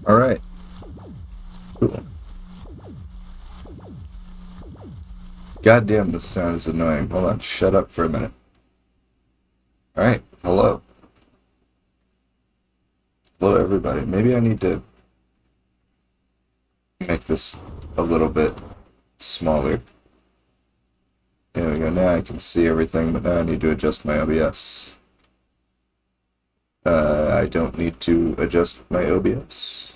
Alright. Cool. Goddamn, this sound is annoying. Hold on, shut up for a minute. Alright, hello. Hello, everybody. Maybe I need to make this a little bit smaller. There we go. Now I can see everything, but now I need to adjust my OBS. I don't need to adjust my OBS.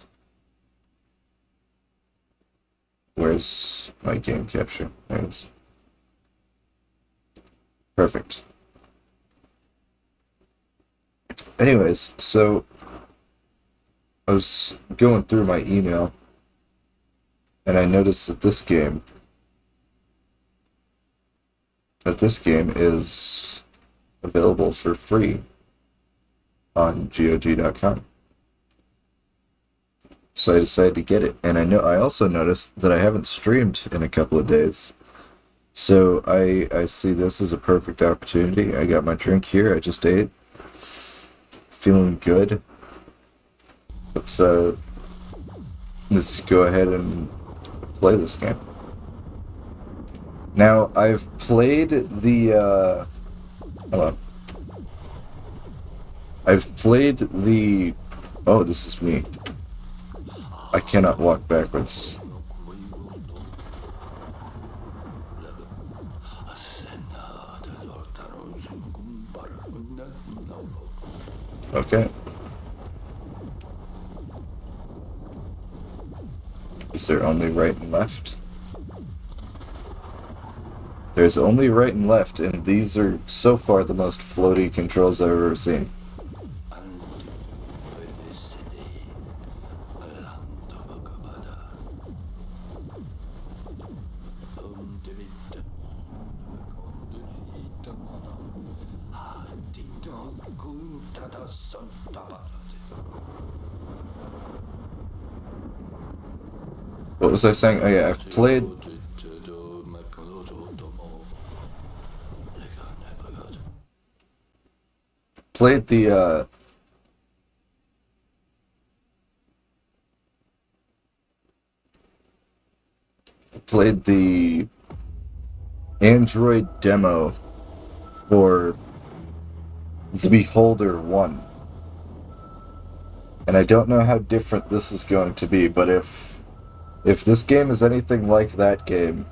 Where's my game capture? There it is. Perfect. Anyways, so I was going through my email and I noticed that this game is available for free on GOG.com. So I decided to get it, and I also noticed that I haven't streamed in a couple of days. So I see this as a perfect opportunity. I got my drink here, I just ate. Feeling good. Let's go ahead and play this game. Now, I've played the, hello. I've played the... Oh, this is me. I cannot walk backwards. Okay. Is there only right and left? There's only right and left, and these are so far the most floaty controls I've ever seen. What was I saying? Oh yeah, I've played the Android demo for the Beholder 1. And I don't know how different this is going to be, but if this game is anything like that game,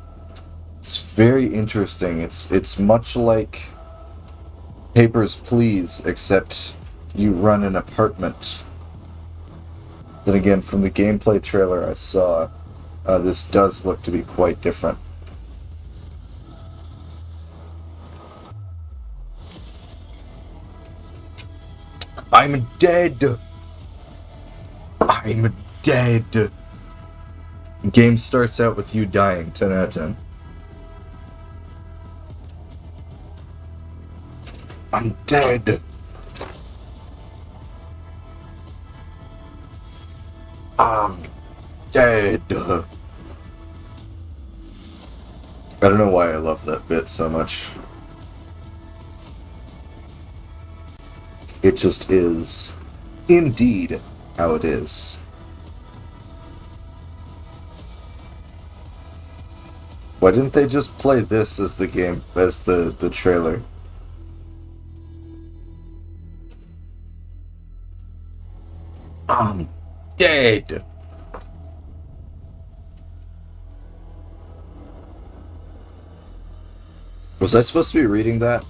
it's very interesting. It's much like Papers, Please, except you run an apartment. Then again, from the gameplay trailer I saw, this does look to be quite different. I'm dead! I'm dead! Game starts out with you dying, 10 out of 10. I'm dead! I'm dead! I don't know why I love that bit so much. It just is indeed how it is. Why didn't they just play this as the game, as the trailer? I'm dead! Was I supposed to be reading that?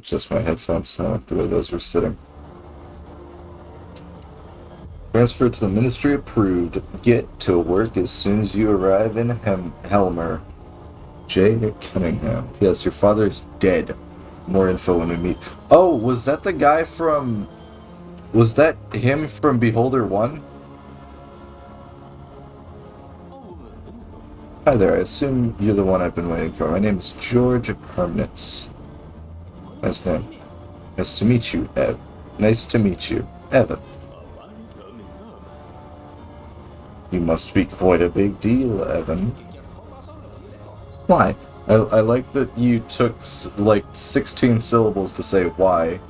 Just my headphones, I don't like the way those were sitting. Transfer to the ministry approved. Get to work as soon as you arrive in Helmer. J. Cunningham. Yes, your father is dead. More info when we meet. Oh, was that the guy from... Was that him from Beholder 1? Hi there, I assume you're the one I've been waiting for. My name is George Krumnitz. Nice name. Nice to meet you, Ev. Nice to meet you, Evan. You must be quite a big deal, Evan. Why? I like that you took, like, 16 syllables to say why.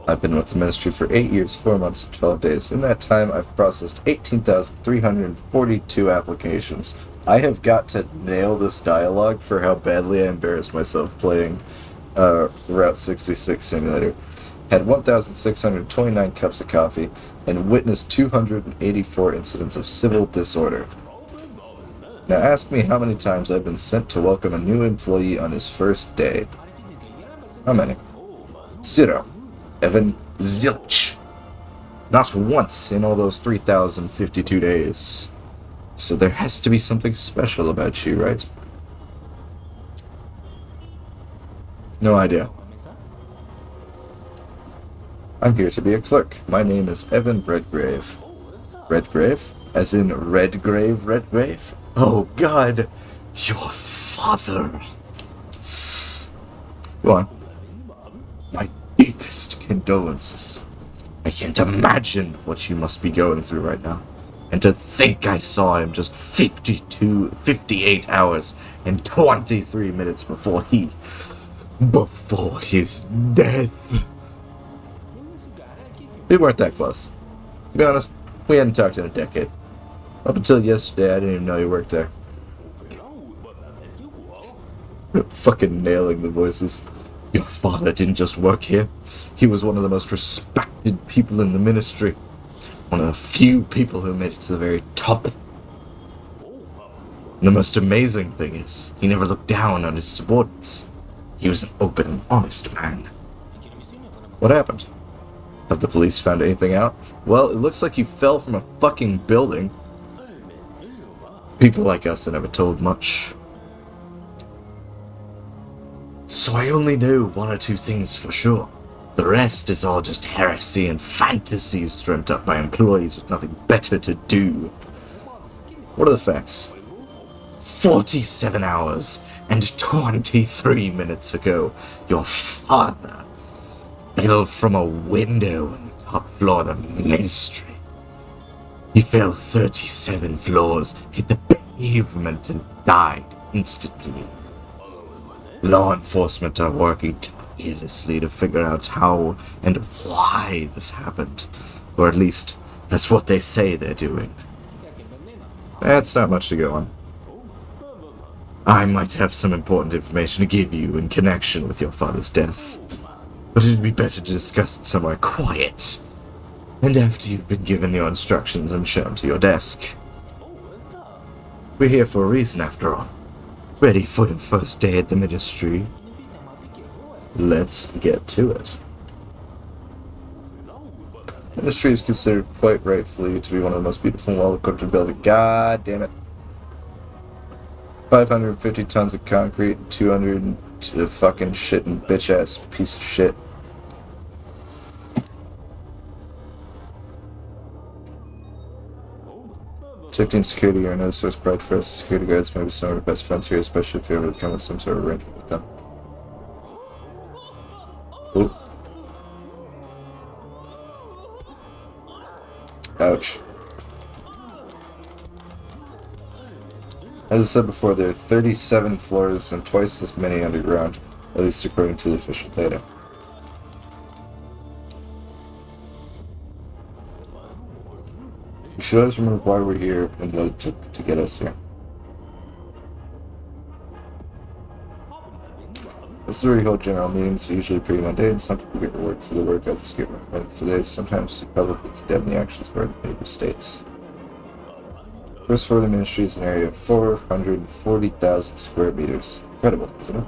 I've been with the ministry for 8 years, 4 months, and 12 days. In that time, I've processed 18,342 applications. I have got to nail this dialogue for how badly I embarrassed myself playing Route 66 Simulator. Had 1,629 cups of coffee, and witnessed 284 incidents of civil disorder. Now ask me how many times I've been sent to welcome a new employee on his first day. How many? 0. Evan zilch. Not once in all those 3,052 days. So there has to be something special about you, right? No idea. I'm here to be a clerk. My name is Evan Redgrave. Redgrave? As in Redgrave? Oh God! Your father! Go on. My deepest condolences. I can't imagine what you must be going through right now. And to think I saw him just 58 hours and 23 minutes before his death. We weren't that close. To be honest, we hadn't talked in a decade. Up until yesterday, I didn't even know you worked there. Fucking nailing the voices. Your father didn't just work here. He was one of the most respected people in the ministry. One of the few people who made it to the very top. And the most amazing thing is, he never looked down on his subordinates. He was an open and honest man. What happened? Have the police found anything out? Well, it looks like you fell from a fucking building. People like us are never told much. So I only know 1 or 2 things for sure. The rest is all just heresy and fantasies dreamt up by employees with nothing better to do. What are the facts? 47 hours and 23 minutes ago, your father fell from a window on the top floor of the ministry. He fell 37 floors, hit the pavement, and died instantly. Law enforcement are working tirelessly to figure out how and why this happened. Or at least, that's what they say they're doing. That's not much to go on. I might have some important information to give you in connection with your father's death. But it'd be better to discuss it somewhere quiet. And after you've been given your instructions and shown to your desk. We're here for a reason, after all. Ready for your first day at the ministry? Let's get to it. Ministry is considered quite rightfully to be one of the most beautiful and well-equipped buildings. God damn it. 550 tons of concrete, 200 fucking shit and bitch-ass piece of shit. Safety and security are another source of pride for us. Security guards may be some of our best friends here, especially if you ever come with some sort of arrangement with them. Ooh. Ouch. As I said before, there are 37 floors and twice as many underground, at least according to the official data. We should always remember why we're here and what it took to get us here. This is where we hold general meetings, usually pretty mundane. Some people get rewarded for the work, others get rewarded for this. Sometimes we publicly condemn the actions of our neighbor states. First floor of the ministry is an area of 440,000 square meters. Incredible, isn't it?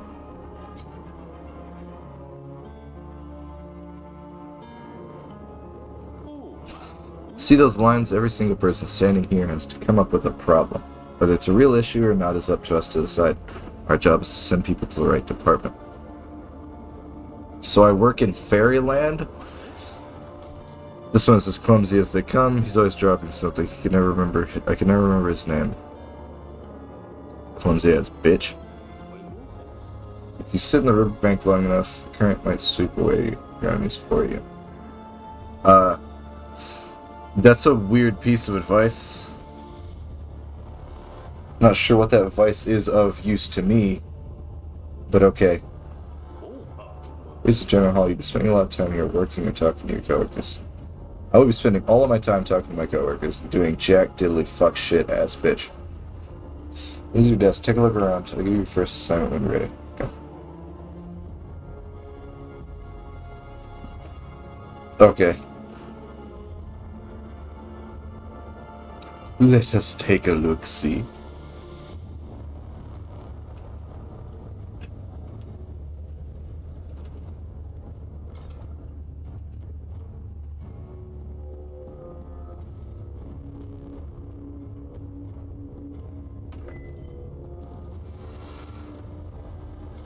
See those lines? Every single person standing here has to come up with a problem. Whether it's a real issue or not is up to us to decide. Our job is to send people to the right department. So I work in Fairyland? This one's as clumsy as they come. He's always dropping something. I can never remember his name. Clumsy ass bitch. If you sit in the riverbank long enough, the current might sweep away your enemies for you. That's a weird piece of advice. Not sure what that advice is of use to me, but okay. Here's the general hall. You'll be spending a lot of time here working or talking to your coworkers. I will be spending all of my time talking to my coworkers, doing jack diddly fuck shit ass bitch. This is your desk. Take a look around. I'll give you your first assignment when you're ready. Okay. Let us take a look-see.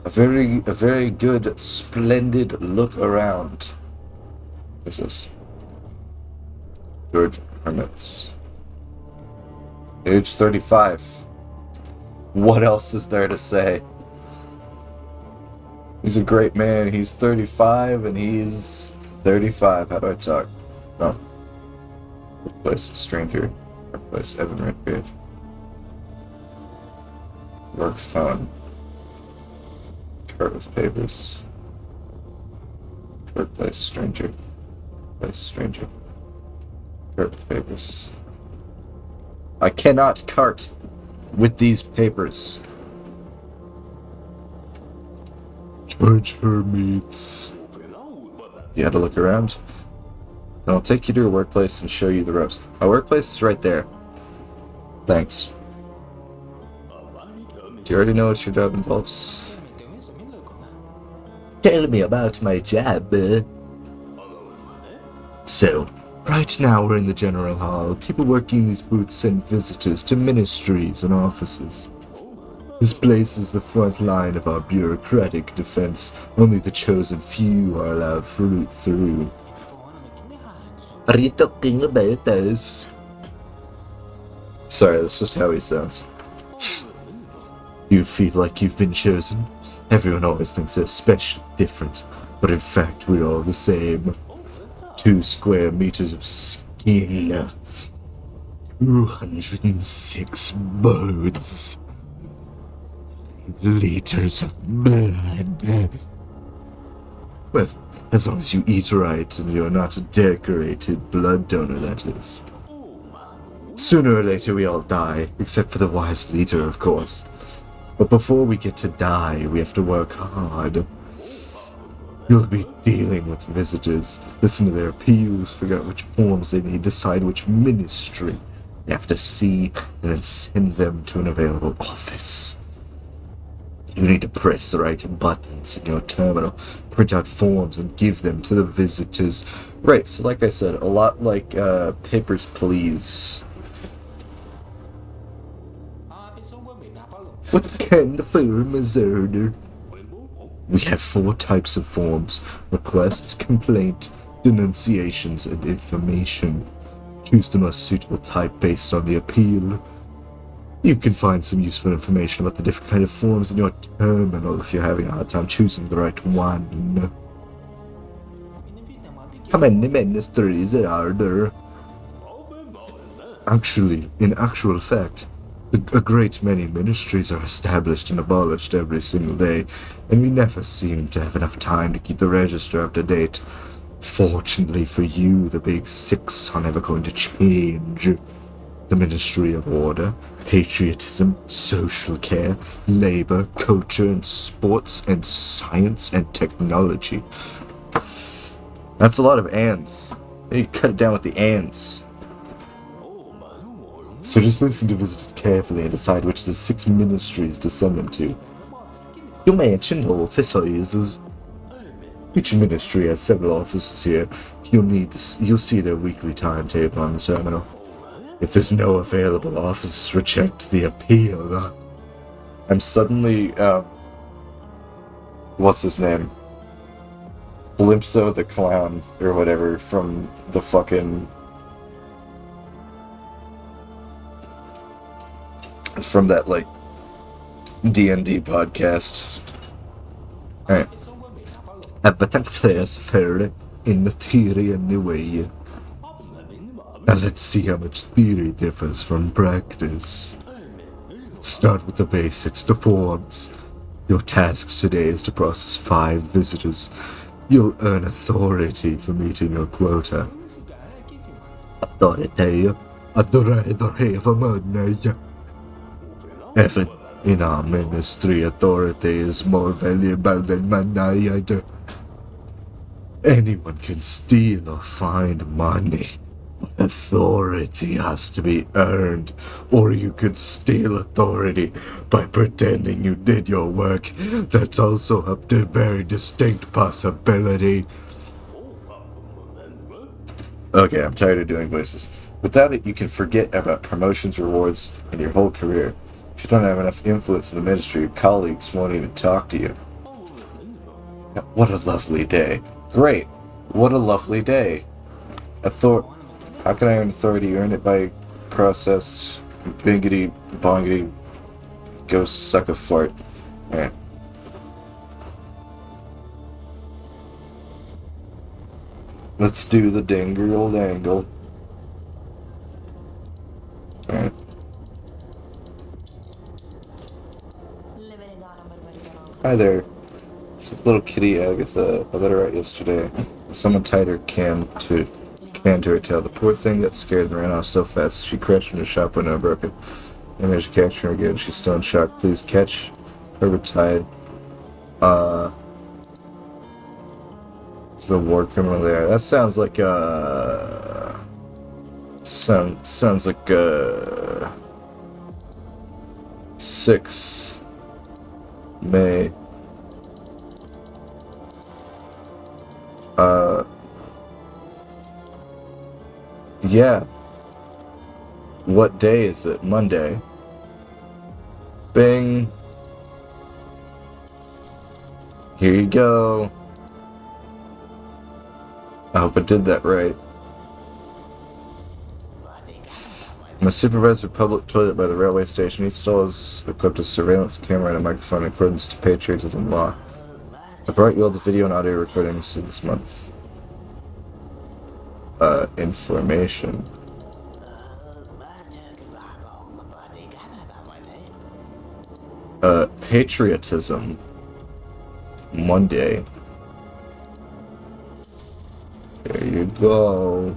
A very good, splendid look around. What is this? George Hermits. Age 35. What else is there to say? He's a great man. He's 35 and he's 35. How do I talk? Oh. Workplace, stranger. Workplace, Evan Redgrave. Work phone. Cart with papers. Workplace, stranger. Workplace, stranger. Cart with papers. I cannot cart with these papers. George Hermits. You had to look around. And I'll take you to your workplace and show you the ropes. My workplace is right there. Thanks. Do you already know what your job involves? Tell me about my job. So, right now we're in the general hall. People working these booths send visitors to ministries and offices. This place is the front line of our bureaucratic defense. Only the chosen few are allowed through. Are you talking about us? Sorry, that's just how he sounds. You feel like you've been chosen? Everyone always thinks they're special, different, but in fact we're all the same. 2 square meters of skin. 206 bones. Liters of blood. Well, as long as you eat right and you're not a decorated blood donor, that is. Sooner or later we all die, except for the wise leader, of course. But before we get to die, we have to work hard. You'll be dealing with visitors, listen to their appeals, figure out which forms they need, decide which ministry they have to see, and then send them to an available office. You need to press the right buttons in your terminal, print out forms, and give them to the visitors. Right, so like I said, a lot like Papers, Please. What kind of form is order? We have 4 types of forms: requests, complaint, denunciations, and information. Choose the most suitable type based on the appeal. You can find some useful information about the different kind of forms in your terminal if you're having a hard time choosing the right one. How many ministries are there? Actually, in actual fact, a great many ministries are established and abolished every single day, and we never seem to have enough time to keep the register up to date. Fortunately for you, the big 6 are never going to change. The Ministry of Order, Patriotism, Social Care, Labor, Culture and Sports, and Science and Technology. That's a lot of ands. You cut it down with the ands. So just listen to visitors carefully and decide which of the 6 ministries to send them to. You mentioned offices. Each ministry has several offices here. You'll see their weekly timetable on the terminal. If there's no available offices, reject the appeal. I'm suddenly, what's his name? Blimso the Clown, or whatever, from the fucking... from that, like, D&D podcast. Alright. Everything clears fairly, in the theory anyway. Now let's see how much theory differs from practice. Let's start with the basics, the forms. Your task today is to process 5 visitors. You'll earn authority for meeting your quota. Authority. Even in our ministry, authority is more valuable than money. Anyone can steal or find money. Authority has to be earned, or you could steal authority by pretending you did your work. That's also a very distinct possibility. Okay, I'm tired of doing voices. Without it, you can forget about promotions, rewards, and your whole career. If you don't have enough influence in the ministry, your colleagues won't even talk to you. What a lovely day. Great. What a lovely day. How can I earn authority? Earn it by processed bingity bongity. Go suck a fart. Alright. Let's do the dingle dangle. Alright. Hi there. It's a little kitty Agatha. I let her out yesterday. Someone tied her can to her tail. The poor thing got scared and ran off so fast she crashed into a shop window and broke it. I managed to catch her again. She's still in shock. Please catch her with tied. The war criminal there. That sounds like sounds like 6 May. Yeah. What day is it? Monday. Bing. Here you go. I hope I did that right. I'm a supervisor of public toilet by the railway station. Each stall is equipped with a surveillance camera and a microphone in accordance to patriotism law. I brought you all the video and audio recordings this month. Information. Patriotism. Monday. There you go.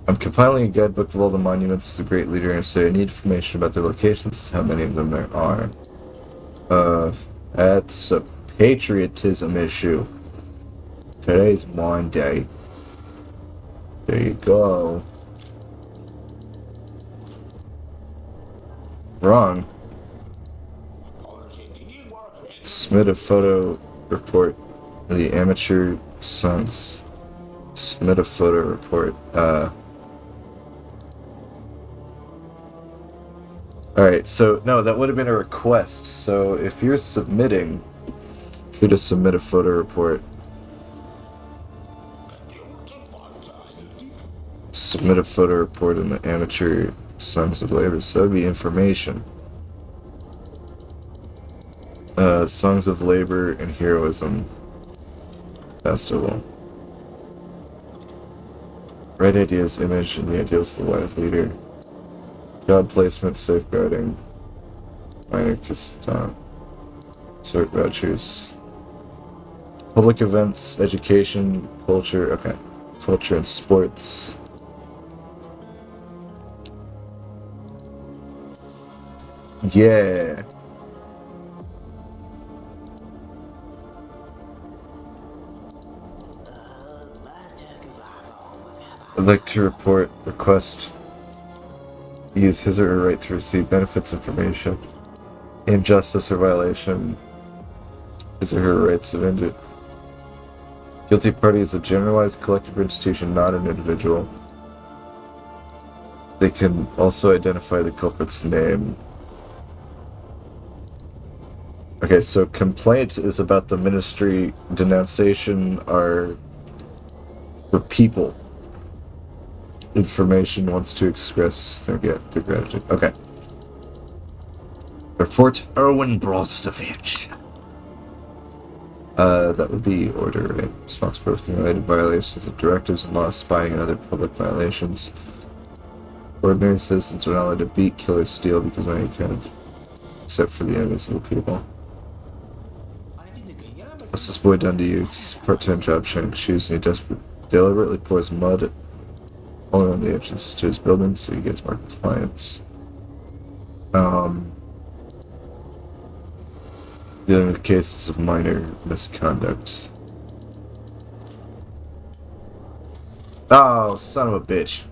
I'm compiling a guidebook of all the monuments of the great leader and say I need information about their locations, how many of them there are. That's a patriotism issue. Today's Monday. There you go. Wrong. Submit a photo report of the amateur sons. Submit a photo report. Alright, so, no, that would have been a request. So, if you're submitting, if you're to submit a photo report, submit a photo report in the amateur Sons of Labor, so that would be information. Songs of Labor and Heroism Festival. Right ideas, image, and the ideals of the wise leader. Job placement, safeguarding. Minor custom. Sort vouchers. Public events, education, culture, okay. Culture and sports. Yeah. I'd like to request use his or her right to receive benefits information, injustice or violation, his or her rights of injured. Guilty party is a generalized collective institution, not an individual. They can also identify the culprit's name. Okay, so complaint is about the ministry, denunciation are for people. Information wants to express their gratitude. Okay. Report Erwin Brozovic. That would be order, right? Responsible for the related violations of directives and laws, spying, and other public violations. Ordinary citizens are not allowed to beat, kill, or steal because of any kind of, except for the enemies of the people. What's this boy done to you? He's a part-time job shining shoes, and he deliberately pours mud all around the entrance to his building so he gets more clients. Dealing with cases of minor misconduct. Oh, son of a bitch.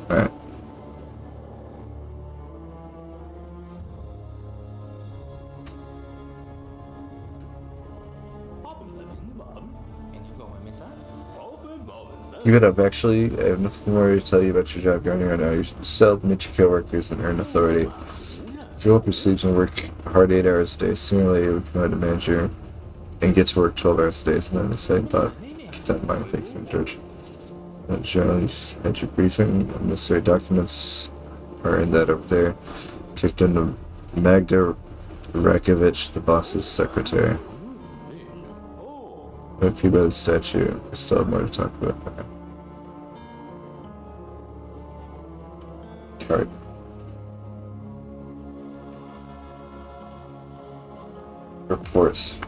Alright. Give it up, actually. I have nothing more to tell you about your job going right now. You should self meet your coworkers and earn authority. If you roll up your sleeves and work hard 8 hours a day, sooner or later you'll be promoted to manager and get to work 12 hours a day. It's not a second thought. Keep that in mind. Thank you, George. Generally, at your briefing, necessary documents are in that over there. Checked into Magda Rakovich, the boss's secretary. Right by the statue. We still have more to talk about. Okay. Card. Reports.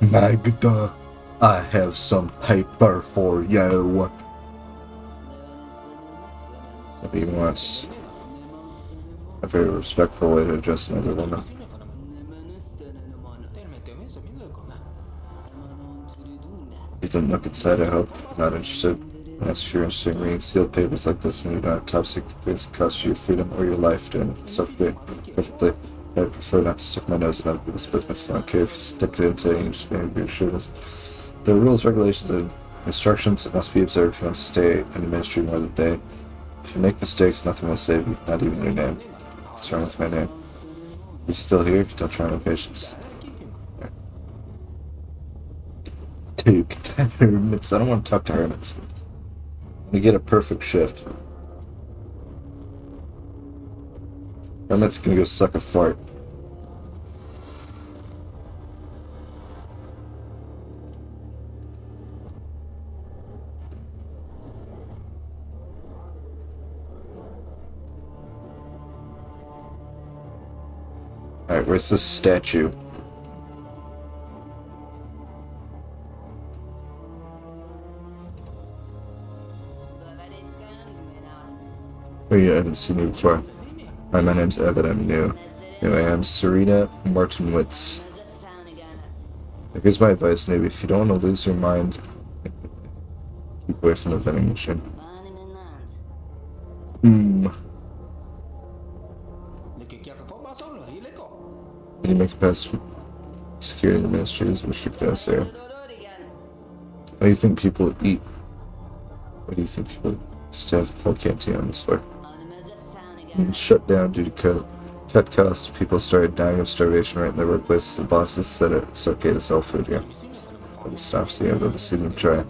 Magda, I have some paper for you. If he wants a very respectful way to address another woman. You didn't look inside, I hope. Not interested. Yes, if you're interested in reading sealed papers like this when you don't have top secret things that cost you your freedom or your life doing stuff perfectly. I prefer not to stick my nose in other people's business. I don't care if you stick it into any assurance. There are rules, regulations, and instructions that must be observed if you want to stay in the ministry more than a day. If you make mistakes, nothing will save you, not even your name. What's wrong with my name? You still here? Don't try my patience. Dude, hermits. I don't want to talk to hermits. We get a perfect shift. Hermit's gonna go suck a fart. Alright, where's this statue? Oh yeah, I haven't seen you before. Hi, my name's Evan, I'm new. Anyway, I'm Serena Martinwitz. Here's my advice, newbie. If you don't want to lose your mind, keep away from the vending machine. When you make it past security in the ministry is restricted us there. What do you think people eat? What do you think people still have a whole canteen on this floor? And shut down due to cut costs. People started dying of starvation right in their workplace. The bosses said it's okay to sell food here. But it stops the end of the season try.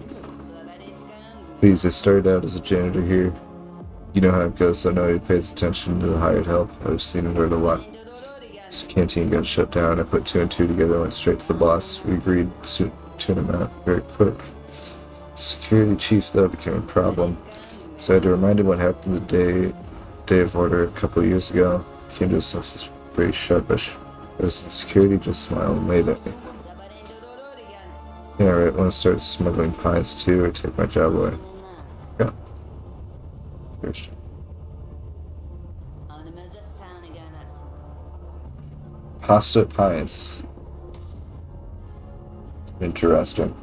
Please, I started out as a janitor here. You know how it goes, so nobody pays attention to the hired help. I've seen and heard a lot. This canteen got shut down. I put 2 and 2 together and went straight to the boss. We agreed to tune him out very quick. Security chief, though, became a problem. So I had to remind him what happened the day of order a couple of years ago. Came to his senses pretty sharpish. But security just smiled and waved at me. Yeah, right, want to start smuggling pies too, or take my job away? Yeah. First. Pasta pies. Interesting.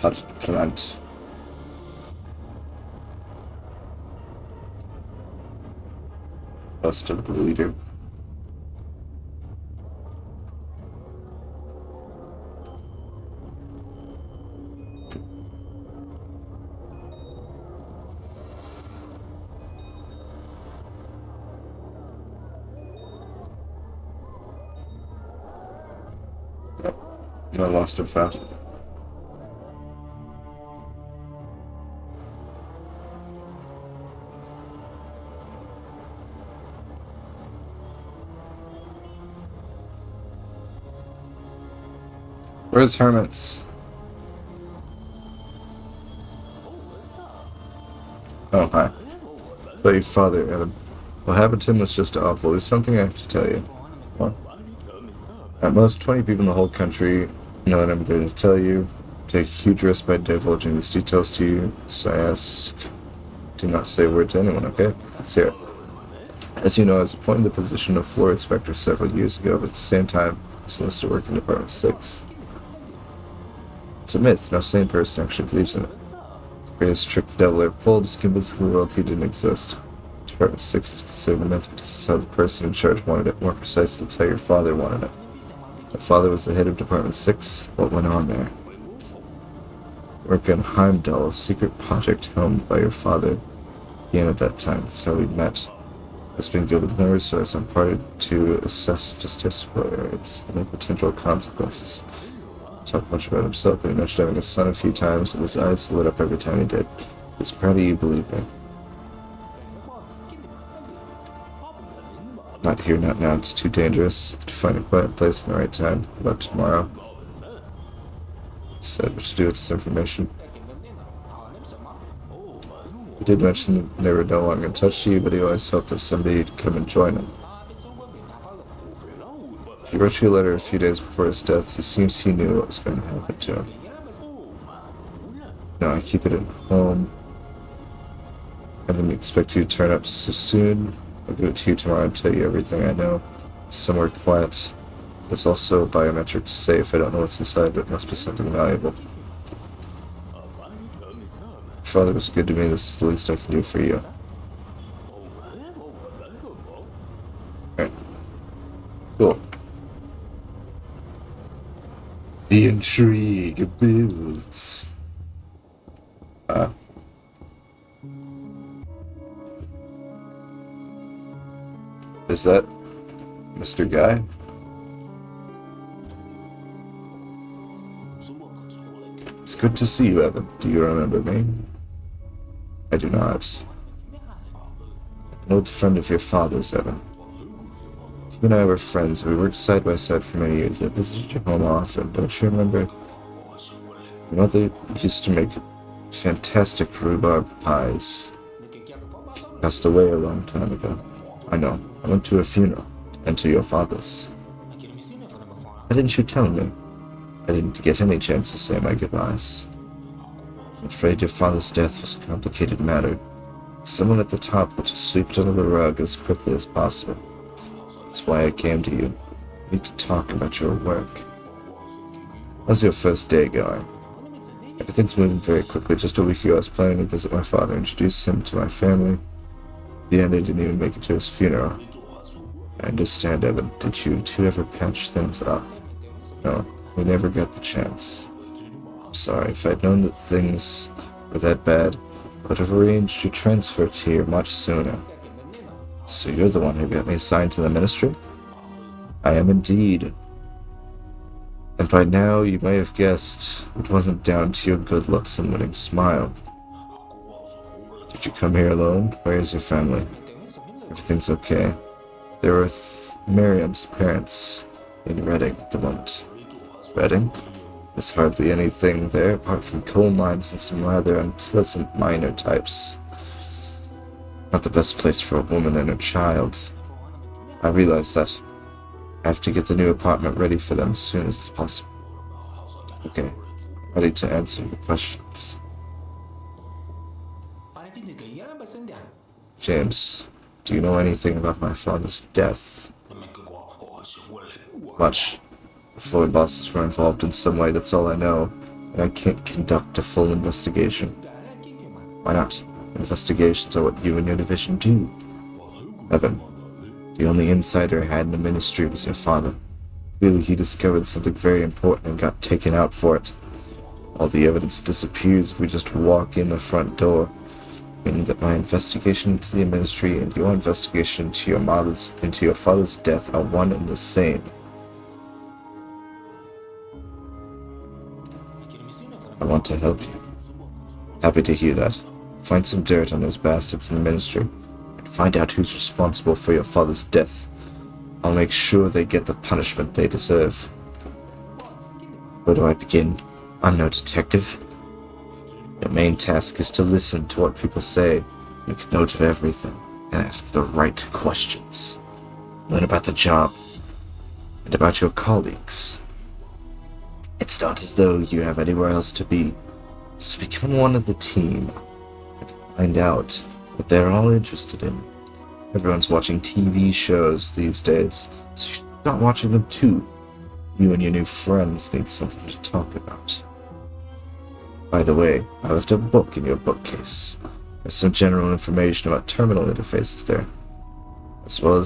Hot plant. Busted the leader. I lost her fast. Where's Hermits? Oh, hi. But your father, Evan. What happened to him was just awful. There's something I have to tell you. What? At most, 20 people in the whole country know that I'm going to tell you. Take a huge risk by divulging these details to you, so I ask, do not say a word to anyone, okay? Let's hear it. As you know, I was appointed to the position of floor inspector several years ago, but at the same time, I was enlisted to work in Department 6. It's a myth. No sane person actually believes in it. The greatest trick the devil ever pulled is convincing the world he didn't exist. Department 6 is considered a myth because it's how the person in charge wanted it. More precisely, it's how your father wanted it. My father was the head of Department 6. What went on there? Work on Heimdall, a secret project helmed by your father, began at that time. That's how we met. It's been good with no resource. I'm parted to assess statistical areas and their potential consequences. Talked much about himself, but he mentioned having a son a few times, and his eyes lit up every time he did. He's proud of you, believe me. Not here, not now. It's too dangerous. To find a quiet place in the right time. About tomorrow. Said what to do with this information. He did mention that they were no longer in touch to you, but he always hoped that somebody would come and join him. He wrote you a letter a few days before his death. It seems he knew what was going to happen to him. No, I keep it at home. I didn't expect you to turn up so soon. I'll give it to you tomorrow and tell you everything I know. Somewhere quiet. There's also a biometric safe. I don't know what's inside, but it must be something valuable. Your father was good to me. This is the least I can do for you. Alright. Cool. The intrigue builds. Is that Mr. Guy? It's good to see you, Evan. Do you remember me? I do not. An old friend of your father's, Evan. You and I were friends. We worked side by side for many years. I visited your home often. Don't you remember? Your mother used to make fantastic rhubarb pies. She passed away a long time ago. I know. I went to her funeral, and to your father's. Why didn't you tell me? I didn't get any chance to say my goodbyes. I'm afraid your father's death was a complicated matter. Someone at the top would just sweep it under the rug as quickly as possible. That's why I came to you. We need to talk about your work. How's your first day going? Everything's moving very quickly. Just a week ago I was planning to visit my father, introduce him to my family. At the end I didn't even make it to his funeral. I understand, Evan. Did you two ever patch things up? No, we never got the chance. I'm sorry. If I'd known that things were that bad, I would have arranged your transfer to here much sooner. So you're the one who got me assigned to the ministry? I am indeed. And by now you may have guessed it wasn't down to your good looks and winning smile. Did you come here alone? Where is your family? Everything's okay. They're with Miriam's parents in Reading at the moment. Reading? There's hardly anything there apart from coal mines and some rather unpleasant miner types. Not the best place for a woman and her child. I realize that. I have to get the new apartment ready for them as soon as possible. Okay, I'm ready to answer your questions. James, do you know anything about my father's death? Much. The floor bosses were involved in some way, that's all I know, and I can't conduct a full investigation. Why not? Investigations are what you and your division do. Evan, The only insider I had in the ministry was your father. Clearly he discovered something very important and got taken out for it. All the evidence disappears if we just walk in the front door, meaning that my investigation into the ministry and your investigation into your father's death are one and the same. I want to help you. Happy to hear that. Find some dirt on those bastards in the ministry, and find out who's responsible for your father's death. I'll make sure they get the punishment they deserve. Where do I begin? I'm no detective. Your main task is to listen to what people say, make note of everything, and ask the right questions. Learn about the job, and about your colleagues. It's not as though you have anywhere else to be, so become one of the team, and find out what they're all interested in. Everyone's watching TV shows these days, so you should start watching them too. You and your new friends need something to talk about. By the way, I left a book in your bookcase. There's some general information about terminal interfaces there, as well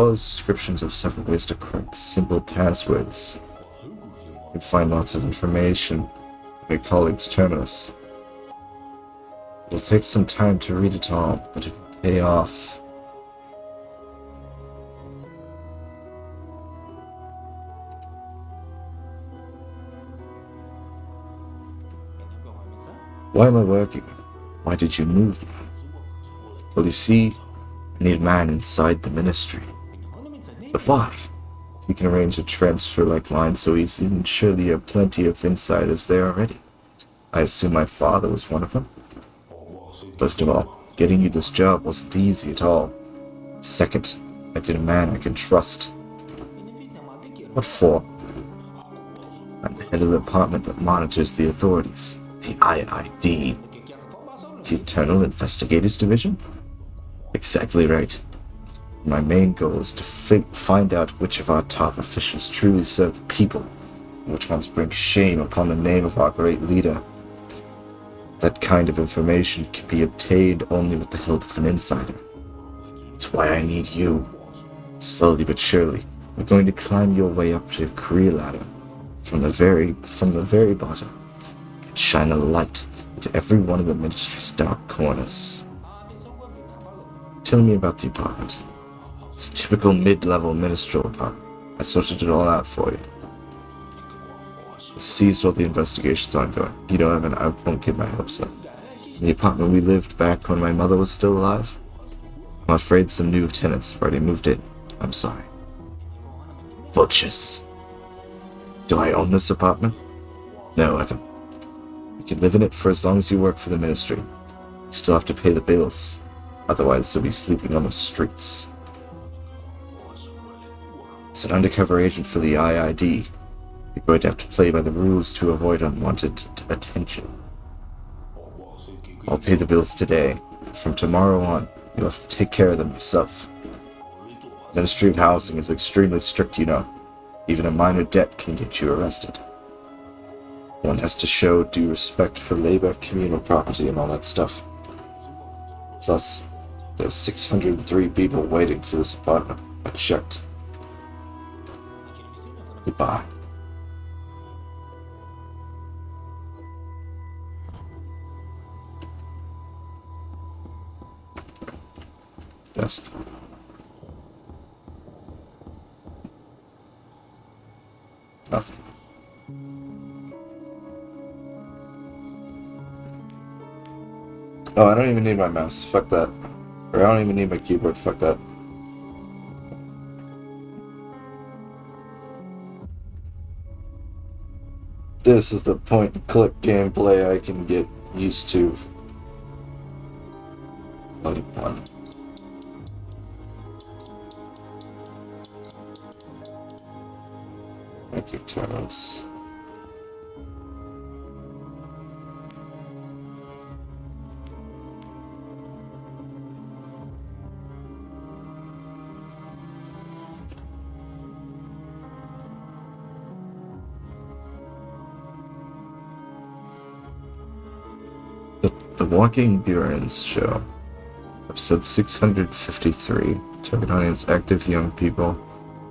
as descriptions of several ways to crack simple passwords. You can find lots of information on your colleague's terminus. It'll take some time to read it all, but if you pay off, why am I working? Why did you move me? Well, you see, I need a man inside the ministry. But why? You can arrange a transfer like mine so easy, and surely you have plenty of insiders there already. I assume my father was one of them. First of all, getting you this job wasn't easy at all. Second, I need a man I can trust. What for? I'm the head of the department that monitors the authorities. The IID. The Internal Investigators Division? Exactly right. My main goal is to find out which of our top officials truly serve the people, and which ones bring shame upon the name of our great leader. That kind of information can be obtained only with the help of an insider. That's why I need you. Slowly but surely, we're going to climb your way up to a career ladder from the very bottom. Shine a light into every one of the ministry's dark corners. Tell me about the apartment. It's a typical mid-level ministerial apartment. I sorted it all out for you. I seized all the investigations ongoing. I won't get my hopes up. In the apartment we lived back when my mother was still alive, I'm afraid some new tenants have already moved in. I'm sorry. Vultures. Do I own this apartment? No, Evan. You can live in it for as long as you work for the ministry. You still have to pay the bills. Otherwise, you'll be sleeping on the streets. As an undercover agent for the IID, you're going to have to play by the rules to avoid unwanted attention. I'll pay the bills today. From tomorrow on, you'll have to take care of them yourself. Ministry of Housing is extremely strict, you know. Even a minor debt can get you arrested. One has to show due respect for labor, communal property, and all that stuff. Plus, there's 603 people waiting for this apartment. I checked. Goodbye. Best. Nothing. Oh, I don't even need my mouse. Fuck that. Or I don't even need my keyboard. Fuck that. This is the point-and-click gameplay I can get used to. Loading one. Thank you, Turtles. The Walking Burins Show, episode 653. Target audience, active young people,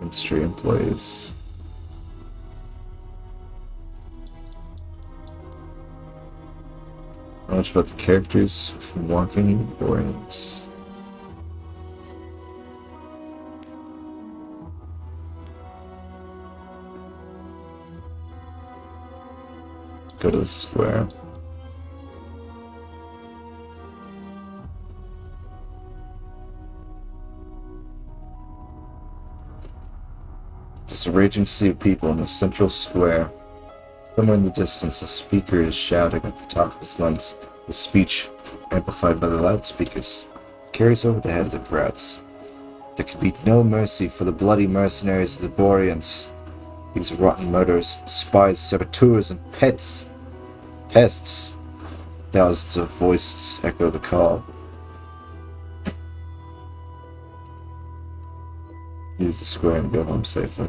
industry employees. Knowledge about the characters from Walking Brains. Go to the square. There's a raging sea of people in the central square. Somewhere in the distance, a speaker is shouting at the top of his lungs. His speech, amplified by the loudspeakers, carries over the head of the crowds. There could be no mercy for the bloody mercenaries of the Boreans. These rotten murderers, spies, saboteurs, and pests. Thousands of voices echo the call. Use the square and go home safely.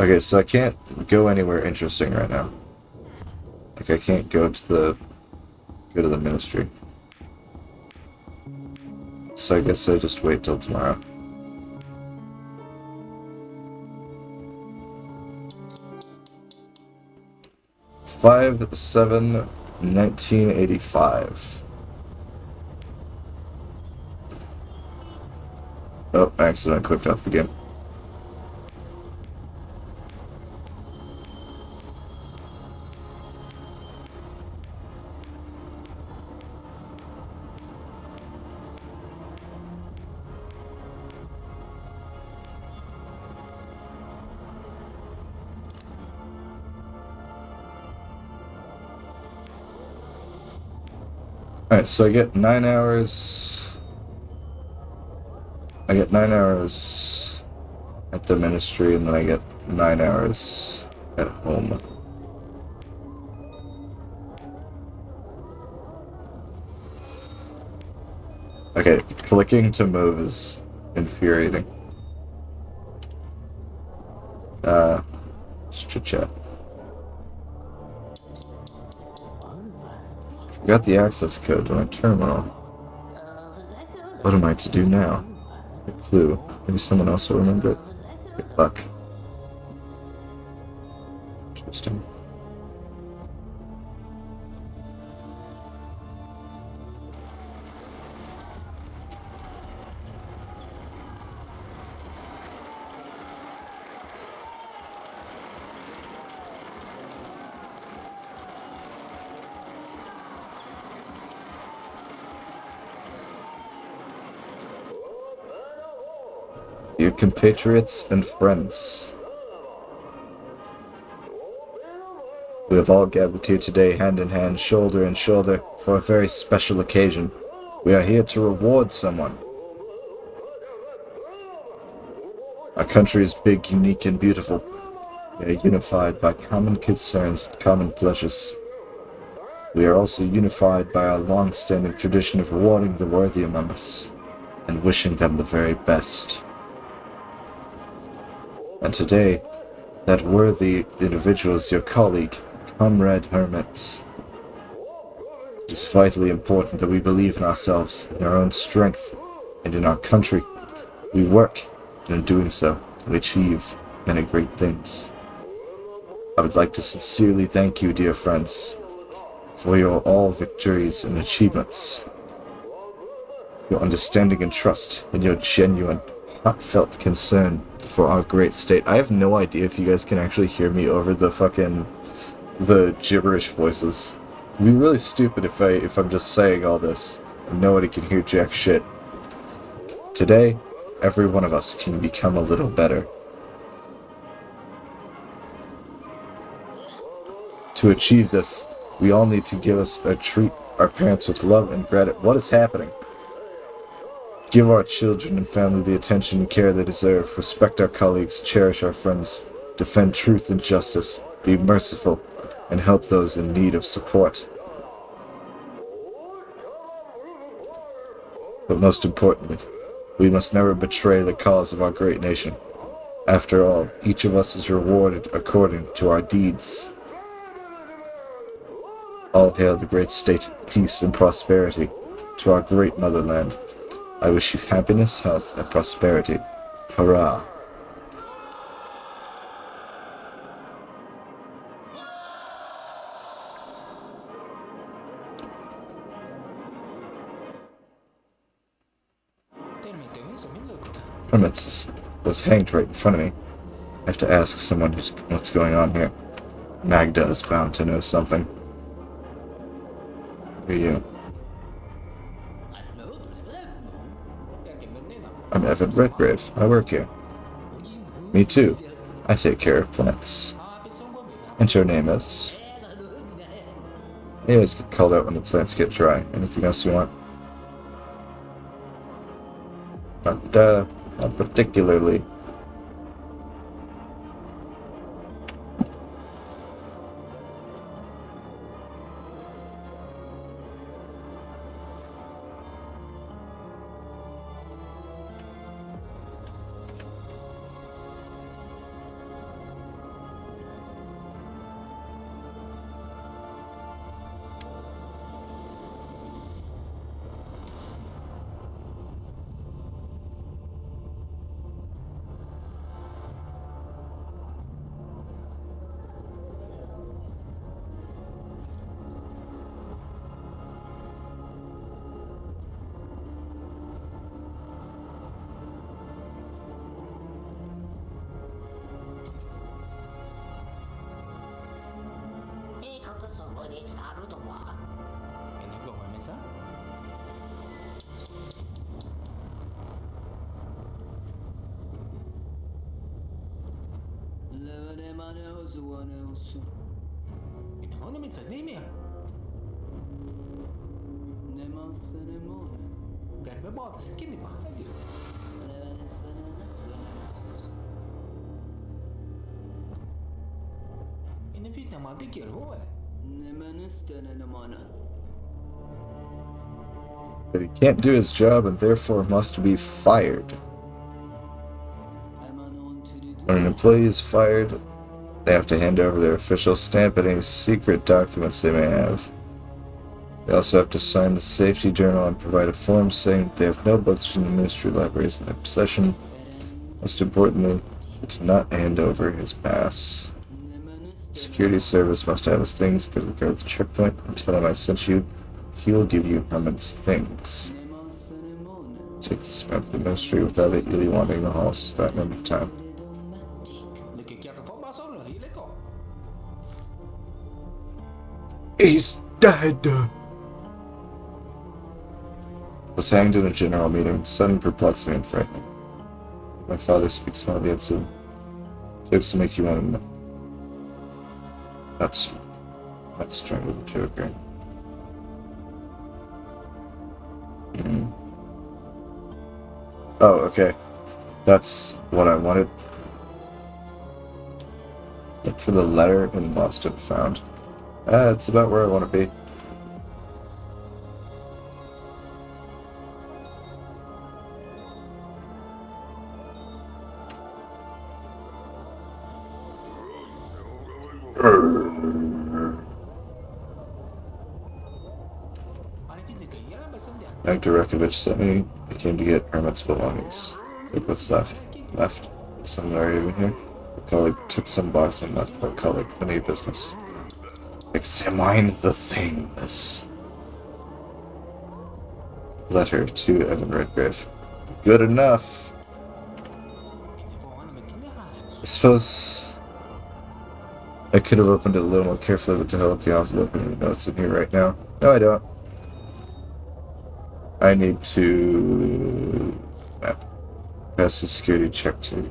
Okay, so I can't go anywhere interesting right now. Like, I can't go to the ministry. So I guess I just wait till tomorrow. Five, 7, 1985. Oh, I accidentally clicked off the game. Alright, so I get 9 hours. I get 9 hours at the ministry, and then I get 9 hours at home. Okay, clicking to move is infuriating. Just chit-chat. Got the access code to my terminal. What am I to do now? A clue. Maybe someone else will remember it. Good luck. Interesting. Dear compatriots and friends, we have all gathered here today hand in hand, shoulder in shoulder, for a very special occasion. We are here to reward someone. Our country is big, unique, and beautiful. We are unified by common concerns and common pleasures. We are also unified by our long-standing tradition of rewarding the worthy among us, and wishing them the very best. And today, that worthy individual is your colleague, Comrade Hermits. It is vitally important that we believe in ourselves, in our own strength, and in our country. We work, and in doing so, we achieve many great things. I would like to sincerely thank you, dear friends, for your all victories and achievements, your understanding and trust, and your genuine, heartfelt concern for our great state. I have no idea if you guys can actually hear me over the gibberish voices. It'd be really stupid if I'm just saying all this and nobody can hear jack shit. Today, every one of us can become a little better. To achieve this, we all need to treat our parents with love and gratitude. What is happening? Give our children and family the attention and care they deserve. Respect our colleagues, cherish our friends, defend truth and justice, be merciful, and help those in need of support. But most importantly, we must never betray the cause of our great nation. After all, each of us is rewarded according to our deeds. All hail the great state, peace and prosperity, to our great motherland. I wish you happiness, health, and prosperity. Hurrah. Hermits was hanged right in front of me. I have to ask someone what's going on here. Magda is bound to know something. Who are you? I'm Evan Redgrave. I work here. Me too. I take care of plants. And your name is? You always get called out when the plants get dry. Anything else you want? Not particularly. But he can't do his job and therefore must be fired. When an employee is fired, they have to hand over their official stamp and any secret documents they may have. They also have to sign the safety journal and provide a form saying they have no books from the ministry libraries in their possession. Most importantly, he cannot hand over his pass. Security service must have his things. Go to the guard at the checkpoint and tell him I sent you. He will give you Herman's things. Take this map to the ministry. Without it, you'll be wandering the halls without end of time. He's dead! Was hanged in a general meeting, sudden, perplexing, and frightening. My father speaks of the incident. Jokes to make you want to know. That's strangle the Joker. Oh, okay. That's what I wanted. Look for the letter in Lost and Found. It's about where I want to be. Dr. Rekovich sent me. I came to get Hermit's belongings. Look what's left. Someone already been here? A colleague took some box and left for a colleague. Any business. Examine the things. Letter to Evan Redgrave. Good enough. I suppose I could have opened it a little more carefully, but to hell with the envelope and you know it's in here right now. No, I don't. I need to pass the security check too.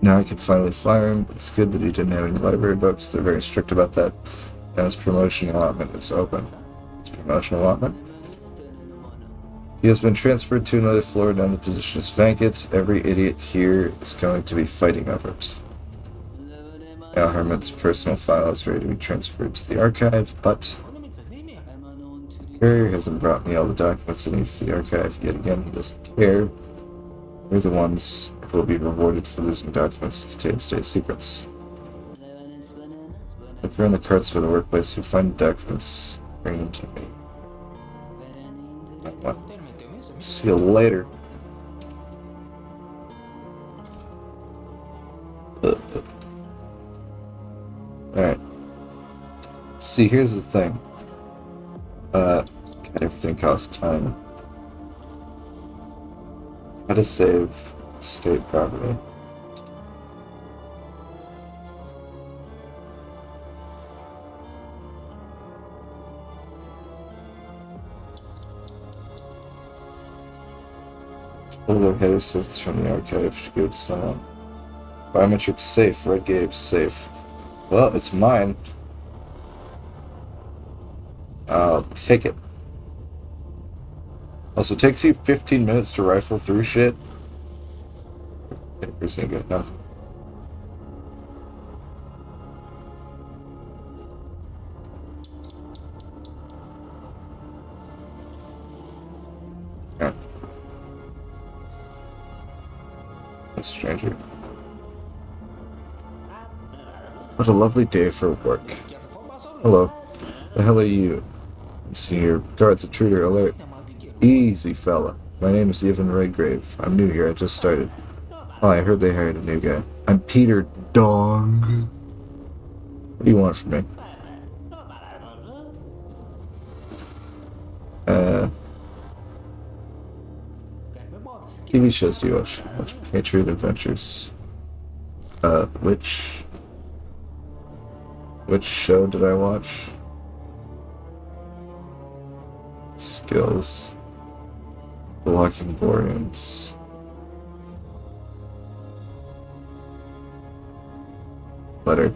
Now I can finally fire him. It's good that he didn't have any library books. They're very strict about that. Now his promotion allotment is open. His promotion allotment? He has been transferred to another floor. Now the position is vacant. Every idiot here is going to be fighting over it. Now Hermit's personal file is ready to be transferred to the archive, but the courier hasn't brought me all the documents I need for the archive yet again. He doesn't care. We're the ones who will be rewarded for losing documents that contain state secrets. If you're in the carts by the workplace, you find documents, bring them to me. What? See you later. Alright. See, here's the thing. God, everything costs time. How to save state property. Although header says it's from the archive, should go to someone. Biometric safe, red gate safe. Well, it's mine. I'll take it. Also, it takes you 15 minutes to rifle through shit. Papers ain't got nothing. Yeah. A stranger. What a lovely day for work. Hello. The hell are you? Senior guards intruder alert. Easy, fella. My name is Evan Redgrave. I'm new here. I just started. Oh, I heard they hired a new guy. I'm Peter Dong. What do you want from me? TV shows do you watch? Watch Patriot Adventures. Which show did I watch? Skills. The Walking Boreans. Letter.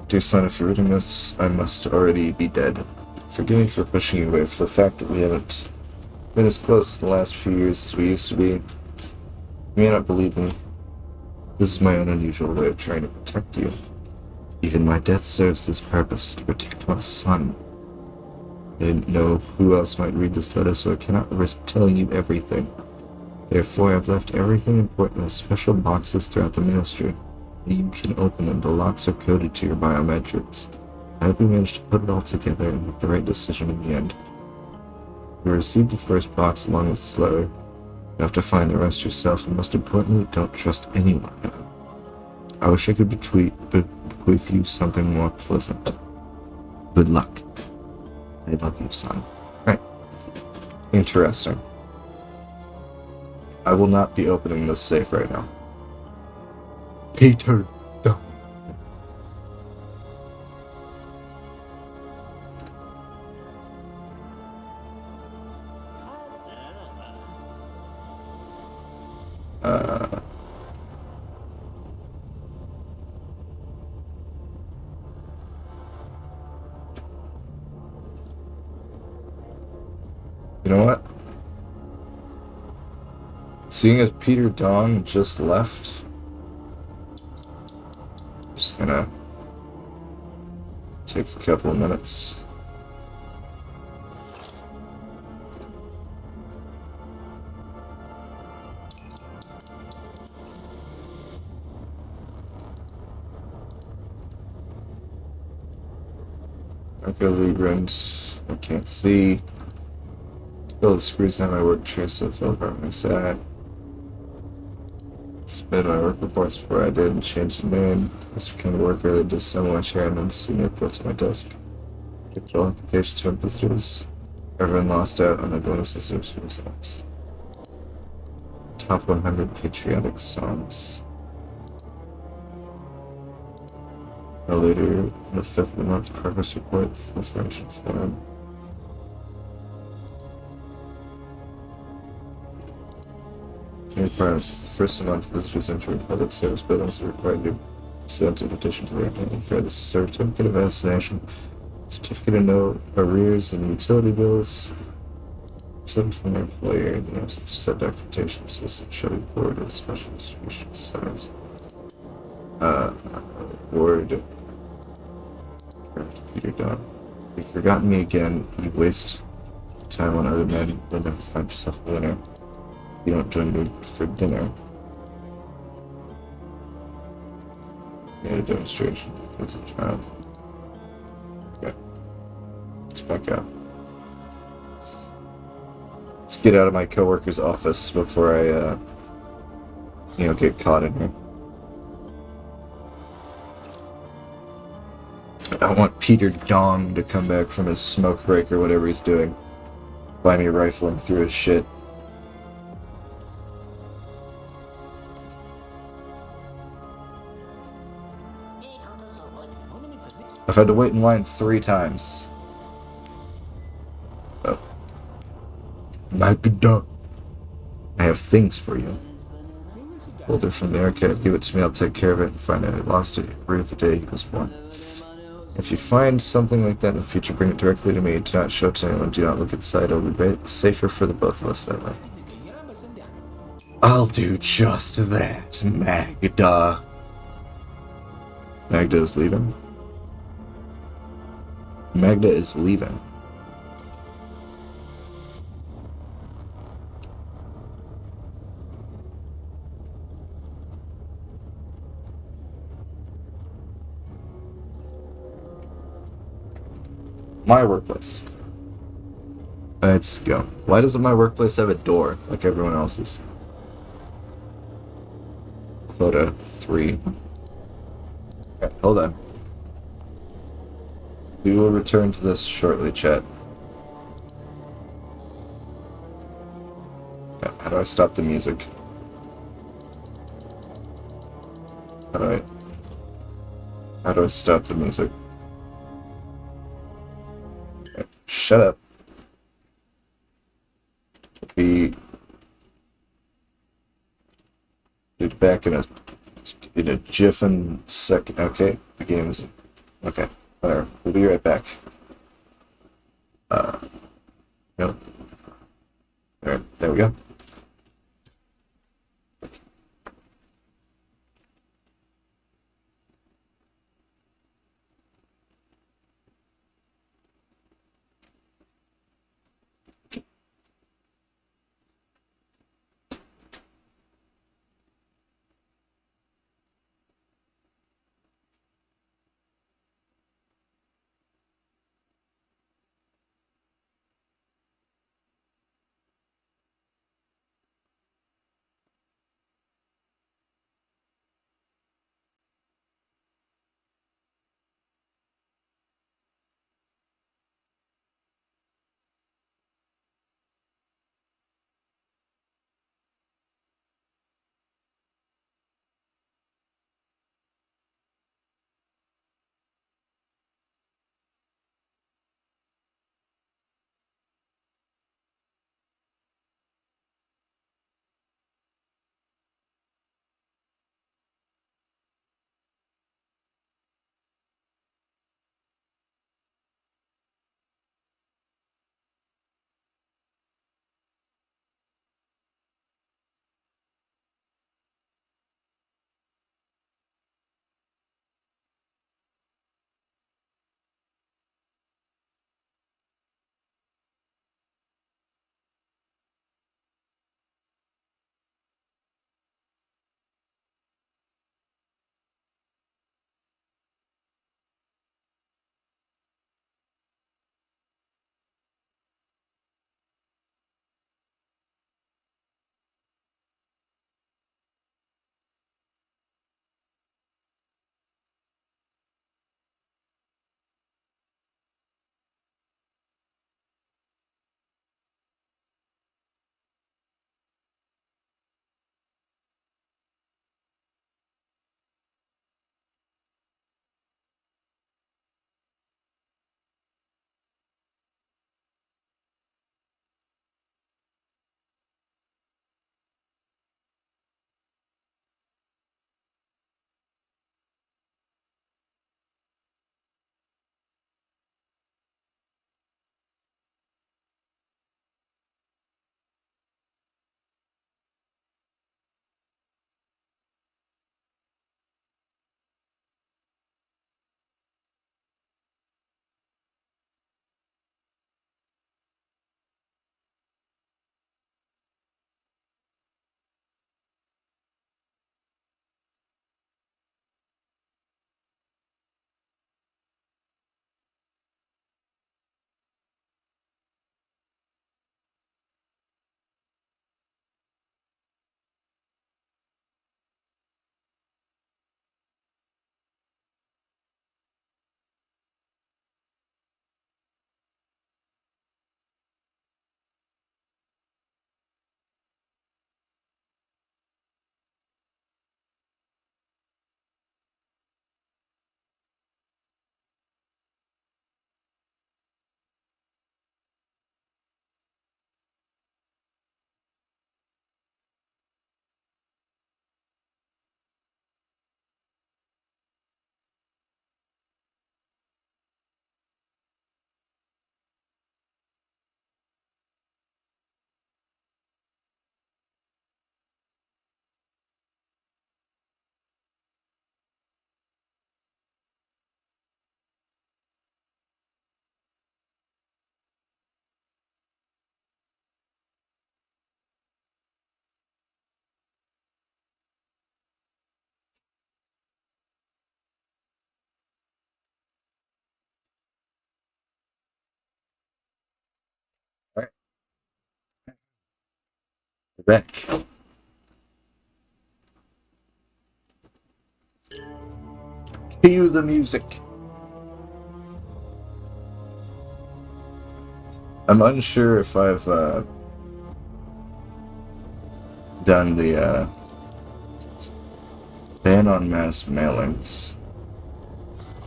Dear son, if you're reading this, I must already be dead. Forgive me for pushing you away, for the fact that we haven't been as close in the last few years as we used to be. You may not believe me. This is my own unusual way of trying to protect you. Even my death serves this purpose, to protect my son. I didn't know who else might read this letter, so I cannot risk telling you everything. Therefore, I've left everything important in special boxes throughout the ministry. You can open them. The locks are coded to your biometrics. I hope you managed to put it all together and make the right decision in the end. You received the first box along with this letter. You have to find the rest yourself, and most importantly, don't trust anyone. I wish I could bequeath you something more pleasant. Good luck. I love you, son. Right. Interesting. I will not be opening this safe right now. Peter. You know what? Seeing as Peter Dong just left, I'm just gonna take a couple of minutes. Okay, Legrand, I can't see. Fill the screws on my work chair so fell apart my side. Submit my work reports before I did and changed the name. Mr. Kind of worker that disassemble my chair and then senior reports on my desk. Get all applications from visitors. Everyone lost out on the bonuses as a result. Top 100 patriotic songs. Later, the 5th of the month progress report, the French form. Requirements. The first of the month, visitors entering public service buildings are required to present a petition to their name for the certificate of vaccination, certificate of no arrears, and utility bills. Sent from their employer in the absence of said documentation, citizen shall be forwarded to special distribution centers. Uh, Lord, Peter Dunn. You've forgotten me again. You waste time on other men, you'll never find yourself a winner. You don't join me for dinner. You had a demonstration. As a child. Okay. Let's back out. Let's get out of my coworker's office before I, get caught in here. I want Peter Dong to come back from his smoke break or whatever he's doing. Find me rifling through his shit. I've had to wait in line 3 times. Oh. Magda. I have things for you. Hold it from there, okay, give it to me, I'll take care of it and find out I lost it right the day he was born. If you find something like that in the future, bring it directly to me. Do not show it to anyone, do not look inside, it'll be safer for the both of us that way. I'll do just that, Magda. Magda is leaving? Magda is leaving. My workplace. Let's go. Why doesn't my workplace have a door like everyone else's? Quota 3. Okay, hold on. We will return to this shortly, chat. How do I stop the music? How do I stop the music? Okay, shut up. Be back in a jiffin second. Okay, the game is okay. Whatever. We'll be right back. Yep. Alright, there we go. Back. Cue the music. I'm unsure if I've done the ban on mass mailings.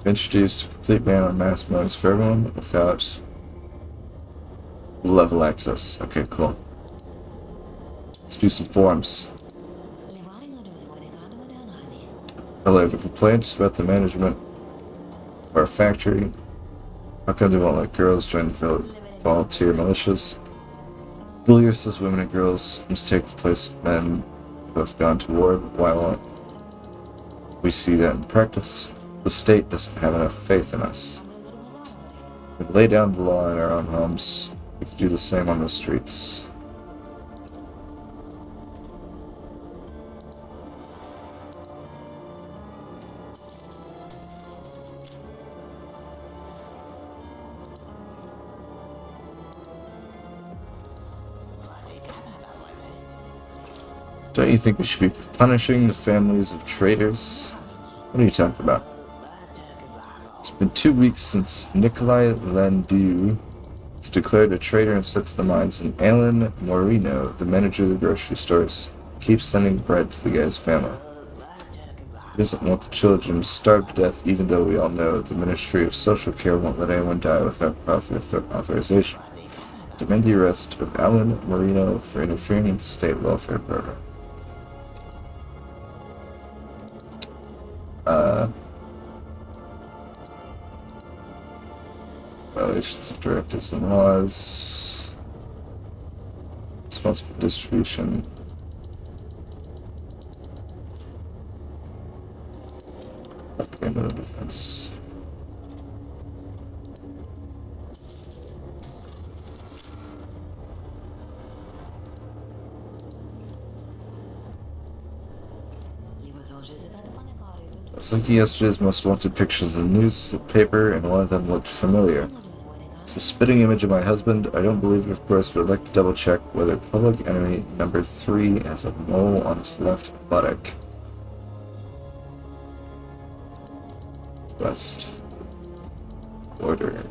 Introduced a complete ban on mass mailings for everyone without level access. Okay, cool. Let's do some forms. Hello, I have a complaint about the management of our factory. How come they won't let girls join the volunteer militias? Villiers says women and girls must take the place of men who have gone to war. Why won't we see that in practice? The state doesn't have enough faith in us. We lay down the law in our own homes. We can do the same on the streets. Don't you think we should be punishing the families of traitors? What are you talking about? It's been 2 weeks since Nikolai Landieu was declared a traitor and set to the mines, and Alan Moreno, the manager of the grocery stores, keeps sending bread to the guy's family. He doesn't want the children to starve to death, even though we all know the Ministry of Social Care won't let anyone die without authorization. Demand the arrest of Alan Moreno for interfering in the state welfare program. Violations of directives and laws. Responsible distribution. Payment of defense. I was looking yesterday's most wanted pictures in the newspaper, and one of them looked familiar. It's a spitting image of my husband. I don't believe it, of course, but I'd like to double check whether public enemy number 3 has a mole on his left buttock. West. Order.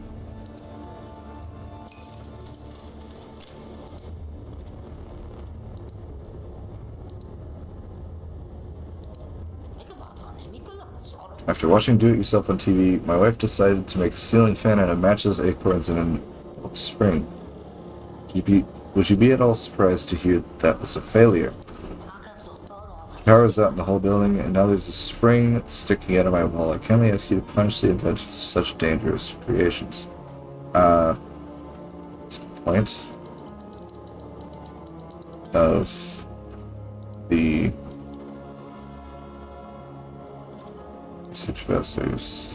After watching Do-It-Yourself on TV, my wife decided to make a ceiling fan out of matches, acorns, and an old spring. Would you be at all surprised to hear that was a failure? The power was out in the whole building, and now there's a spring sticking out of my wall. I kindly ask you to punish the inventors of such dangerous creations. It's a complaint of the research vessels.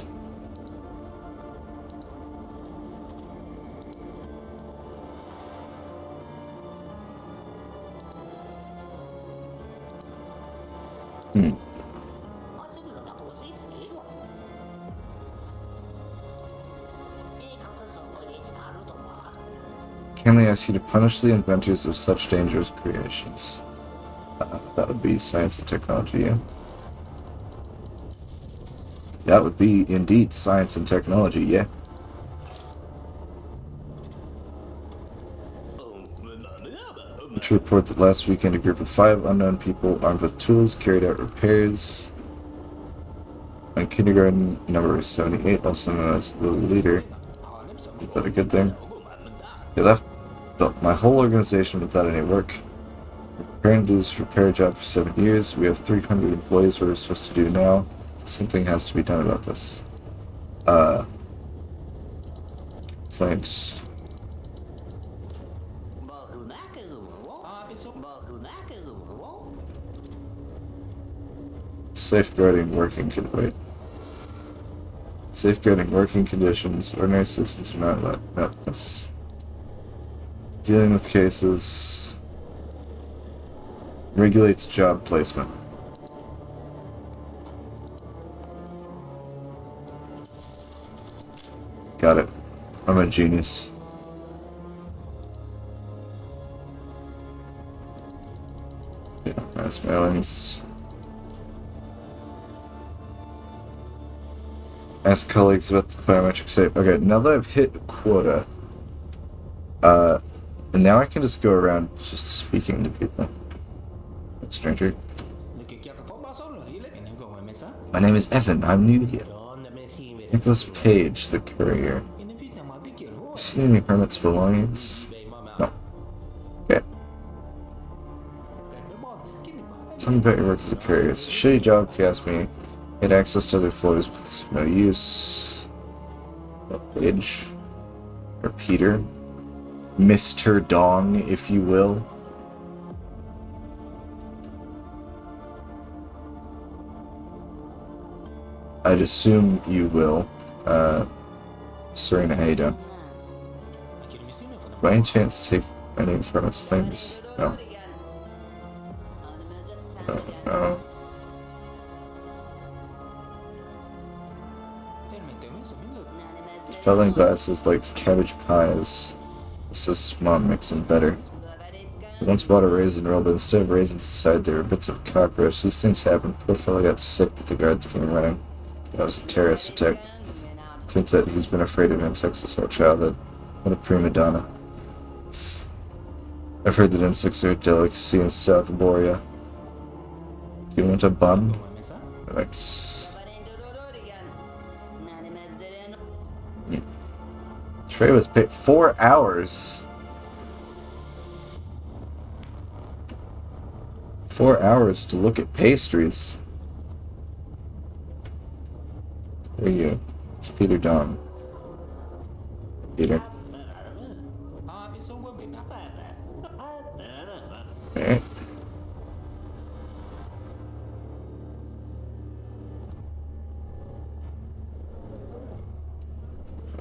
Can they ask you to punish the inventors of such dangerous creations? That would be science and technology, yeah? That would be, indeed, science and technology, yeah? To report that last weekend a group of 5 unknown people armed with tools carried out repairs on kindergarten number 78, also known as Little Leader. Is that a good thing? They left my whole organization without any work. We're preparing to do this repair job for 7 years. We have 300 employees. What are we supposed to do now? Something has to be done about this. Complaints. Safeguarding working Safeguarding working conditions. Ordinary citizens are not allowed. No, that's dealing with cases. Regulates job placement. Got it. I'm a genius. Mass mailings. Ask colleagues about the biometric safe. Okay, now that I've hit quota, and now I can just go around just speaking to people. Stranger. My name is Evan. I'm new here. Nicholas Page, the courier. You see any hermit's belongings? No. Okay. Something about your work as a courier. It's a shitty job if you ask me. Get access to other floors, but it's no use. Page. Or Peter. Mr. Dong, if you will. I'd assume you will. Serena, how you doing? By any chance take any from us things? No. No. Felling glasses like cabbage pies. His mom makes them better. He once bought a raisin roll, but instead of raisins inside there were bits of cockroach. These things happen. Poor fellow got sick, but the guards came running. That was a terrorist attack. Turns out he's been afraid of insects his whole childhood. What a prima donna. I've heard that insects are a delicacy in South Borea. Do you want a bun? Thanks. Trey was paid 4 hours. 4 hours to look at pastries. Who are you? It's Peter Dong. Peter. Alright.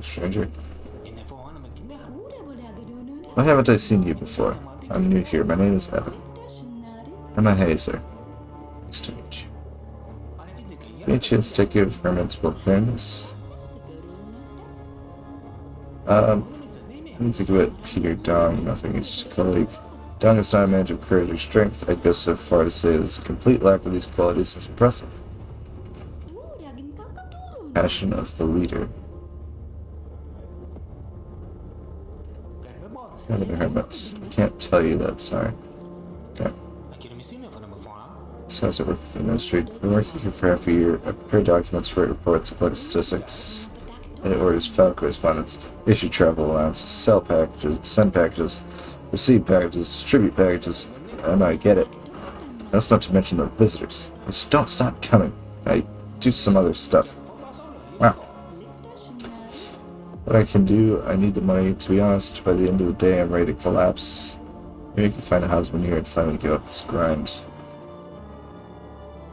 Stranger. Why haven't I seen you before? I'm new here. My name is Evan. I'm a hazer. Nice to meet you. Any chance to give hermits both things? Let me think about Peter Dong. Nothing, he's just a colleague. Dong is not a man of courage or strength. I'd go so far to say that his complete lack of these qualities is impressive. Passion of the leader. Hermits. I can't tell you that, sorry. Okay. So how's it work for the ministry? I've been working here for half a year. I prepare documents, write reports, collect statistics, and orders, file correspondence, issue travel allowances, sell packages, send packages, receive packages, distribute packages. I know, I get it. That's not to mention the visitors. They just don't stop coming. I do some other stuff. Wow. What I can do, I need the money. To be honest, by the end of the day, I'm ready to collapse. Maybe I can find a husband here and finally give up this grind.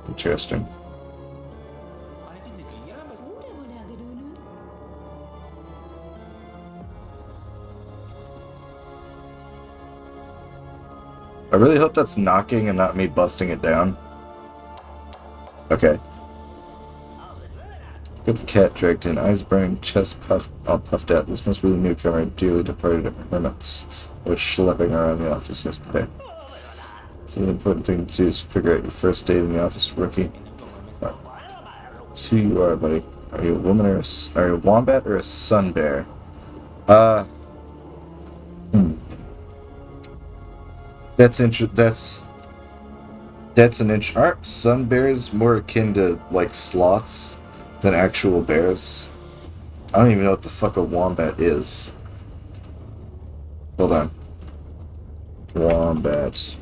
Interesting. I really hope that's knocking and not me busting it down. Okay. Get the cat dragged in, eyes burning, chest all puffed out. This must be the newcomer, dearly departed hermits. I was schlepping around the office yesterday. So the important thing to do is figure out your first day in the office, rookie. That's who you are, buddy. Are you a woman or are you a wombat or a sun bear? That's aren't sun bears more akin to like sloths than actual bears? I don't even know what the fuck a wombat is. Hold on. Wombat.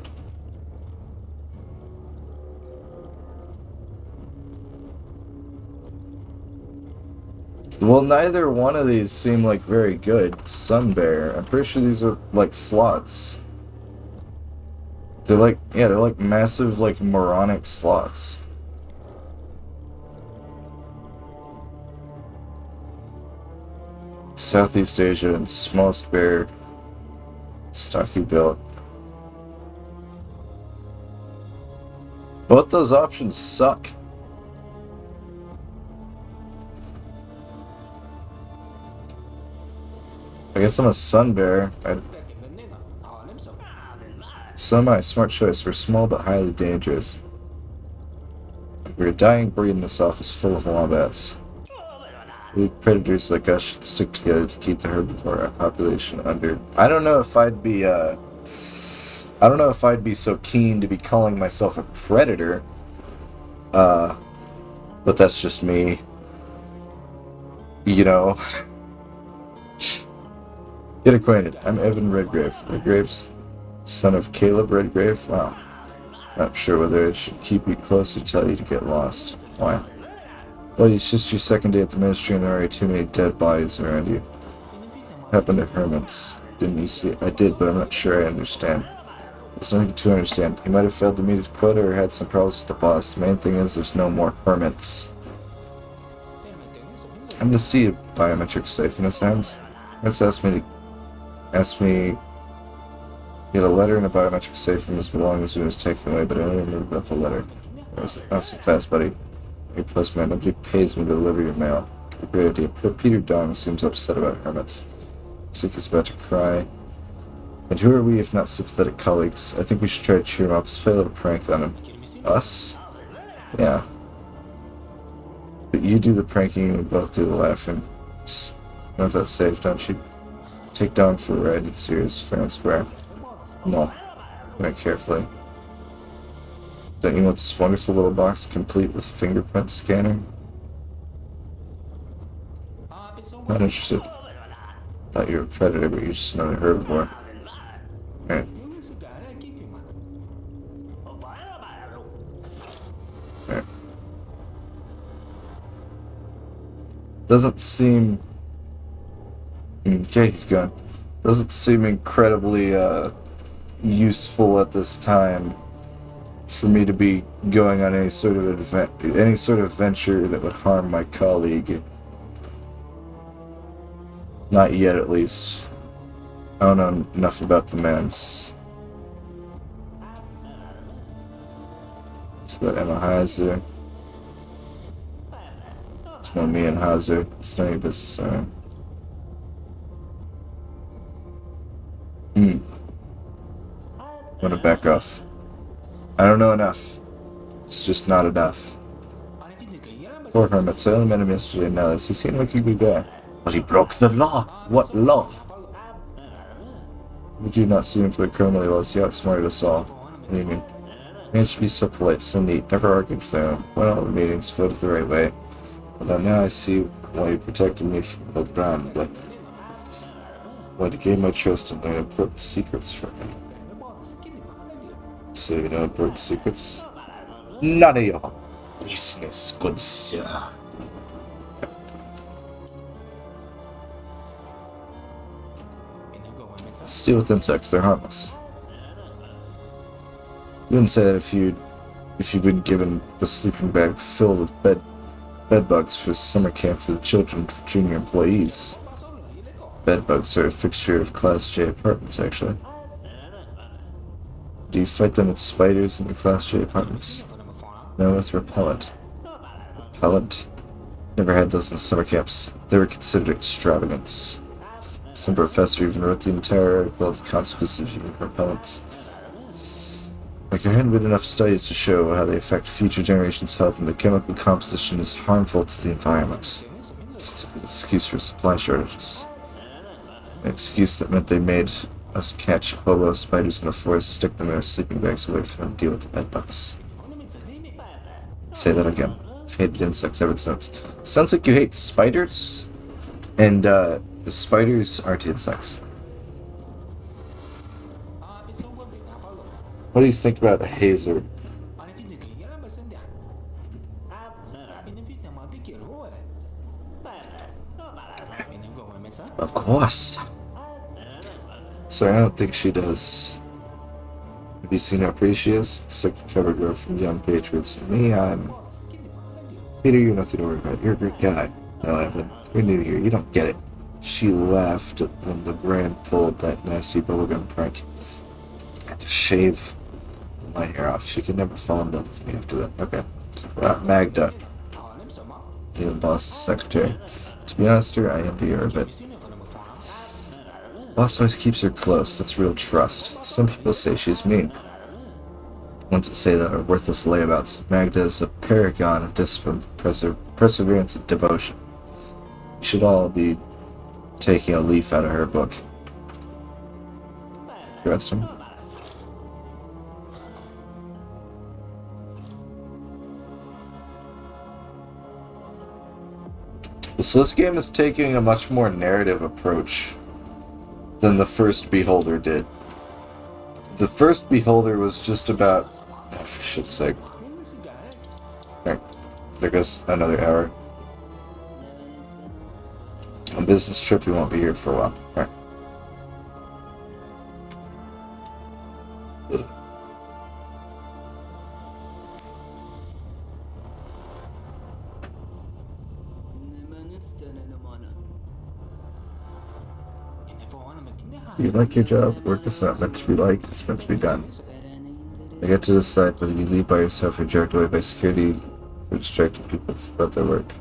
Well, neither one of these seem like very good. Sun bear. I'm pretty sure these are like sloths. They're like, yeah, they're like massive, like moronic sloths. Southeast Asia and smallest bear, stocky built. Both those options suck. I guess I'm a sun bear. So am I. Smart choice. We're small but highly dangerous. We're a dying breed in this office full of wombats. We predators like us should stick together to keep the herbivore population under. I don't know if I'd be so keen to be calling myself a predator. But that's just me. You know. Get acquainted. I'm Evan Redgrave. Redgrave's son of Caleb Redgrave. Wow. Not sure whether I should keep you close or tell you to get lost. Why? Well, it's just your second day at the ministry and there are already too many dead bodies around you. What happened to Hermits? Didn't you see it? I did, but I'm not sure I understand. There's nothing to understand. He might have failed to meet his quota or had some problems with the boss. The main thing is there's no more hermits. I'm going to see a biometric safe in his hands. Let's ask me get a letter and a biometric safe from his belongings when it was taken away, but I only remember about the letter. Not so fast, buddy. Your postman, nobody pays me to deliver your mail. A great idea. Peter Dong seems upset about hermits. Looks like he's about to cry. And who are we if not sympathetic colleagues? I think we should try to cheer him up. Let's play a little prank on him. Us? Yeah. But you do the pranking and we both do the laughing. Just know that's safe, don't you? Take Dong for a ride. It's serious, fair and square. No. Very carefully. Don't you want this wonderful little box complete with fingerprint scanner? Not interested. Thought you were a predator, but you're just another herbivore. Right. Right. Doesn't seem... Okay, he's gone. Doesn't seem incredibly useful at this time for me to be going on any sort of venture that would harm my colleague. Not yet, at least. I don't know enough about the mans. It's about Emma Heiser. It's no me and Heiser. It's none of your business, alright. I'm gonna back off. I don't know enough. It's just not enough. Poor hermits. I only met him yesterday. Now he seemed like a good guy. But he broke the law. What law? Would you not see him for the criminal he was? He outsmarted us all. What do you mean? Managed to be so polite, so neat. Never argued with him. Went all the meetings, voted the right way. But now I see why you protected me from the ground. But why to gain my trust and learn important secrets from me. So you know important secrets? None of your business, good sir. Deal with insects, they're harmless. You wouldn't say that if you'd been given a sleeping bag filled with bed bugs for summer camp for the children for junior employees. Bed bugs are a fixture of Class J apartments, actually. Do you fight them with spiders in your Class J apartments? No, with repellent. Repellent? Never had those in summer camps. They were considered extravagance. Some professor even wrote the entire article of the consequences of using repellents. Like there hadn't been enough studies to show how they affect future generations' health, and the chemical composition is harmful to the environment. It's an excuse for supply shortages. An excuse that meant they made us catch hobo spiders in the forest, stick them in our sleeping bags away from them, deal with the bedbugs. Say that again. I've hated insects ever since. Sounds like you hate spiders? And, the spiders aren't insects. What do you think about a hazer? Of course. Sorry, I don't think she does. Have you seen how pretty she is? The second cover girl from Young Patriots. And me, I'm... Peter, you're nothing to worry about. You're a great guy. No, Evan. You're new here. You don't get it. She laughed when the Grand pulled that nasty bubblegum prank. I had to shave my hair off. She could never fall in love with me after that. Okay. Magda. The boss's secretary. To be honest, I envy her a bit. Boss always keeps her close. That's real trust. Some people say she's mean. ones that say that are worthless layabouts. Magda is a paragon of discipline, perseverance, and devotion. You should all be taking a leaf out of her book. Interesting. So this game is taking a much more narrative approach than the first Beholder did. The first Beholder was just about... Oh, for shit's sake. There goes another hour. On business trip, you won't be here for a while. Alright. You like your job? Work is not meant to be liked, it's meant to be done. I get to decide whether you leave by yourself or jerked away by security for distracting people about their work.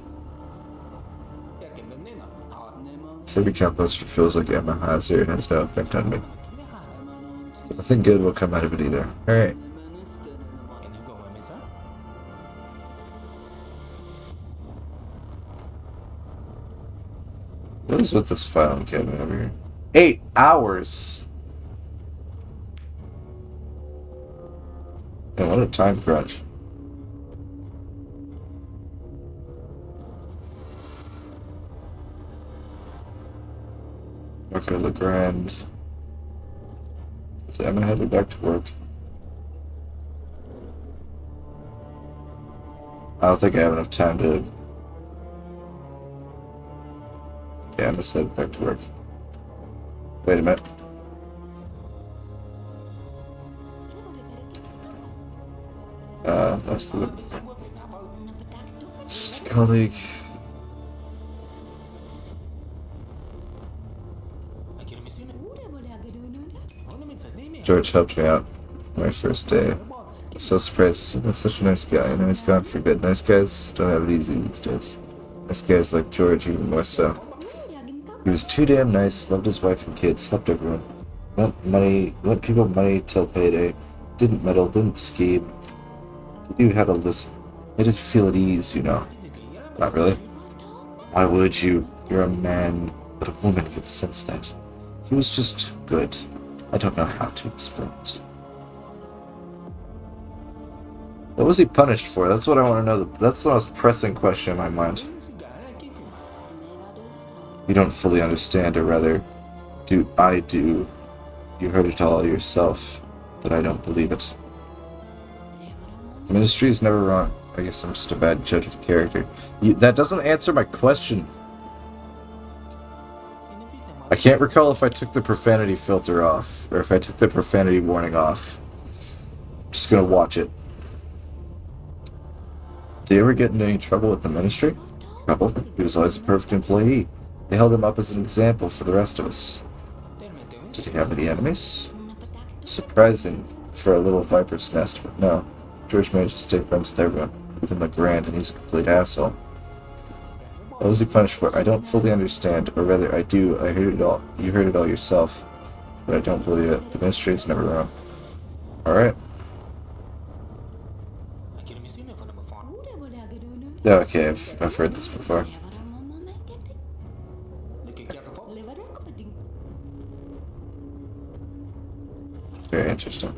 City compost feels like Emma Hazard has no effect on me. Nothing good will come out of it either. Alright. What is with this filing cabinet over here? 8 hours! And what a time crunch. Okay, Legrand. Is Emma headed back to work? I don't think I have enough time to... Yeah, Emma's headed back to work. Wait a minute. That's good. Just a colleague. George helped me out my first day. So surprised. He's such a nice guy. I know he's gone for good. Nice guys don't have it easy these days. Nice guys like George even more so. He was too damn nice, loved his wife and kids, helped everyone. Lent people money till payday. Didn't meddle, didn't scheme. He knew how to listen. Made us feel at ease, you know. Not really. Why would you? You're a man, but a woman can sense that. He was just good. I don't know how to explain it. What was he punished for? That's what I want to know. That's the most pressing question in my mind. You don't fully understand, or rather, I do. You heard it all yourself, but I don't believe it. The ministry is never wrong. I guess I'm just a bad judge of character. That doesn't answer my question. I can't recall if I took the profanity filter off, or if I took the profanity warning off. I'm just gonna watch it. Did he ever get into any trouble with the ministry? Trouble? He was always a perfect employee. They held him up as an example for the rest of us. Did he have any enemies? Surprising for a little viper's nest, but no. George managed to stay friends with everyone, even Legrand, and he's a complete asshole. What was he punished for? I don't fully understand, or rather I do. I heard it all. You heard it all yourself, but I don't believe it. The ministry is never wrong. Alright. Okay, I've heard this before. Very interesting.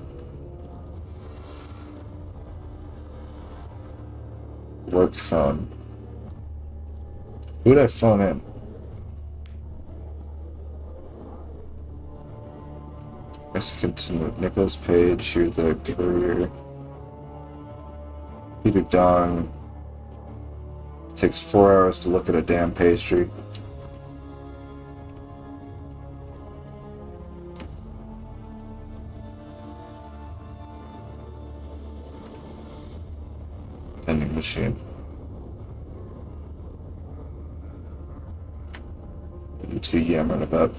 Work phone. Who'd I phone in? Let's continue. Nicholas Page, you're the courier. Peter Dong. It takes 4 hours to look at a damn pastry. Vending machine. What are you two yammering about?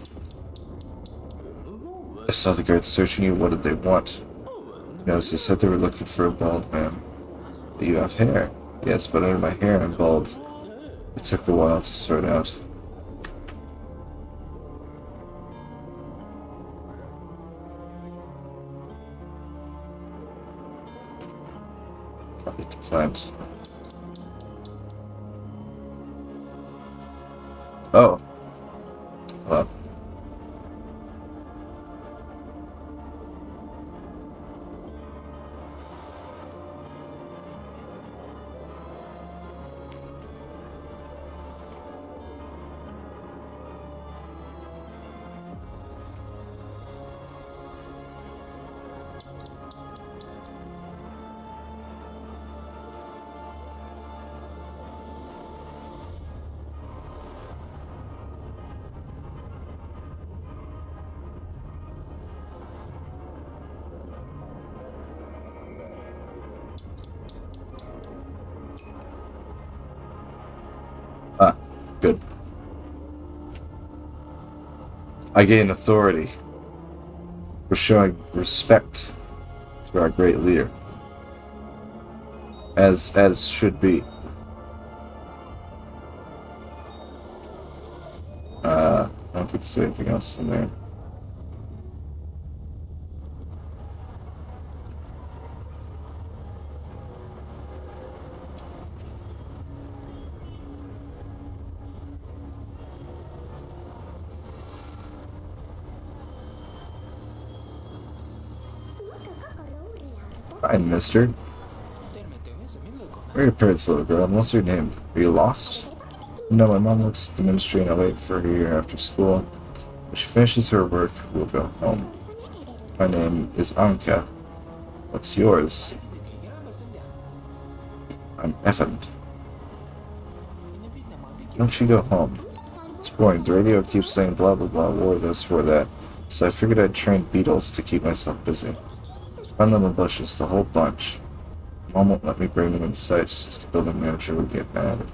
I saw the guards searching you. What did they want? No, they said they were looking for a bald man. But you have hair. Yes, but under my hair I'm bald. It took a while to sort out. Need to find. Oh. Well. Ah, good. I gain authority for showing respect to our great leader. As should be. I don't think there's anything else in there. Hi, mister. Where are your parents, little girl? What's your name? Are you lost? No, my mom works at the ministry and I wait for her here after school. When she finishes her work, we'll go home. My name is Anka. What's yours? I'm Evan. Why don't you go home? It's boring. The radio keeps saying blah blah blah, war this, war that. So I figured I'd train beetles to keep myself busy. Find them in bushes, the whole bunch. Mom won't let me bring them inside since the building manager would get mad.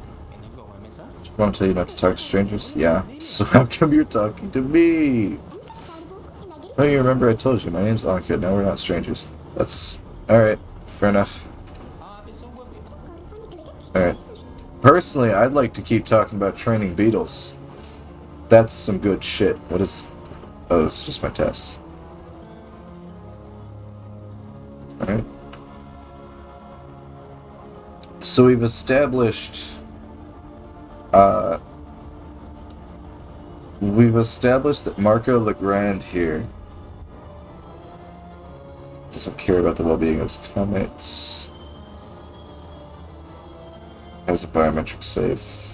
Mom tell you not to talk to strangers? Yeah. So how come you're talking to me? Oh, you remember I told you, my name's Anka, now we're not strangers. That's... alright, fair enough. Alright. Personally, I'd like to keep talking about training beetles. That's some good shit. What is... oh, it's just my test. Alright. So we've established... we've established that Marco Legrand here doesn't care about the well-being of his comets. Has a biometric safe.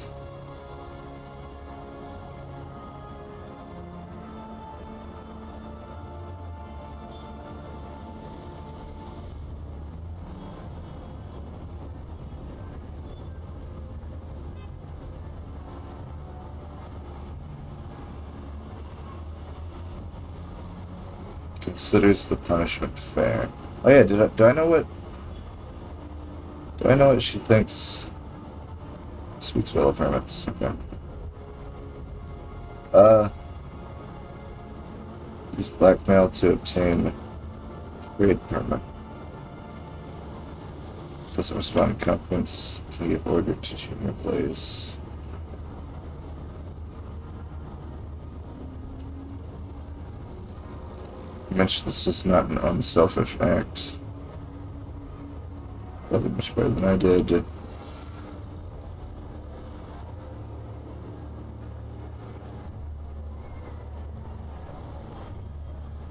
Considers the punishment fair. Oh yeah, do I know what she thinks? Speaks well of hermits. Okay. Use blackmail to obtain trade permit. Doesn't respond to complaints. Can get ordered to junior blaze. You mentioned this was not an unselfish act. Probably much better than I did.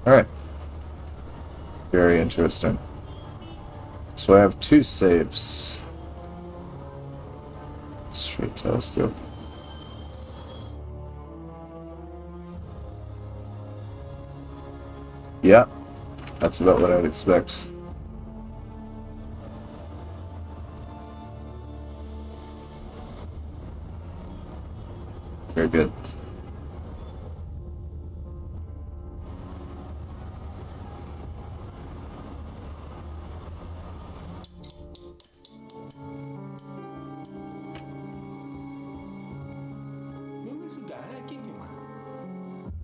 Alright. Very interesting. So I have 2 saves. Straight telescope. Yeah, that's about what I'd expect. Very good.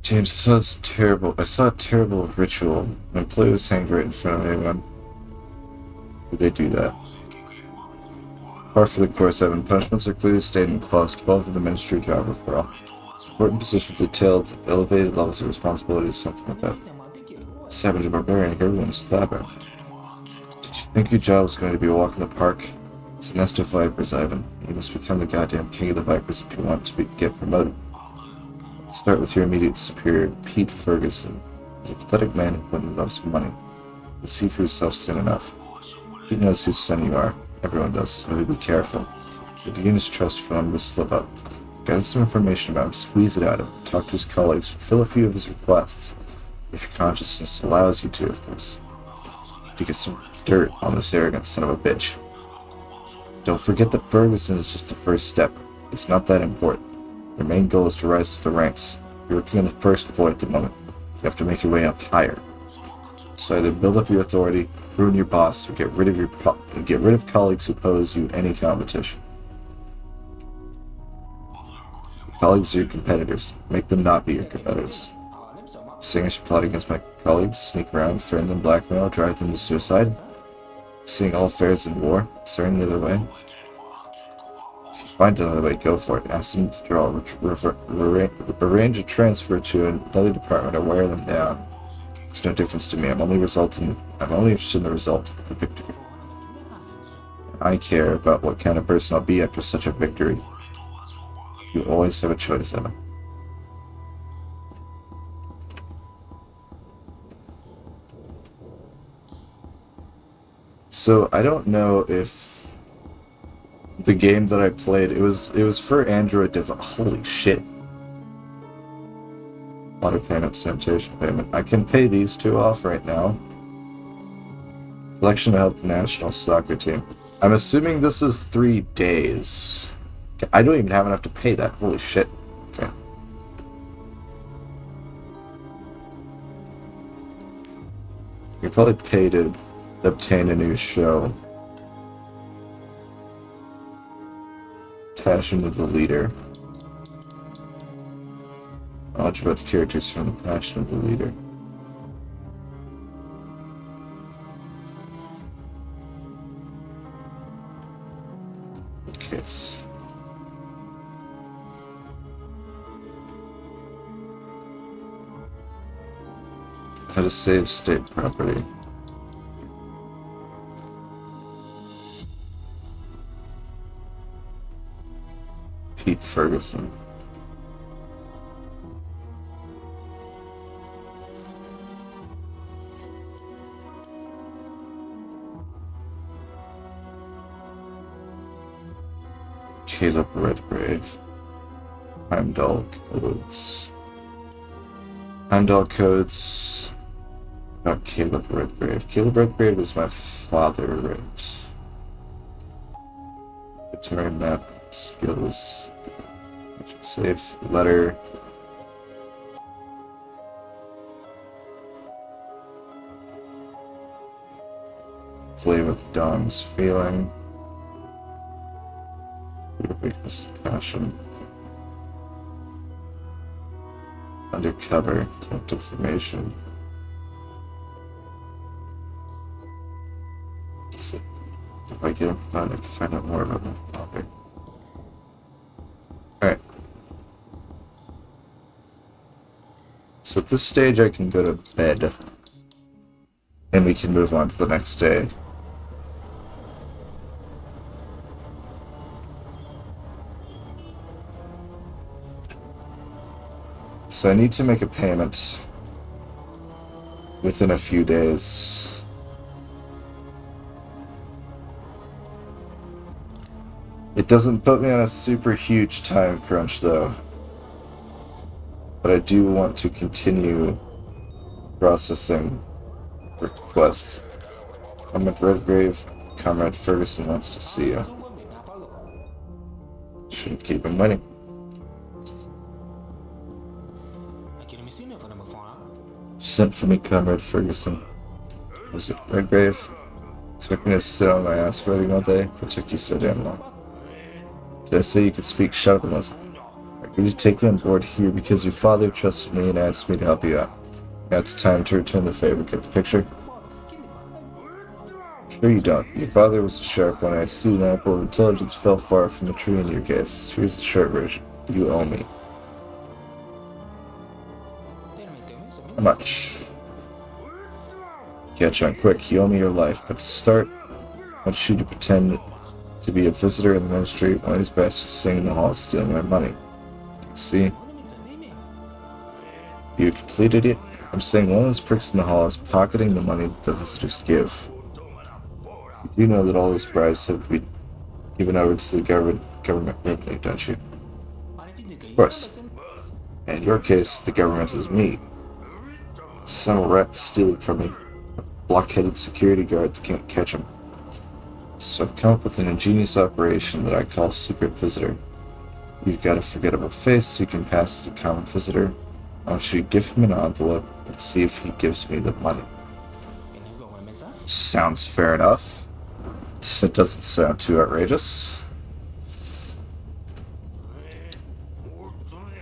James, I saw a terrible ritual. An employee was hanged right in front of everyone. Did they do that? Par for the course, 7. Punishments are clearly stated in Clause 12 of the Ministry job referral. Important positions detailed elevated levels of responsibility, something like that. 7 to barbarian, everyone is clapping. Did you Think your job is going to be a walk in the park? It's a nest of vipers, Ivan. You must become the goddamn king of the vipers if you want to get promoted. Let's start with your immediate superior, Pete Ferguson. He's a pathetic man who only loves money. You'll see for yourself soon enough. Pete knows whose son you are. Everyone does, so be careful. If you begin his trust for him to slip up. Gather some information about him, squeeze it out of him, talk to his colleagues, fulfill a few of his requests. If your consciousness allows you to, of course. To get some dirt on this arrogant son of a bitch. Don't forget that Ferguson is just the first step. It's not that important. Your main goal is to rise through the ranks. You're working on the first floor at the moment. You have to make your way up higher. So either build up your authority, ruin your boss, or get rid of colleagues who pose you any competition. Colleagues are your competitors. Make them not be your competitors. Saying I should plot against my colleagues, sneak around, friend them, blackmail, drive them to suicide? Seeing all affairs in war? Is there any other way? If you find another way, go for it. Ask them to draw, arrange a transfer to another department, or wear them down. It's no difference to me. I'm only interested in the result, the victory. I care about what kind of person I'll be after such a victory. You always have a choice, Emma. So I don't know if the game that I played, it was for Android device. Holy shit. Auto payment, sanitation payment. I can pay these two off right now. Selection to help the national soccer team. I'm assuming this is 3 days. I don't even have enough to pay that. Holy shit. Okay. You could probably pay to obtain a new show. Passion of the Leader. Knowledge about the characters from the Passion of the Leader. Case. How to save state property. Pete Ferguson. Caleb Redgrave. Heimdall codes. Heimdall codes. Not Caleb Redgrave. Caleb Redgrave is my father, right? Return map skills. Save letter. Play with Dawn's feeling. Fear, weakness, passion. Undercover, collect information. So, if I get him found, I can find out more about my father. Alright. So at this stage I can go to bed. And we can move on to the next day. So I need to make a payment within a few days. It doesn't put me on a super huge time crunch though. But I do want to continue processing requests. Comrade Redgrave, Comrade Ferguson wants to see you. Shouldn't keep him waiting. Sent for me, Comrade Ferguson. Was it Redgrave? Expect me to sit on my ass writing all day? What took you so damn long? Did I say you could speak? Shut up and listen. I agreed to take you on board here because your father trusted me and asked me to help you out. Now it's time to return the favor. Get the picture? Sure you don't. Your father was a sharp one. I see an apple of intelligence fell far from the tree in your case. Here's the short version. You owe me. How much? Catch on quick. You owe me your life. But to start, want you to pretend to be a visitor in the ministry while these bastards sing in the halls stealing my money. See? You completed it? I'm saying one of those pricks in the hall is pocketing the money that the visitors give. You do know that all these bribes have been given over to the government revenue, don't you? Of course. And in your case, the government is me. Some rat stealing from me. Blockheaded security guards can't catch him. So I've come up with an ingenious operation that I call Secret Visitor. You've got a forgettable face so you can pass as a common visitor. I want you to give him an envelope and see if he gives me the money. Sounds fair enough. It doesn't sound too outrageous.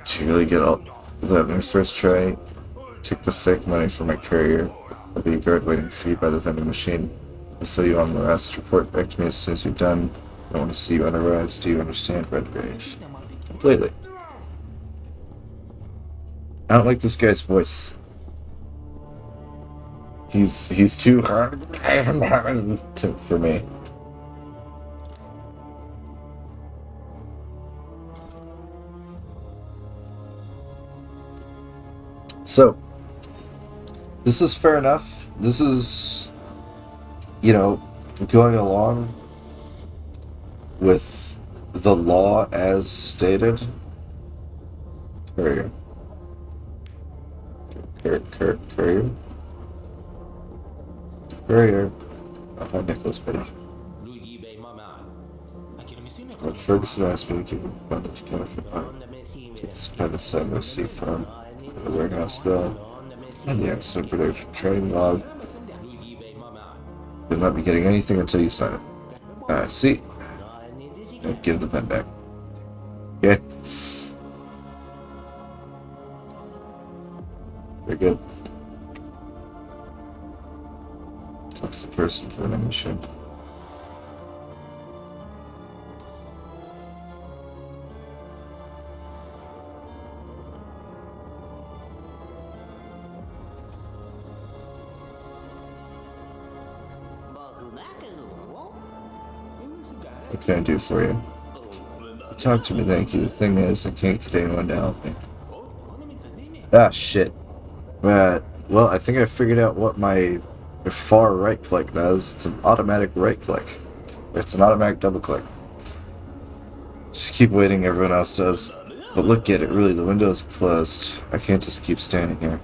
To really get all that my first try, take the fake money from my courier. There'll be a guard waiting for you by the vending machine. I'll fill you on the rest. Report back to me as soon as you're done. I don't want to see you otherwise. Do you understand, Redgrave? Completely. I don't like this guy's voice. He's too hard for me. So, this is fair enough. This is, you know, going along with the law as stated. Courier. Courier. Oh, Nicholas Page. When Ferguson asked me to give him a bundle of counterfeit money, take this pen aside my sea farm, the warehouse bill, and the accident prediction training log. You'll not be getting anything until you sign it. See? And give the pen back. Okay? Very good. Talk to the person through an machine. What can I do for you? Talk to me, thank you. The thing is, I can't get anyone to help me. Ah, shit. Well, I think I figured out what my far right click does. It's an automatic right click. It's an automatic double click. Just keep waiting, everyone else does. But look at it, really, the window is closed. I can't just keep standing here.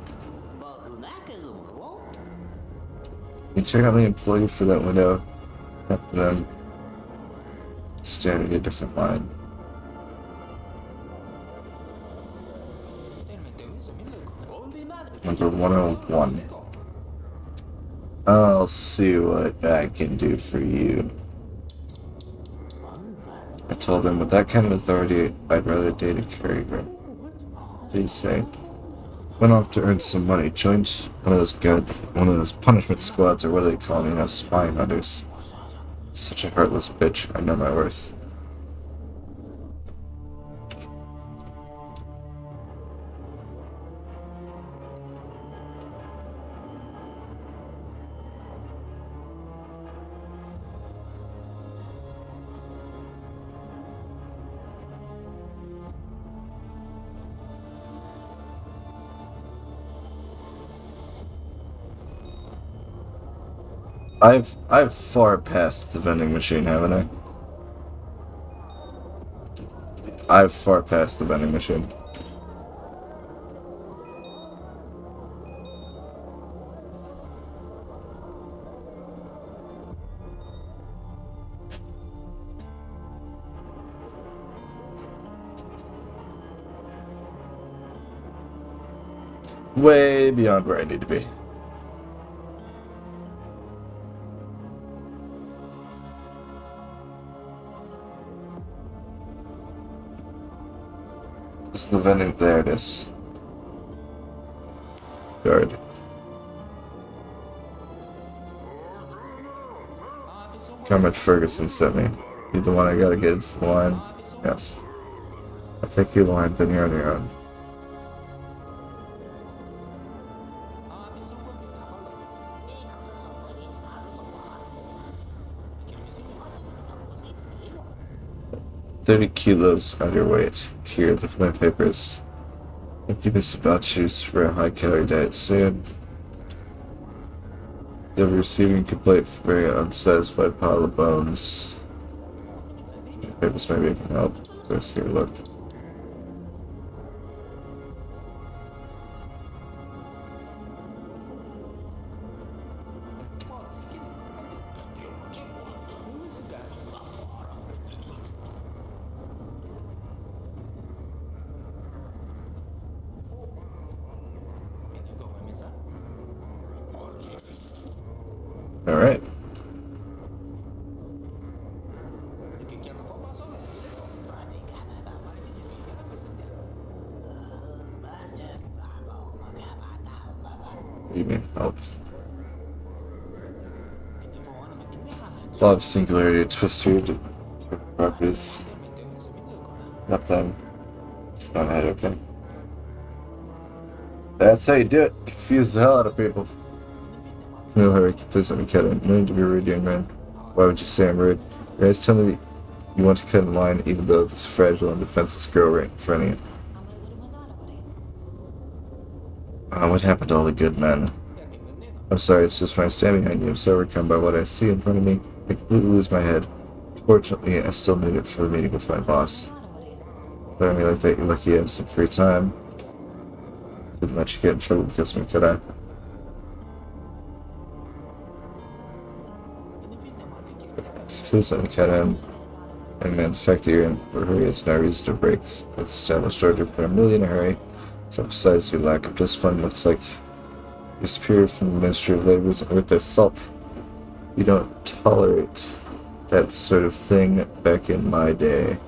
Can you check out the employee for that window? And then standing in a different line. Number 101. I'll see what I can do for you. I told him with that kind of authority, I'd rather date a courier. What did he say? Went off to earn some money. Joined one of those punishment squads, or what do they call them? You know, spying others. Such a heartless bitch. I know my worth. I've far passed the vending machine, haven't I? I've far passed the vending machine. Way beyond where I need to be. Just the vending. There it is. Guard. Comrade Ferguson sent me. You the one I gotta get into the line? Yes. I'll take you line, then you're on your own. 30 kilos underweight. Here, look at my papers. Give me some vouchers for a high-calorie diet soon. They're receiving complaint for very unsatisfied pile of bones. Papers maybe I can help. Let's here, look. All right. You mean help? Law of singularity, twister to properties. Not them. It's not head, okay. That's how you do it. Confuse the hell out of people. No hurry, please let me cut in. No need to be rude, young man. Why would you say I'm rude? You guys tell me that you want to cut in line even though this fragile and defenseless girl right in front of you. What happened to all the good men? I'm sorry, it's just when I stand behind you, I'm so overcome by what I see in front of me, I completely lose my head. Fortunately, I still need it for the meeting with my boss. Telling me like that, you're lucky you have some free time. Couldn't let you get in trouble because of me, could I? Please let me cut in. And man, the fact that you're in a hurry is no reason to break with established order, but I'm really in a hurry. So besides your lack of discipline, looks like you're superior from the Ministry of Labor with their salt. You don't tolerate that sort of thing back in my day.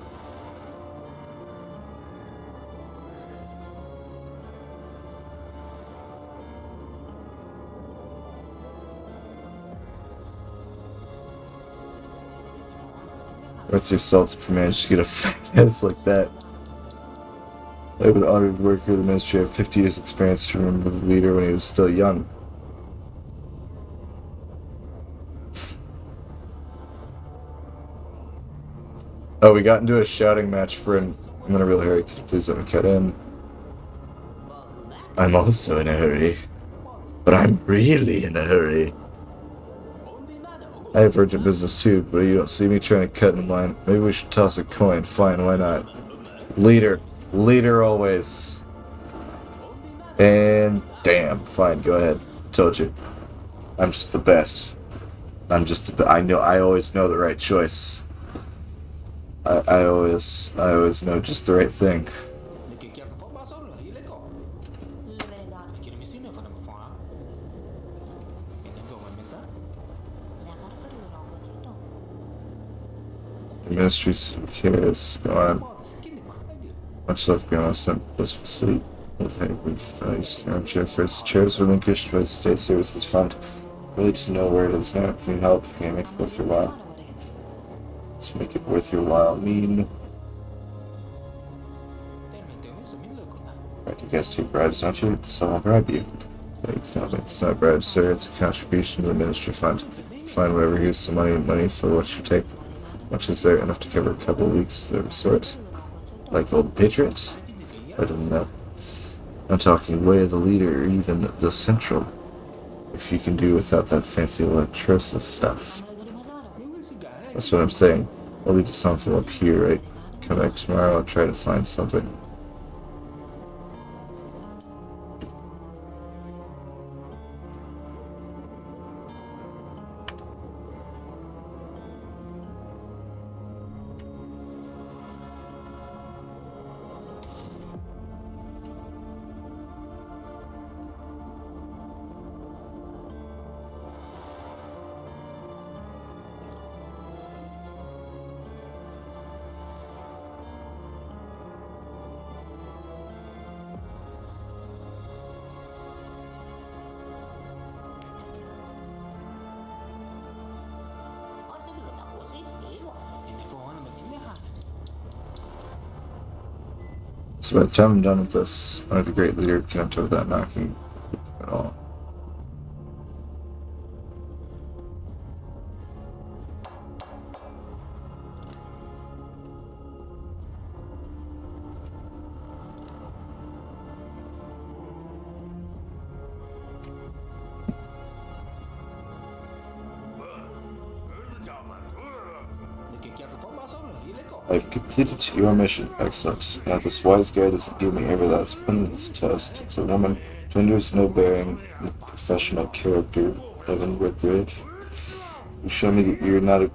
With your salt if you manage to get a fat ass like that. I was an honored worker of the Ministry. I have 50 years experience to remember the leader when he was still young. Oh, we got into a shouting match for I'm in a real hurry. Could you please let me cut in? I'm also in a hurry. But I'm really in a hurry. I have urgent business too, but you don't see me trying to cut in line. Maybe we should toss a coin. Fine, why not? Leader. Leader always. And damn, fine, go ahead. Told you. I'm just the best. I always know the right choice. I always know just the right thing. The ministry's cares. Go on. Much love going on some blissful sleep. We've armchair first. Chairs relinquished by the State Services Fund. Really to know where it is now. If you need help, can you make it worth your while? Let's make it worth your while. Right, you guys take bribes, don't you? So I'll bribe you. It's not a bribe, sir. It's a contribution to the ministry fund. Fine, whatever. Here's some money for what you take. Much is there enough to cover a couple of weeks of every sort? Like Old Patriot? I don't know. I'm talking way of the leader or even the central. If you can do without that fancy electrosis stuff. That's what I'm saying. I'll leave you something up here, right? Come back tomorrow, I'll try to find something. So by the time I'm done with this, only the great leader can enter without knocking at all. I've completed your mission. Excellent. Now this wise guy doesn't give me every last pin in this test. It's a woman. Gender's no bearing. The professional character. Evan Redgrave. You show me that you're not a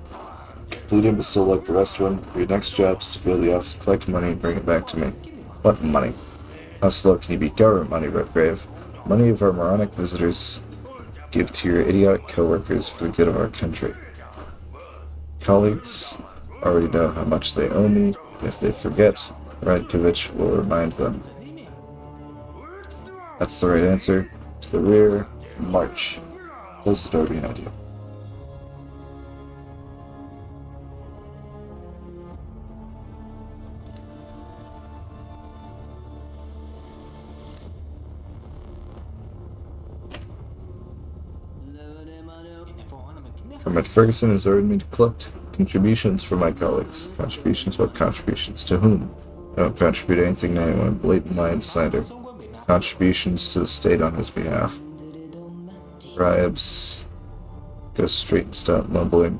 complete imbecile like the rest of them. Your next job is to go to the office, collect money, and bring it back to me. What money? How slow can you be? Government money, Redgrave. Money of our moronic visitors give to your idiotic co-workers for the good of our country. Colleagues already know how much they owe me. If they forget, Radkovich will remind them. That's the right answer. To the rear, march. Close the door behind you. Kermit Ferguson has ordered me to collect contributions from my colleagues. Contributions? What contributions? To whom? I don't contribute anything to anyone. Blatant lie and slander. Contributions to the state on his behalf. Bribes. Go straight and stop mumbling.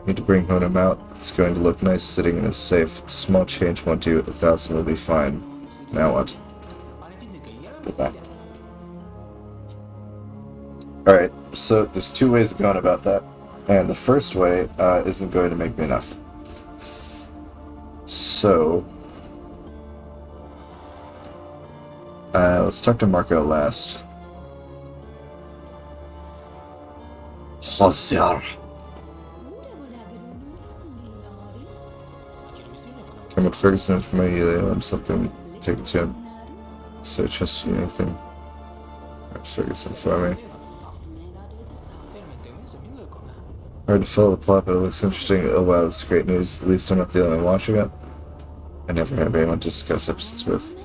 Need to bring Honam out. It's going to look nice sitting in his safe. Small change won't do. 1,000 will be fine. Now what? Goodbye. Alright, so there's two ways of going about that, and the first way isn't going to make me enough. So, let's talk to Marco last. Hosiar. Kermit Ferguson for me, I'm something, take it to him. So trust you anything. Ferguson for me. Hard to follow the plot, but it looks interesting. Oh wow, this is great news. At least I'm not the only one watching it. I never have anyone to discuss episodes with.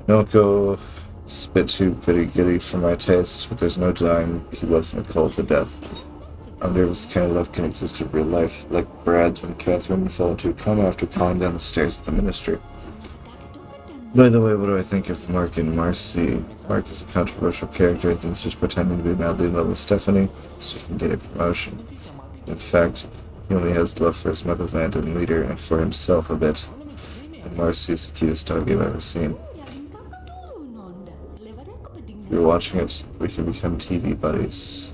Noko is a bit too goody-goody for my taste, but there's no denying he loves Nicole to death. I'm nervous this kind of love can exist in real life, like Brad's when Catherine fell into a coma after calling down the stairs of the ministry. By the way, what do I think of Mark and Marcy? Mark is a controversial character. I think he's just pretending to be madly in love with Stephanie so he can get a promotion. In fact, he only has love for his motherland and leader and for himself a bit. And Marcy is the cutest dog I've ever seen. If you're watching it, we can become TV buddies.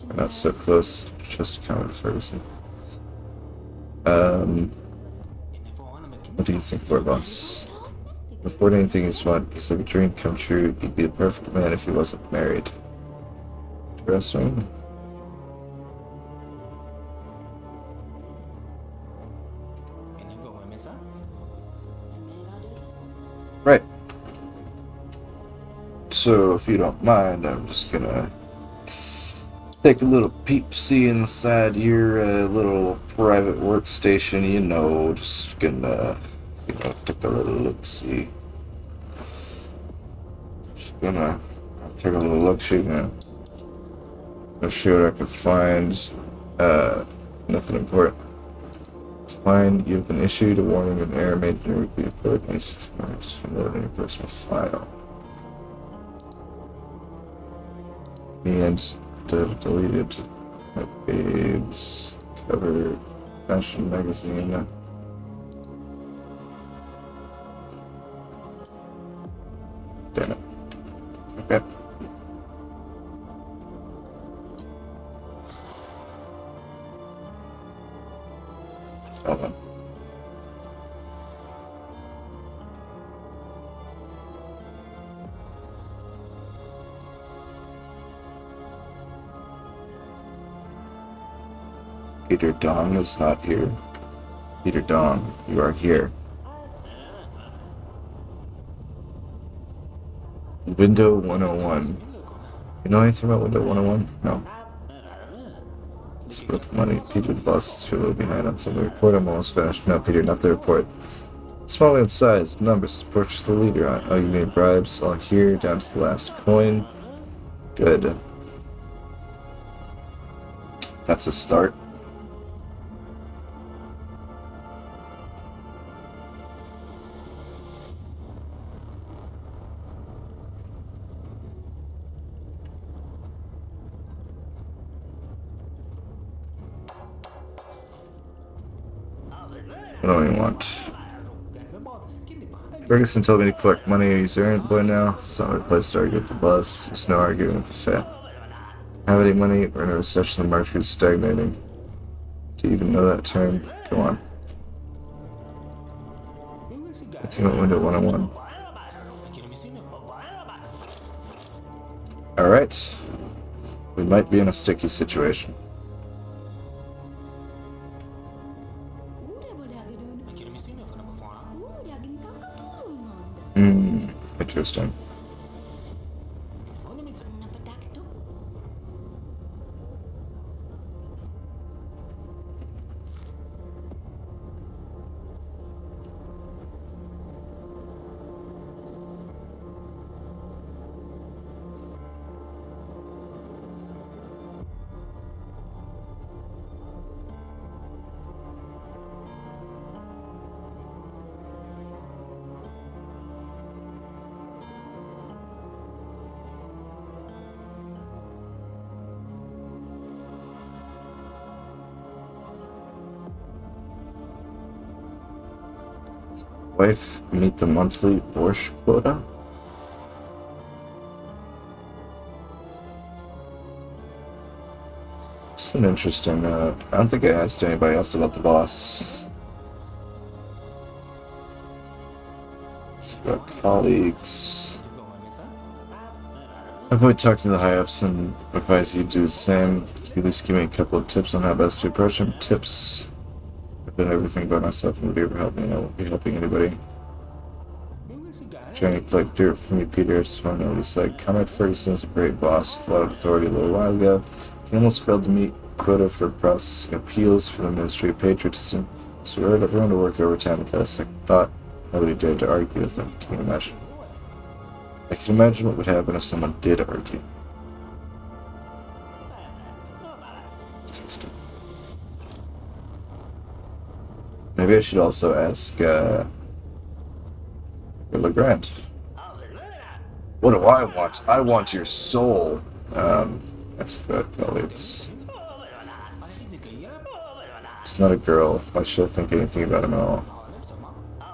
We're not so close, just Kermit Ferguson. What do you think, Lord Boss? Before anything is want, he's like a dream come true. He'd be the perfect man if he wasn't married. Interesting. Right. So, if you don't mind, I'm just gonna take a little peep-see inside your little private workstation, just gonna, take a little look-see. Just gonna take a little look-see, gonna see what I can find. Nothing important. Fine, you've been issued a warning and error made in your weekly report. Nice marks from your personal file. And deleted my babes cover fashion magazine. Damn it. Okay. Hold on. Peter Dong is not here. Peter Dong, you are here. Window 101. You know anything about Window 101? No. Split the money. Peter, the boss is a little behind on some of the report. I'm almost finished. No, Peter, not the report. Small in size, numbers, portrait the leader on. Oh, you made bribes all here, down to the last coin. Good. That's a start. What do we want? Ferguson told me to collect money. He's an errand boy now. It's not my place to argue with the boss. There's no arguing with the fat. Have any money? We're in a recession. The market is stagnating. Do you even know that term? Come on. I think I went at 101. Alright. We might be in a sticky situation. Interesting. Wife meet the monthly borscht quota? It's an interesting, I don't think I asked anybody else about the boss. Let's go colleagues. Avoid talking to the high-ups and advise you to do the same. Can you at least give me a couple of tips on how best to approach them? Tips. I've done everything by myself and would you ever help me? I won't be helping anybody. Trying to collect dirt from you, Peter. I just want to know what it's like. Comrade Ferguson's a great boss with a lot of authority a little while ago. He almost failed to meet quota for processing appeals for the Ministry of Patriotism, so we ordered everyone to work overtime without a second thought. Nobody dared to argue with him. Can you imagine? I can imagine what would happen if someone did argue. Interesting. Maybe I should also ask, Legrand. What do I want? I want your soul. That's bad, colleagues. It's not a girl. Why should I think anything about him at all?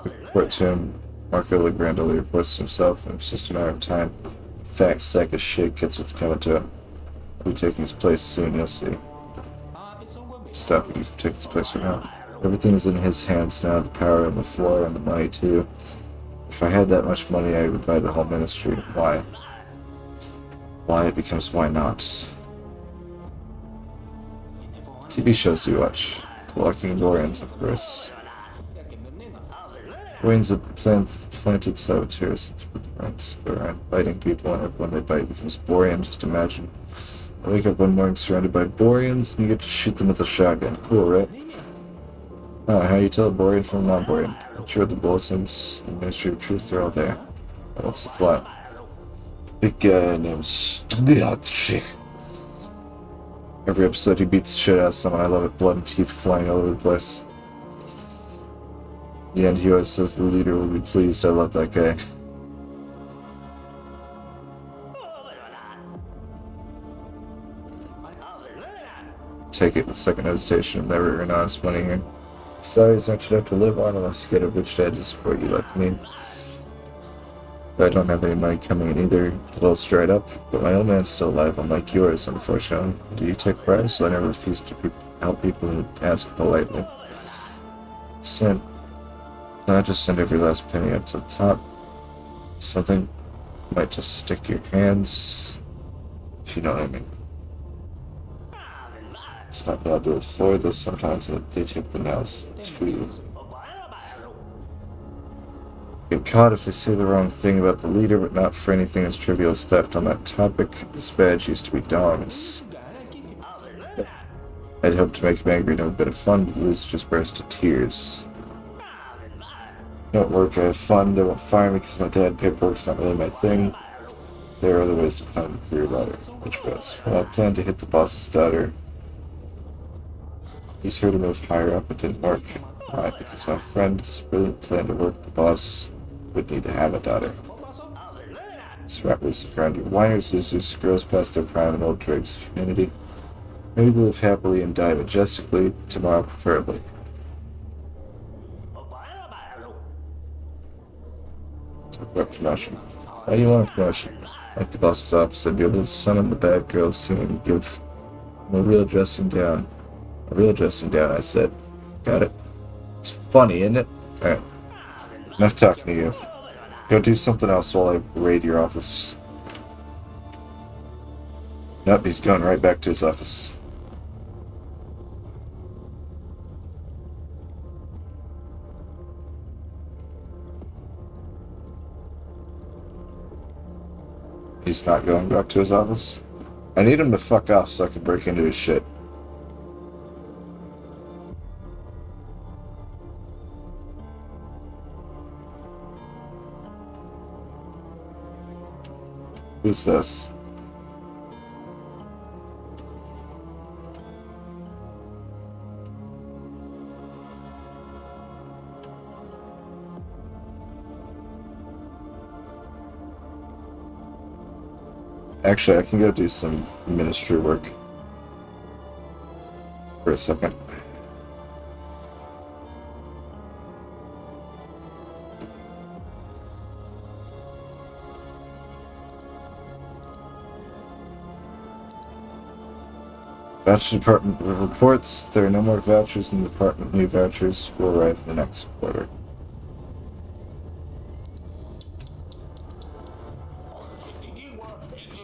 We report to him. Marco Legrand only reports to himself, and it's just a matter of time. Fat sack of shit gets what's coming to him. He'll be taking his place soon, you'll see. It's stopping you from taking his place right now. Everything's in his hands now, the power and the floor and the money too. If I had that much money, I would buy the whole ministry. Why? Why it becomes why not. TV shows you watch. The Walking Dorians, of course. Dorians have planted saboteurs with the ranks, go around biting people, and everyone they bite becomes Borean. Just imagine. I wake up one morning surrounded by Boreans, and you get to shoot them with a shotgun. Cool, right? Oh, how you tell a Borean from a non-Borean? I'm sure the bulletins and Ministry of Truth are all there. What's the plot? Big guy named Stgatchi. Every episode he beats the shit out of someone. I love it. Blood and teeth flying all over the place. In the end, he always says the leader will be pleased. I love that guy. Take it with second hesitation. Never earn honest money here. Salaries aren't enough to live on unless you get a rich dad to support you like me. I don't have any money coming in either. The well's dried up, but my old man's still alive, unlike yours, unfortunately. Do you take bribes? So I never refuse to help people who ask politely. Send. Not just send every last penny up to the top. Something might just stick your hands, if you know what I mean. It's not that I'll do it for this, sometimes they take the nails too. Get caught if they say the wrong thing about the leader, but not for anything as trivial as theft. On that topic, this badge used to be Dong's. I'd hoped to make him angry and have a bit of fun, but Luz just burst into tears. Don't work, I have fun, they won't fire me because my dad paperwork's not really my thing. There are other ways to climb the career ladder. Which was? Well, I planned to hit the boss's daughter. He's here to move higher up, it didn't work. Why? Because my friend's brilliant plan to work the boss would need to have a daughter. This rat race around you. Whiners, losers, girls past their prime and old dregs of humanity. Maybe they live happily and die majestically, tomorrow preferably. Report promotion. How do you want a promotion? Like the boss's office, I'd be able to summon the bad girls to and give them a real dressing down. A real dressing down, I said. Got it? It's funny, isn't it? Alright. Enough talking to you. Go do something else while I raid your office. Nope, he's going right back to his office. He's not going back to his office? I need him to fuck off so I can break into his shit. Who's this? Actually, I can go do some ministry work for a second. Voucher department reports there are no more vouchers in the department. New vouchers will arrive in the next quarter.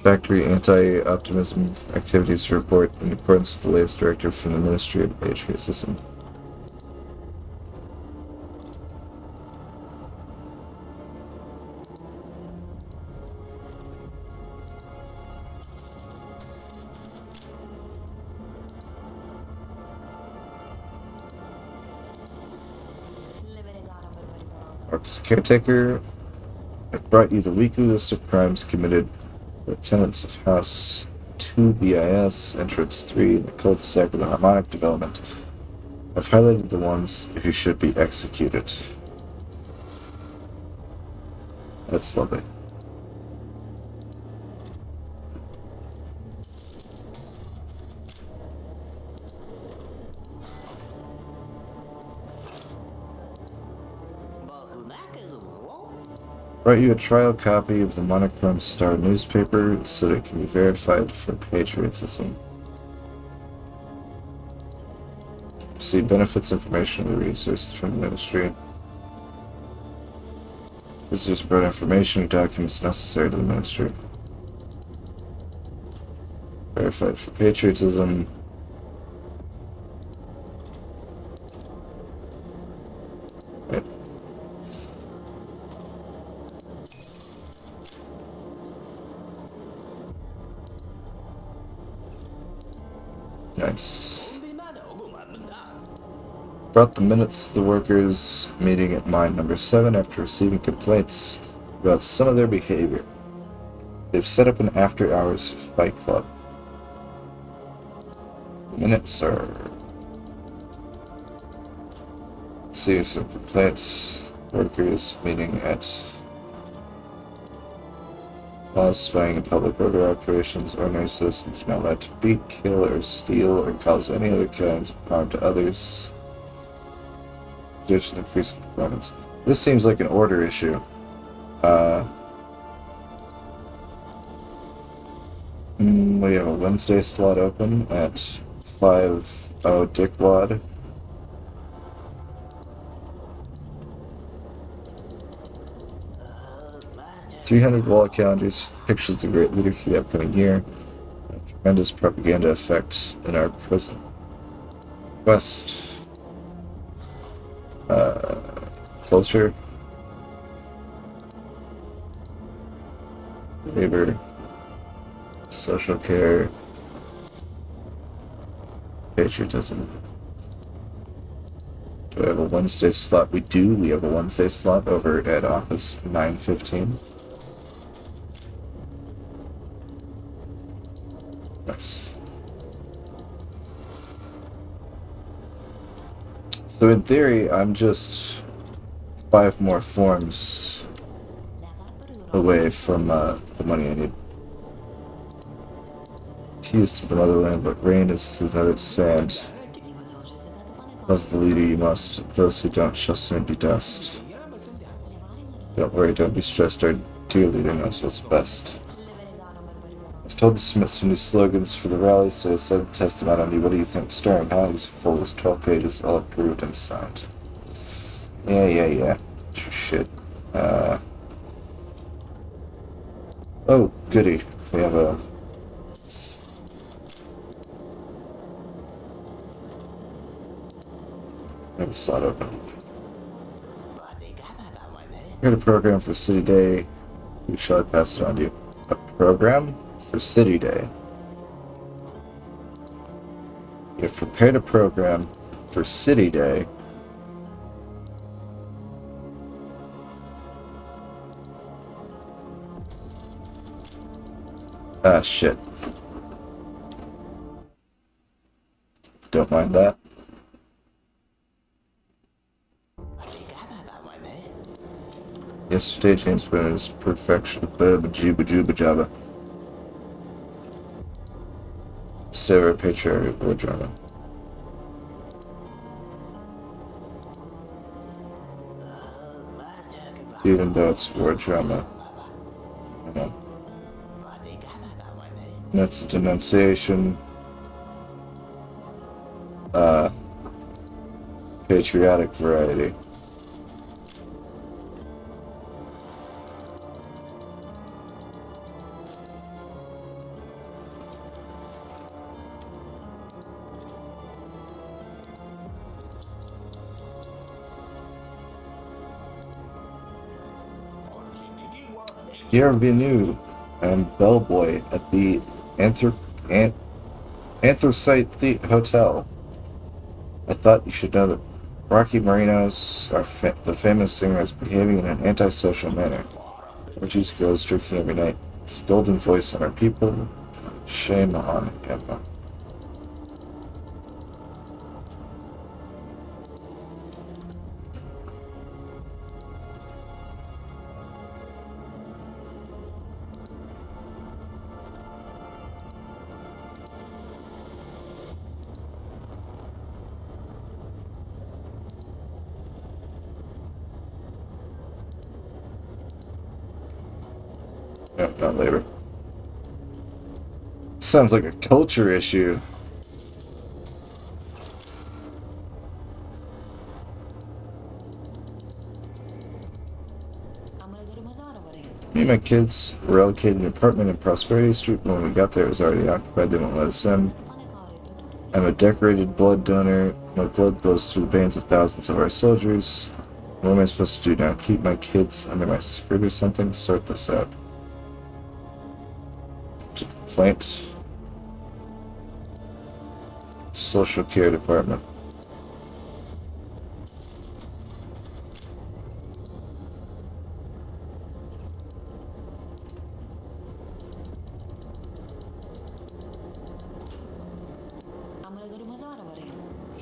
Factory anti-optimism activities report in accordance with the latest directive from the Ministry of Patriotism. Marcus Caretaker, I've brought you the weekly list of crimes committed by tenants of House 2 BIS, Entrance 3, the cul-de-sac of the Harmonic Development. I've highlighted the ones who should be executed. That's lovely. Write you a trial copy of the Monochrome Star newspaper so that it can be verified for patriotism. See benefits information and resources from the ministry. Visitors brought information or documents necessary to the ministry. Verified for patriotism. Right. Nice. Brought the minutes to the workers' meeting at mine number 7 after receiving complaints about some of their behavior. They've set up an after-hours fight club. Minutes are... See some complaints. Workers' meeting at... Laws spying in public order operations. Ordinary citizens are not allowed to beat, kill, or steal, or cause any other kinds of harm to others. Additional increasing performance. This seems like an order issue. We have a Wednesday slot open at 5:00 Dickwad. $300 wall calendars, pictures of the great leader for the upcoming year. A tremendous propaganda effect in our present quest. Culture. Labor. Social care. Patriotism. Do I have a Wednesday slot? We do. We have a Wednesday slot over at office 9:15. Nice. So in theory, I'm just 5 more forms away from the money I need. He is to the motherland, but rain is to the nether sand. Love the leader you must. Those who don't shall soon be dust. Don't worry, don't be stressed. Our dear leader knows what's best. I was told to submit some new slogans for the rally, so I said test them out on you. What do you think? Stirring, huh? He's a full list, 12 pages, all approved and signed. Yeah. Shit. Oh, goody. We have a... slot open. We had a program for City Day. Who shall I pass it on to you? A program for City Day. You've prepared a program for City Day. Ah, shit. Don't mind that. Yesterday, James put in his perfection. Jabba. Sarah, patriarch, war drama. Even though it's war drama. That's a denunciation. Patriotic variety. Bienvenue. I'm bellboy at the Anthracite Hotel. I thought you should know that Rocky Marinos, the famous singer, is behaving in an antisocial manner. Orgies, girls drinking every night. His golden voice on our people. Shame on him. No, not labor. Sounds like a culture issue. Me and my kids were allocated an apartment in Prosperity Street. When we got there, it was already occupied. They won't let us in. I'm a decorated blood donor. My blood goes through the veins of thousands of our soldiers. What am I supposed to do now? Keep my kids under my skirt or something? Sort this out. Complaint. Social care department.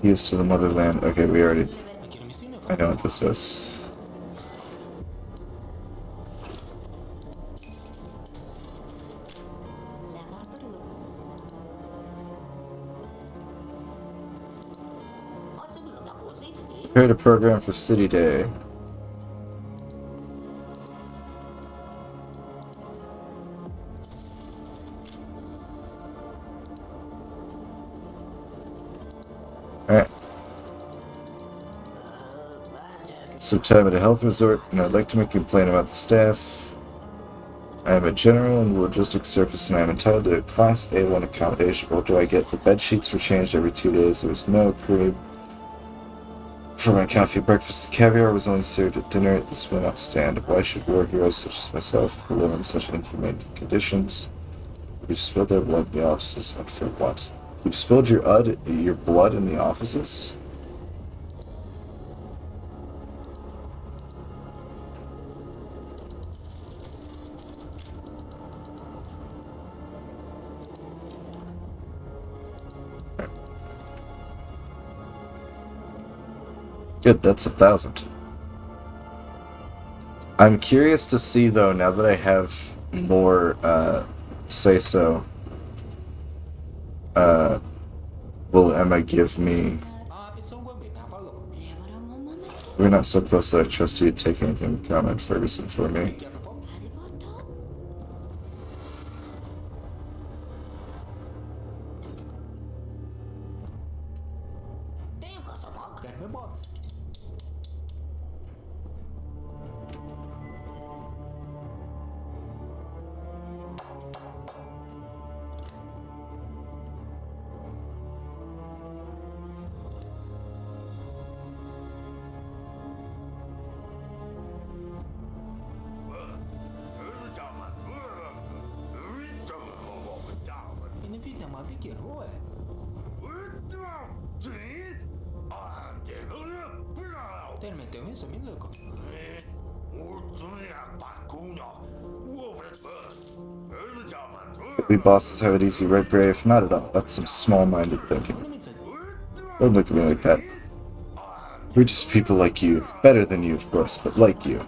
Keys to the motherland. Okay, we already... I know what this is. Prepared a program for City Day. Alright. Some time at a health resort, and I'd like to make a complaint about the staff. I am a general in the logistics service, and I am entitled to a Class A1 accommodation. What do I get? The bed sheets were changed every 2 days. There was no crib. For my coffee, breakfast, and caviar was only served at dinner. This will not stand. Why should war heroes such as myself live in such inhumane conditions? We've spilled our blood in the offices, and for what? You've spilled your blood in the offices? Good, that's 1,000. I'm curious to see, though, now that I have more, say-so, will Emma give me We're not so close that I trust you to take anything to comment, Ferguson, for me. We bosses have it easy, right, Brave? Not at all. That's some small-minded thinking. Don't look at me like that. We're just people like you. Better than you, of course, but like you.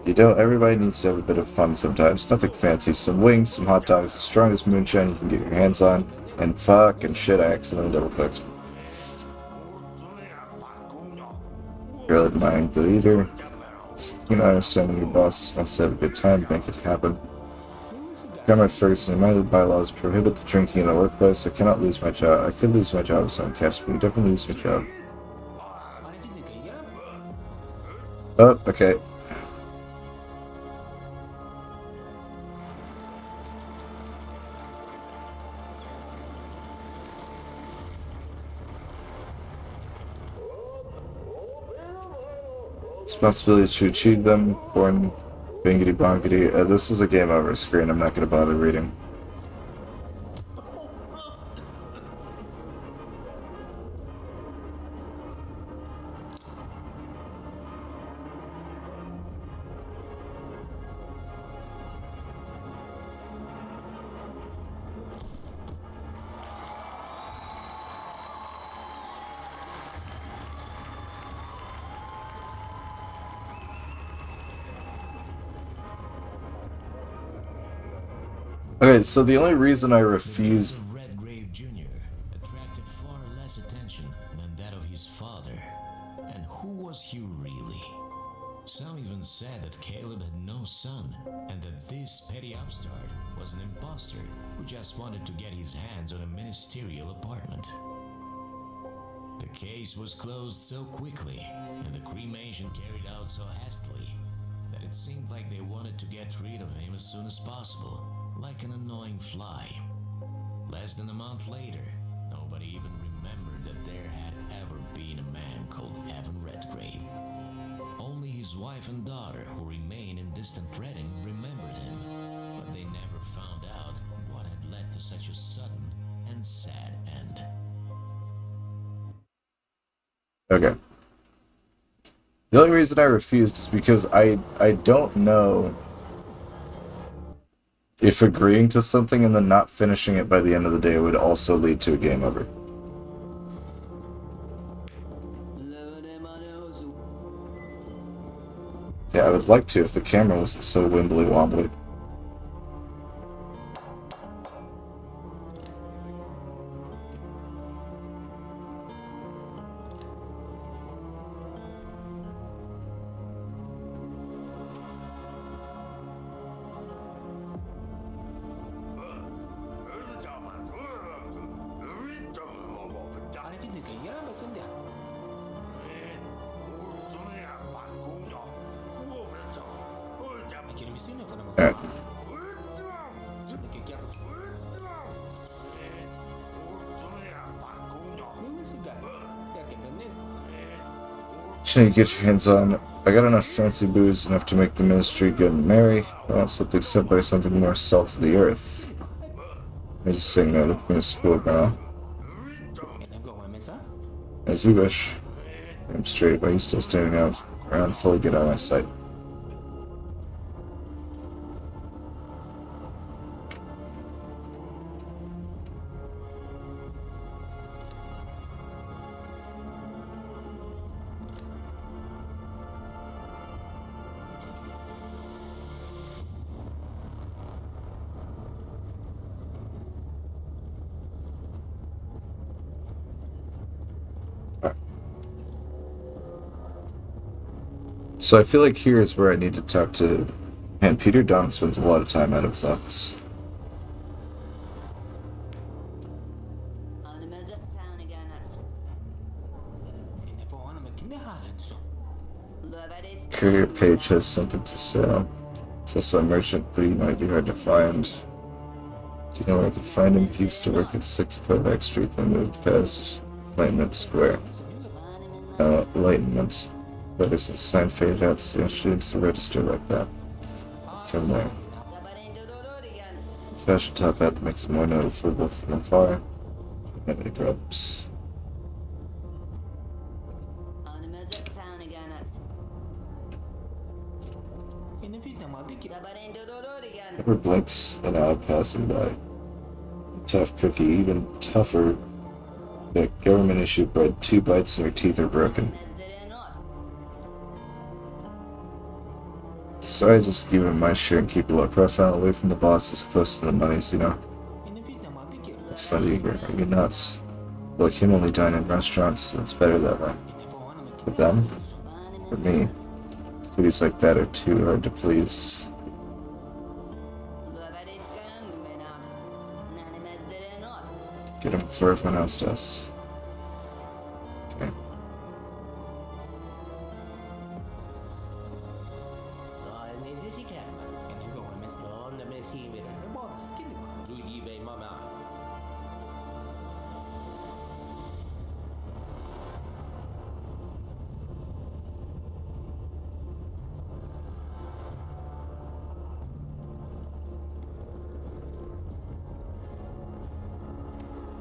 You know, everybody needs to have a bit of fun sometimes. Nothing fancy. Some wings, some hot dogs, as strong as moonshine you can get your hands on, and fucking shit, I accidentally double-clicked. Girl admiring the leader. You know, I understand your boss wants to have a good time, make it happen. Comrade Ferguson, my bylaws prohibit the drinking in the workplace. I cannot lose my job. I could lose my job if someone catches me. Definitely lose my job. Oh, okay. Responsibility to achieve them. Born bingity bongity. This is a game over screen. I'm not going to bother reading. Okay, so the only reason I refused... Redgrave Jr. attracted far less attention than that of his father. And who was he really? Some even said that Caleb had no son, and that this petty upstart was an imposter who just wanted to get his hands on a ministerial apartment. The case was closed so quickly, and the cremation carried out so hastily, that it seemed like they wanted to get rid of him as soon as possible, like an annoying fly. Less than a month later, nobody even remembered that there had ever been a man called Evan Redgrave. Only his wife and daughter, who remain in distant Reading, remembered him, but they never found out what had led to such a sudden and sad end. Okay. The only reason I refused is because I don't know if agreeing to something and then not finishing it by the end of the day would also lead to a game over. Yeah, I would like to if the camera wasn't so wimbly wobbly. Alright. Should you get your hands on? I got enough fancy booze enough to make the ministry good and merry. I want something sent by something more salt of the earth. I just saying that with me a school now. As you wish. I'm straight, but you still standing out around fully get out of my sight. So I feel like here is where I need to talk to... And Peter Don spends a lot of time out of his office. Courier page has something for sale. It's also a merchant, but he might be hard to find. Do you know where I can find him? He used to work at 6 Kovac Street, then moved past Lightment Square. Enlightenment. Letters that sign faded out, so students to register like that. From there. Fashion top hat that makes it more noticeable from afar. Don't have any problems. Never blinks an eye passing by. Tough cookie, even tougher. The government issued bread, 2 bites and her teeth are broken. So I just give him my share and keep a low profile away from the boss as close to the monies, you know? That's not eager. Are you nuts? Look, him only dine in restaurants, so it's better that way. For them? For me. Foodies like that are too hard to please. Get him before everyone else does. Okay.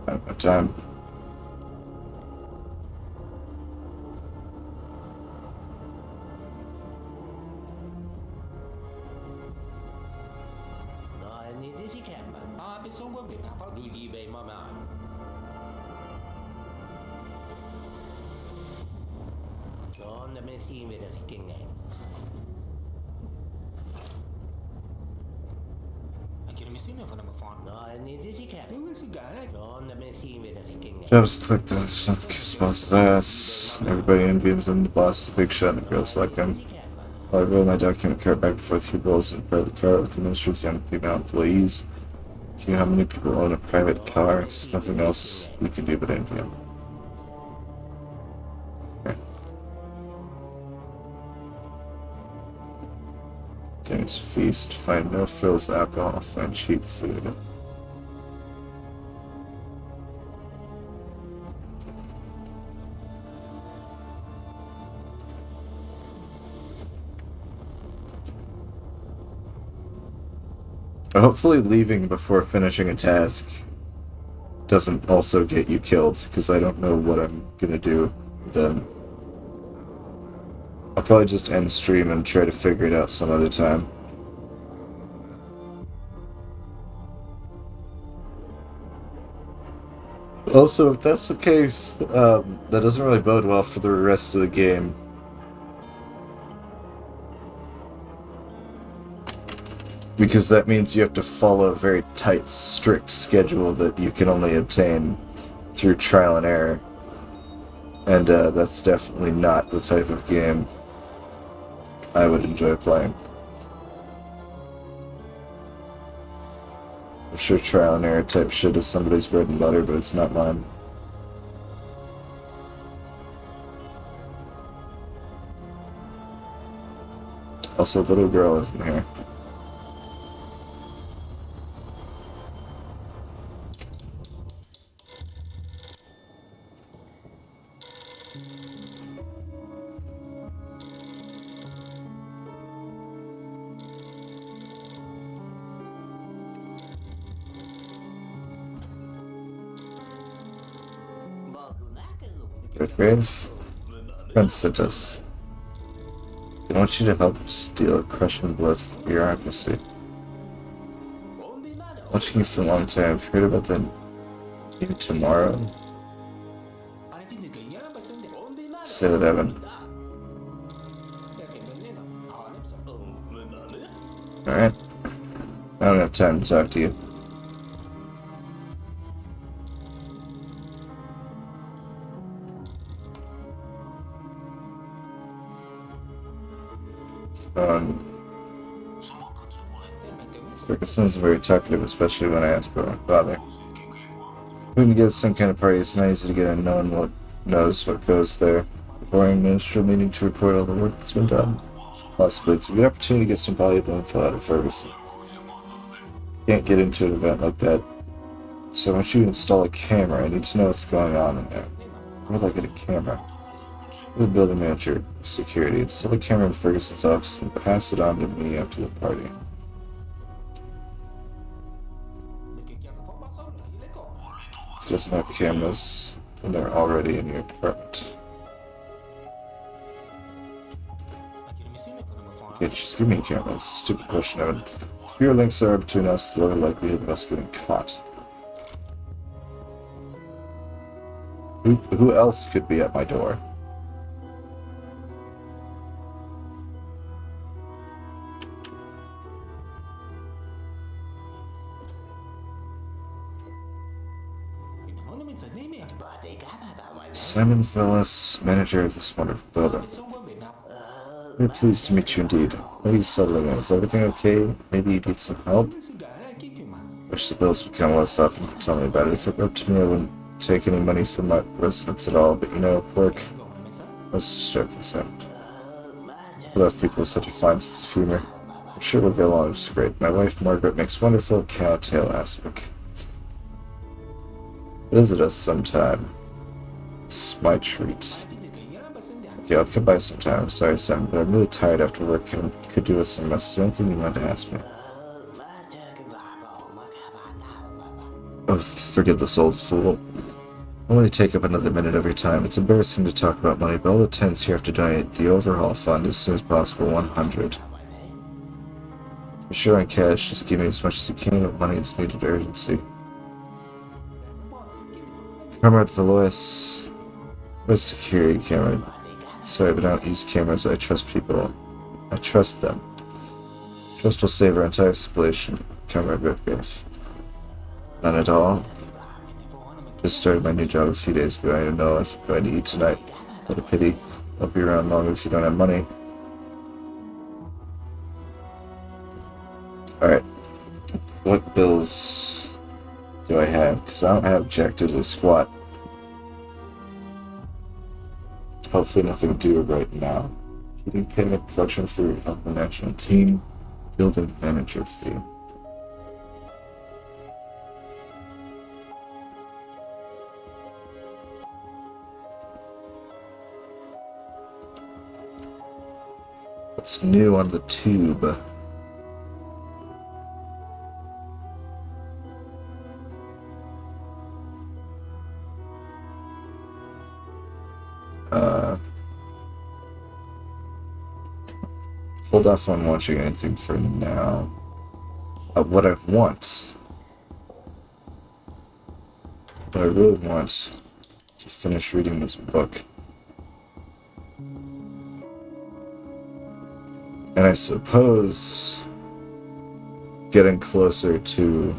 I don't have time. Just click the shut kiss boss's ass. Everybody envies him, the boss is a big shot and the girls like him. I roll my document card back and forth through rolls in a private car with the minister's young female employees. Do you know how many people own a private car? There's nothing else we can do but envy him. Okay. Dinner's feast. Find no frills alcohol. Find cheap food. Hopefully leaving before finishing a task doesn't also get you killed, because I don't know what I'm gonna do then. I'll probably just end stream and try to figure it out some other time. Also, if that's the case, that doesn't really bode well for the rest of the game. Because that means you have to follow a very tight, strict schedule that you can only obtain through trial and error. And that's definitely not the type of game I would enjoy playing. I'm sure trial and error type shit is somebody's bread and butter, but it's not mine. Also, little girl isn't here. Grave? Friend sent us. They want you to help steal crushing blood to the bureaucracy. Watching you for a long time. I've heard about that. Maybe tomorrow? Say that, Evan. Alright. I don't have time to talk to you. Ferguson is very talkative, especially when I ask about my father. When you get some kind of party, it's not easy to get a knows what goes there. A boring minstrel meeting to report all the work that's been done. Possibly, it's a good opportunity to get some valuable info out of Ferguson. Can't get into an event like that. So once you install a camera, I need to know what's going on in there. Where do I get a camera? The building manager, security. Install the camera in Ferguson's office and pass it on to me after the party. If he doesn't have cameras, then they're already in your apartment. Okay, just give me a camera. That's a stupid question. If fewer links are between us, the lower likelihood of us getting caught. Who else could be at my door? Simon Phyllis, manager of this wonderful building. Very pleased to meet you indeed. How are you settling in? Is everything okay? Maybe you need some help? Wish the bills would come less often to tell me about it. If it were up to me, I wouldn't take any money from my residents at all, but you know, work. Let's just joke this out. I love people with such a fine sense of humor. I'm sure we'll get along just great. My wife, Margaret, makes wonderful cowtail aspic. Visit us sometime. It's my treat. Okay, I'll come by sometime. I'm sorry, Sam, but I'm really tired after work and could do with some rest. Is there anything you wanted to ask me? Oh, forget this old fool. I'll only take up another minute every time. It's embarrassing to talk about money, but all the tenants here have to donate the overhaul fund as soon as possible, 100. For sure on cash, just give me as much as you can, but money is needed urgency. Comrade Valois, with security camera. Sorry, but I don't use cameras. I trust people. I trust them. Trust will save our entire civilization. Comrade Redgrave. None at all. Just started my new job a few days ago. I don't know if I'm going to eat tonight. What a pity. Won't be around long if you don't have money. Alright. What bills do I have? Because I don't have jack diddly squat. Hopefully nothing due right now. Heating payment, collection for the national team, building manager fee. What's new on the tube? Hold off on watching anything for now. What I really want to finish reading this book. And I suppose getting closer to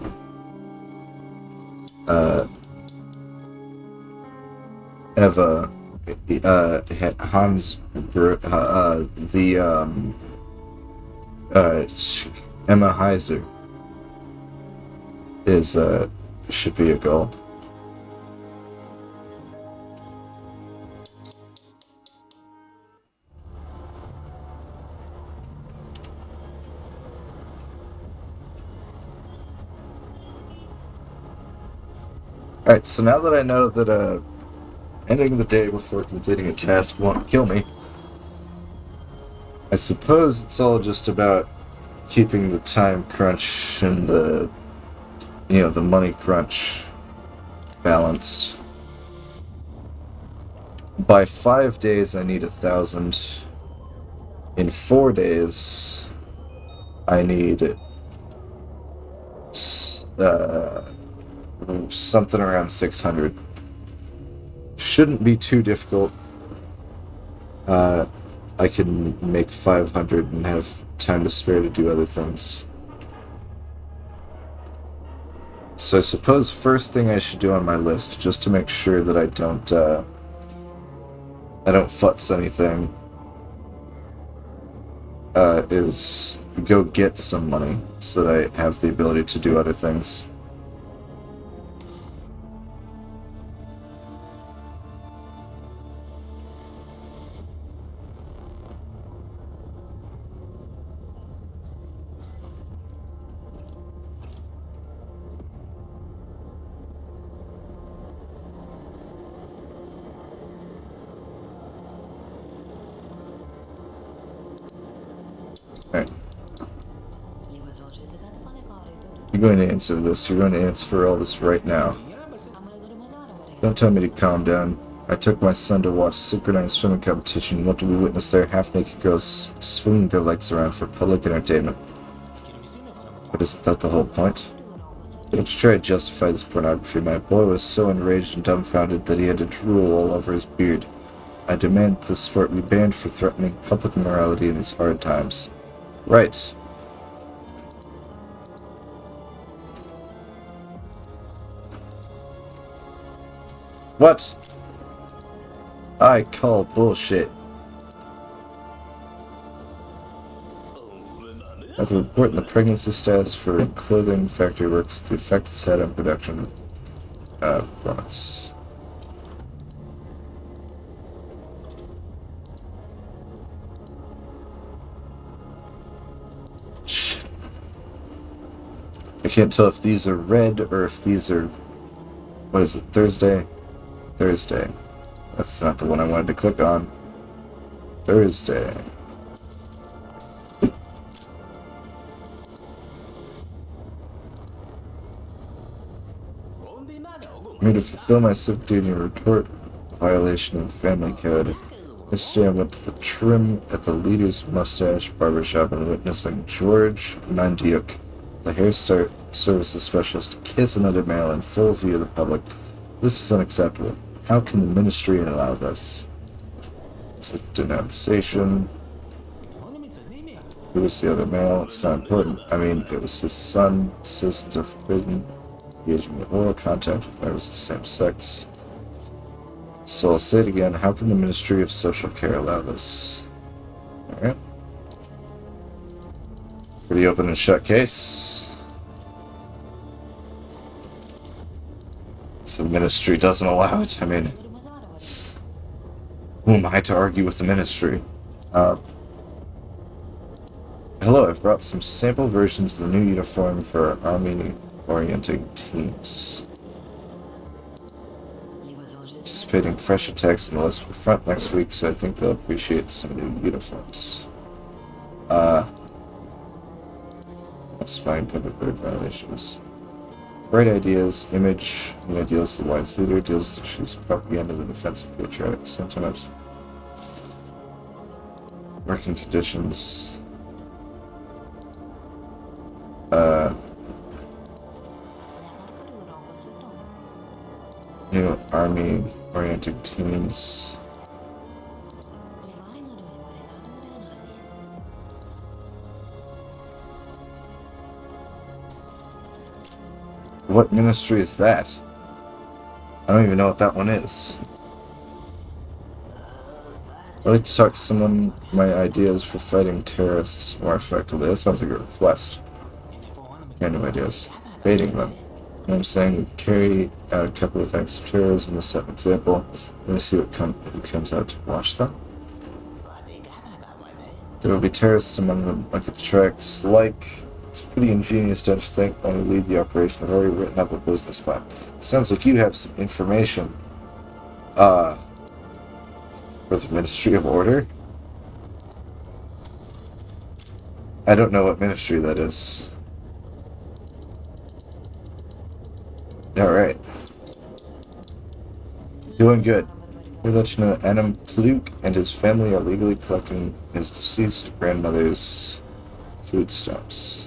Eva, Hans, Emma Heiser is should be a goal. Alright, so now that I know that ending the day before completing a task won't kill me, I suppose it's all just about keeping the time crunch and the money crunch balanced. By 5 days I need 1,000. In 4 days I need something around 600. Shouldn't be too difficult. I can make 500 and have time to spare to do other things. So I suppose first thing I should do on my list, just to make sure that I don't futz anything, is go get some money so that I have the ability to do other things. Alright. You're going to answer this. You're going to answer all this right now. Don't tell me to calm down. I took my son to watch a synchronized swimming competition. What did we witness there? Half-naked girls swinging their legs around for public entertainment. But isn't that the whole point? Don't try to justify this pornography. My boy was so enraged and dumbfounded that he had to drool all over his beard. I demand this sport be banned for threatening public morality in these hard times. Right. What? I call bullshit. After reporting the pregnancy status for clothing factory workers, the effect it's had on production performance. Shit. I can't tell if these are red or if these are... What is it? Thursday? Thursday. That's not the one I wanted to click on. Thursday. I need to fulfill my civic duty and report a violation of the family code. Yesterday I went to the trim at the leader's mustache barbershop and witnessing George Mandiuk, the hairstyle services specialist, kiss another male in full view of the public. This is unacceptable. How can the ministry allow this? It's a denunciation. Who was the other male? It's not important. I mean, it was his son. Citizens are forbidden engaging in oral contact with members of the same sex. So I'll say it again. How can the Ministry of Social Care allow this? Alright. Pretty open and shut case. The ministry doesn't allow it. I mean, who am I to argue with the ministry? Hello, I've brought some sample versions of the new uniform for our army-orienting teams. Anticipating fresh attacks in the Western Front next week, so I think they'll appreciate some new uniforms. Spying public bird violations. Bright ideas, image, the ideals of the wise leader, deals with issues, propaganda, the defense of patriotic sentiments. Working conditions. New army-oriented teams. What ministry is that? I don't even know what that one is. I'd like to talk to someone my ideas for fighting terrorists more effectively. That sounds like a request. Random ideas. Baiting them. You know what I'm saying? We carry out a couple of acts of terrorism to set an example. Let me see who comes out to watch them. There will be terrorists among them. Like it tracks like... It's pretty ingenious, don't you think? When we lead the operation, I've already written up a business plan. Sounds like you have some information. For the Ministry of Order? I don't know what ministry that is. Alright. Doing good. We'll let you know that Adam Pluke and his family are legally collecting his deceased grandmother's food stamps.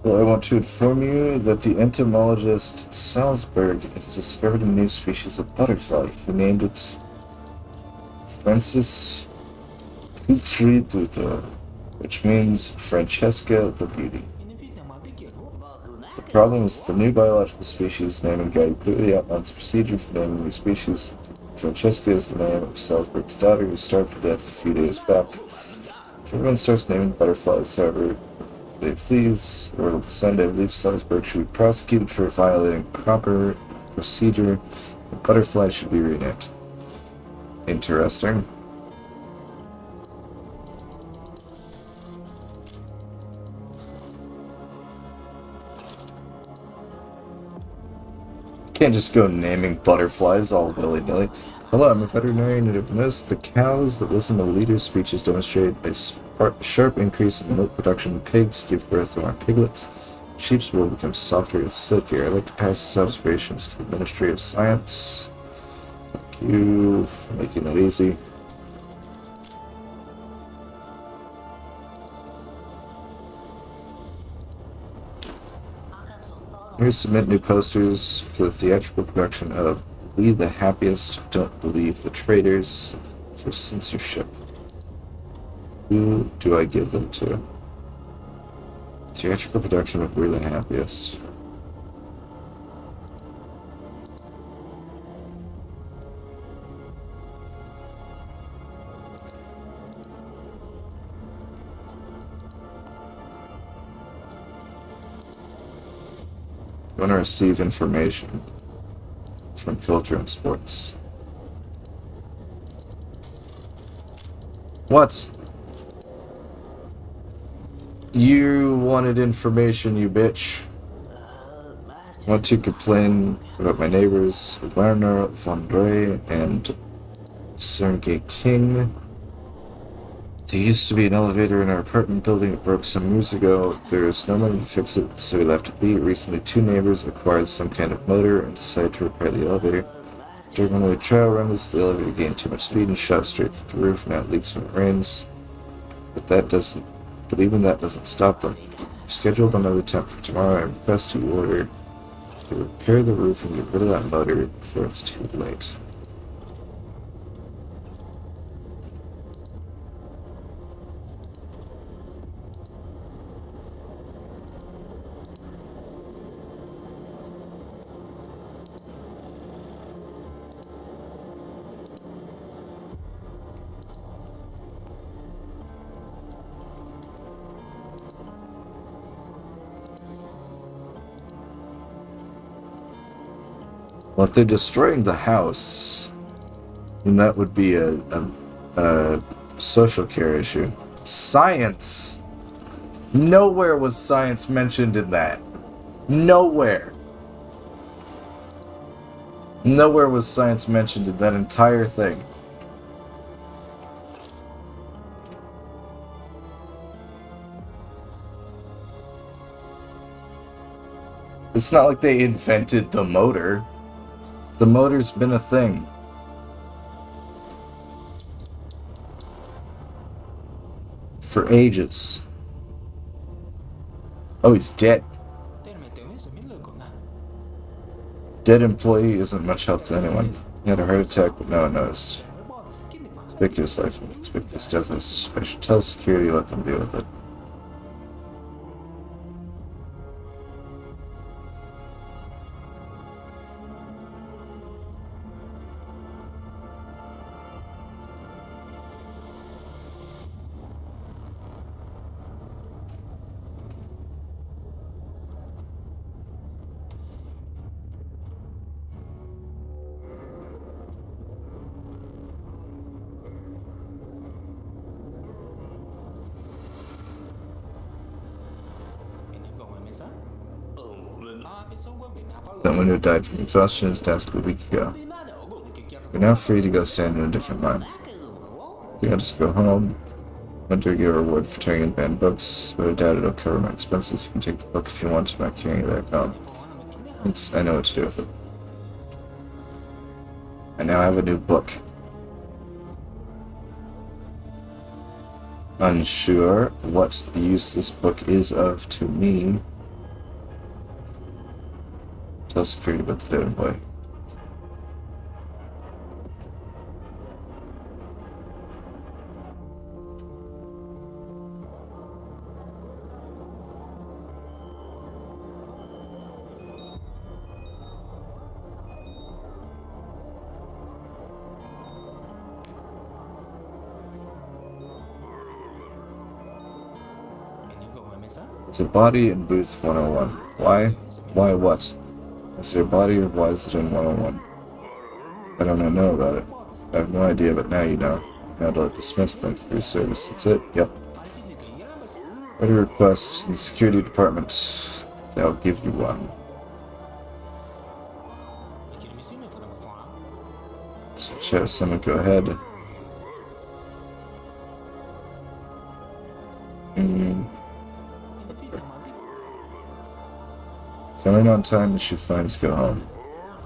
Well, I want to inform you that the entomologist Salzberg has discovered a new species of butterfly. He named it Francis Tutor, which means Francesca the Beauty. The problem is the new biological species naming guide clearly outlines the procedure for naming new species. Francesca is the name of Salzburg's daughter who starved to death a few days back. If everyone starts naming butterflies however they please, or will descend, I believe Salzburg should be prosecuted for violating proper procedure. The butterfly should be renamed. Interesting. Can't just go naming butterflies all willy-nilly. Hello, I'm a veterinarian and have noticed the cows that listen to leaders' speeches demonstrate a sharp increase in milk production. Pigs give birth to more piglets. Sheep's wool becomes softer and silkier. I'd like to pass these observations to the Ministry of Science. Thank you for making that easy. Here submit new posters for the theatrical production of We the Happiest Don't Believe the Traitors for censorship. Who do I give them to? Theatrical production of We're the Happiest. I want to receive information from culture and sports. What? You wanted information, you bitch. Want to complain about my neighbors, Werner von Drey and Sergei King. There used to be an elevator in our apartment building. It broke some years ago. There is no money to fix it, so we left it be. Recently, two neighbors acquired some kind of motor and decided to repair the elevator. During one of the trial runs, the elevator gained too much speed and shot straight through the roof. Now it leaks when it rains. But even that doesn't stop them. We've scheduled another attempt for tomorrow. I request you order to repair the roof and get rid of that motor before it's too late. Well, if they're destroying the house, then that would be a social care issue. Science! Nowhere was science mentioned in that. Nowhere. Nowhere was science mentioned in that entire thing. It's not like they invented the motor. The motor's been a thing. For ages. Oh, he's dead. Dead employee isn't much help to anyone. He had a heart attack, but no one noticed. Conspicuous life and conspicuous death is... I should tell security, let them deal with it. Someone who died from exhaustion is tasked a week ago. You're now free to go stand in a different line. I think I'll just go home. Enter your reward for turning in banned books, but I doubt it'll cover my expenses. You can take the book if you want. I'm not carrying it back home. I know what to do with it. I now have a new book. Unsure what the use this book is of to me. Tell security about the dead employee. There's a body in booth 101. Why? Why what? Is there a body or why is it in 101? I don't know about it. I have no idea, but now you know. Handle it dismissed, thank you for your service. That's it? Yep. Write a request in the security department. They'll give you one. So, Sheriff, someone go ahead. Coming on time, the shoe finds go home.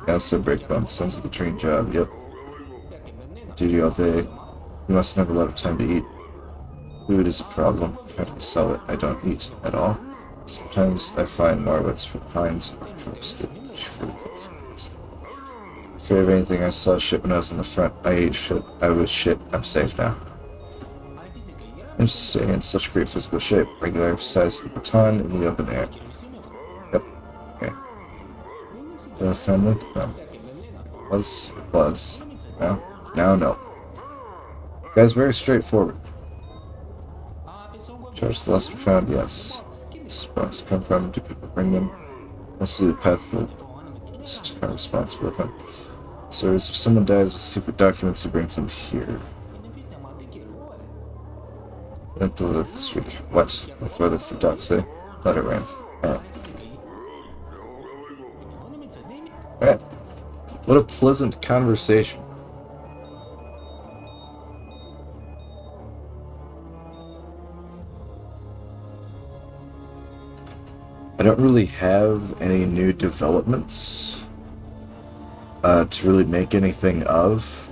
Yeah, so break bone. Sounds like a dream job. Yep. Duty all day. You mustn't have a lot of time to eat. Food is a problem. How do you sell it? I don't eat at all. Sometimes I find Marwitz for pines or crops get food for us. Afraid of anything I saw shit when I was in the front. I ate shit. I was shit. I'm safe now. I'm just staying in such great physical shape. Regular exercise with the baton in the open air. Yep. Okay. Do you have a family? No. Was. No. Now, no. Guy's very straightforward. Charge the lost and found, yes. Sparks come from, do people bring them? Mostly the path that just are responsible for them. So if someone dies with secret documents, he brings them here. Don't deliver this week. What? With weather for docs, say? Let it rain. Alright. Alright. What a pleasant conversation. I don't really have any new developments to really make anything of.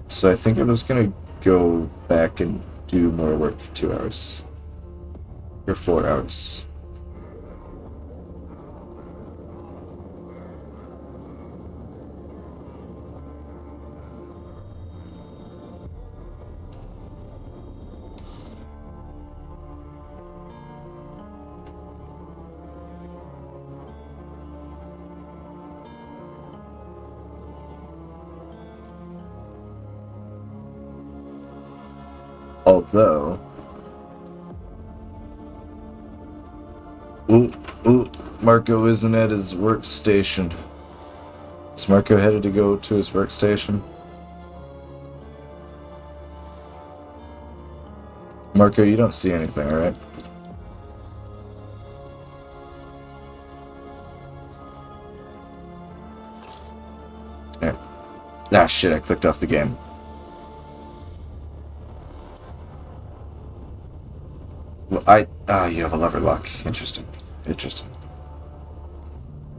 So I think I'm just gonna go back and do more work for 2 hours. Or 4 hours. Although... Ooh, Marco isn't at his workstation. Is Marco headed to go to his workstation? Marco, you don't see anything, alright? There. Ah, shit, I clicked off the game. Well, you have a lever lock. Interesting.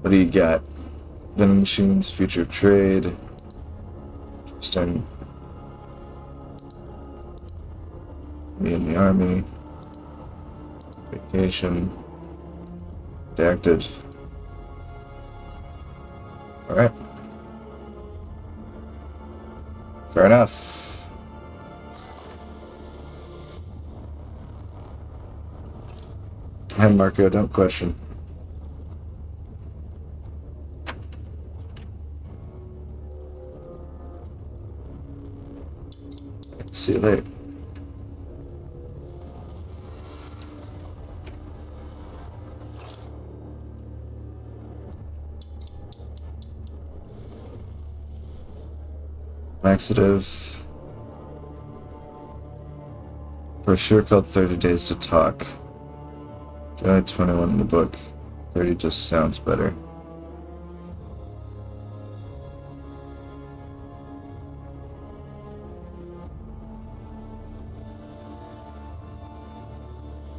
What do you got? Vending machines, future of trade. Interesting. Me in the army. Vacation. Redacted. Alright. Fair enough. Hi, Marco, don't question. See you later. Laxative. Brochure called 30 Days to Talk. Only 21 in the book. 30 just sounds better.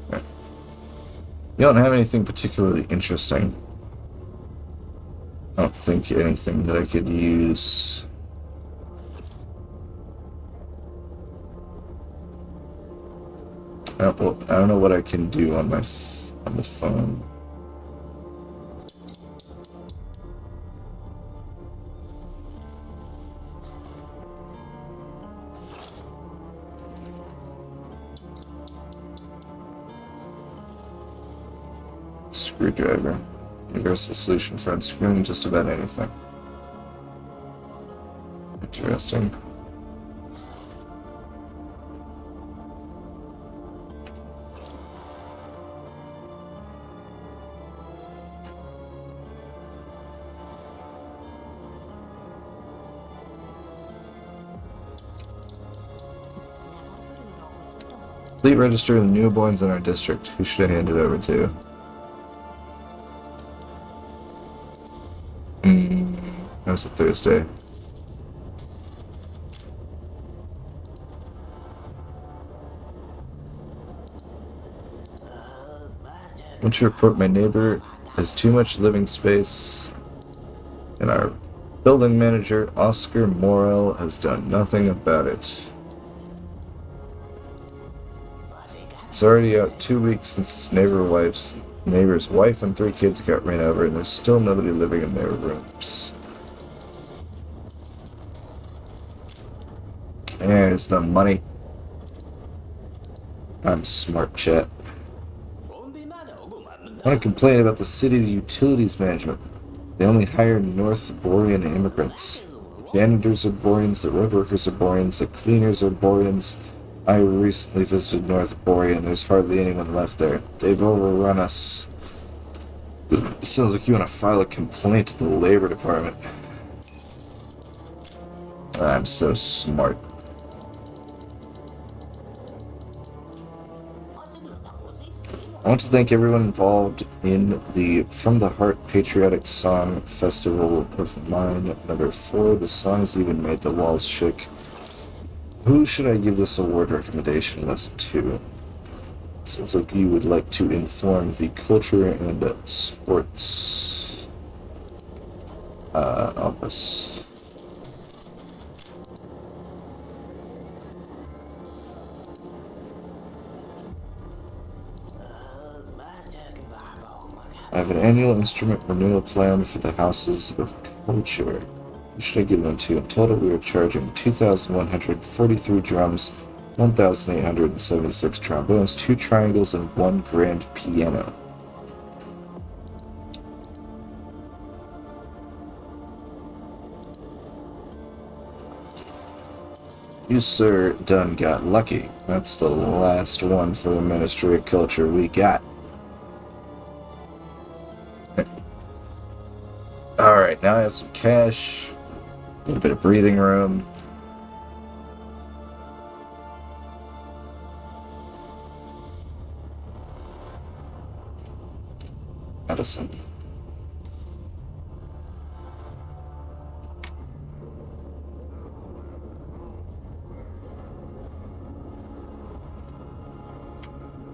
Right. You don't have anything particularly interesting. I don't think anything that I could use. I don't know what I can do on the phone. Screwdriver. Universal solution for unscrewing just about anything. Interesting. Complete register of the newborns in our district. Who should I hand it over to? That was a Thursday. I want to report my neighbor has too much living space, and our building manager, Oscar Morel, has done nothing about it. It's already out 2 weeks since his neighbor's wife and 3 kids got ran over, and there's still nobody living in their rooms. There's the money. I'm smart, chat. I want to complain about the city utilities management. They only hire North Borean immigrants. The janitors are Boreans, the road workers are Boreans, the cleaners are Boreans. I recently visited North Borea and there's hardly anyone left there. They've overrun us. Sounds like you want to file a complaint to the Labor Department. I'm so smart. I want to thank everyone involved in the From the Heart Patriotic Song Festival of Mine #4. The songs even made the walls shake. Who should I give this award recommendation list to? Seems like you would like to inform the culture and sports office. I have an annual instrument renewal plan for the houses of culture. Who should I give them to? In total, we are charging 2,143 drums, 1,876 trombones, 2 triangles, and 1 grand piano. You, sir, done got lucky. That's the last one for the Ministry of Culture we got. Alright, now I have some cash, a little bit of breathing room. Medicine.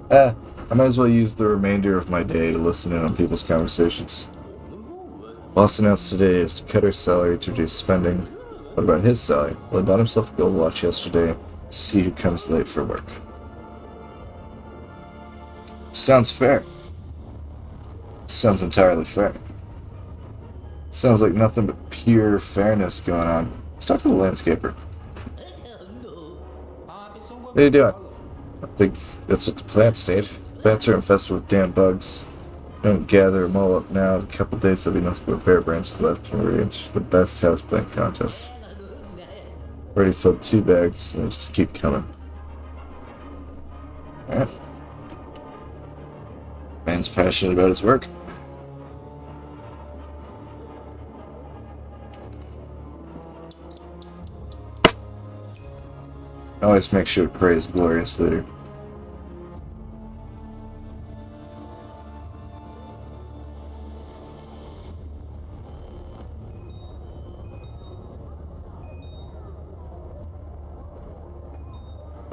I might as well use the remainder of my day to listen in on people's conversations. Boss announced today is to cut her salary to reduce spending. What about his salary? Well, he bought himself a gold watch yesterday to see who comes late for work. Sounds fair. Sounds entirely fair. Sounds like nothing but pure fairness going on. Let's talk to the landscaper. What are you doing? I think that's what the plants need. Plants are infested with damn bugs. Don't gather them all up now. In a couple days there'll be nothing but bare branches left and arrange the best houseplant contest. Already filled 2 bags and just keep coming. Alright. Man's passionate about his work. Always make sure to praise glorious leader.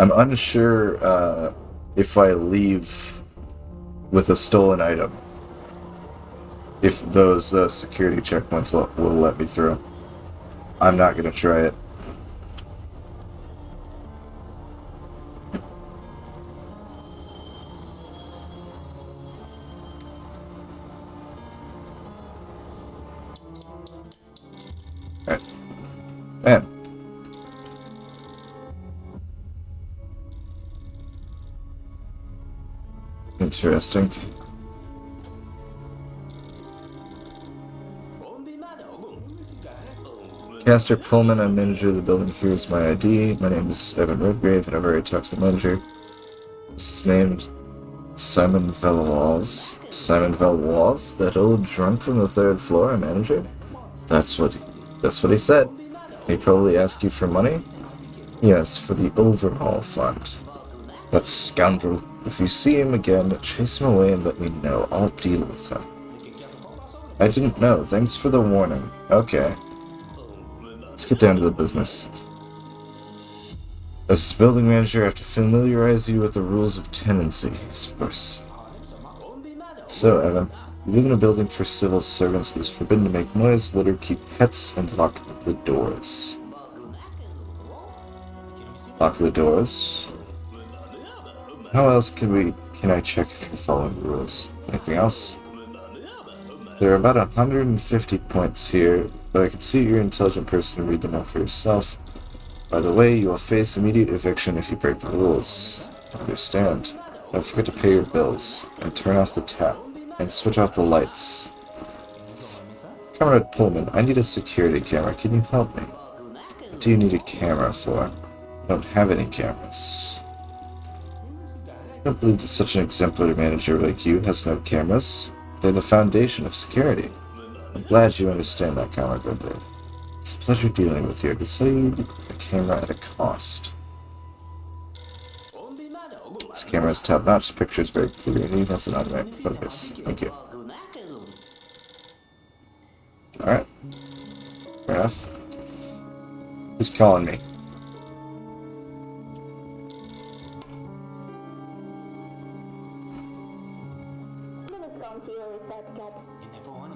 I'm unsure if I leave with a stolen item, if those security checkpoints will let me through. I'm not going to try it. Alright. Man. Interesting. Castor Pullman, I'm manager of the building. Here's my ID. My name is Evan Redgrave, and I've already talked to the manager. This is named Simon Velwalls. Simon Velwalls? That old drunk from the 3rd floor, a manager? That's what he said. He probably asked you for money? Yes, for the overhaul fund. That scoundrel. If you see him again, chase him away and let me know. I'll deal with him. I didn't know. Thanks for the warning. Okay. Let's get down to the business. As building manager, I have to familiarize you with the rules of tenancy, of course. So, Evan, you live in a building for civil servants. It is forbidden to make noise, litter, keep pets, and lock the doors. Lock the doors. How else can I check if you're following the rules? Anything else? There are about 150 points here, but I can see you're an intelligent person and read them out for yourself. By the way, you will face immediate eviction if you break the rules. Understand. Don't forget to pay your bills, and turn off the tap, and switch off the lights. Comrade Pullman, I need a security camera. Can you help me? What do you need a camera for? I don't have any cameras. I don't believe that such an exemplary manager like you has no cameras. They're the foundation of security. I'm glad you understand that, Comrade Redgrave. It's a pleasure dealing with you. I can sell you a camera at a cost. This camera is top-notch. The picture is very clear and it has an automatic focus. Thank you. Alright. Fair enough. Who's calling me?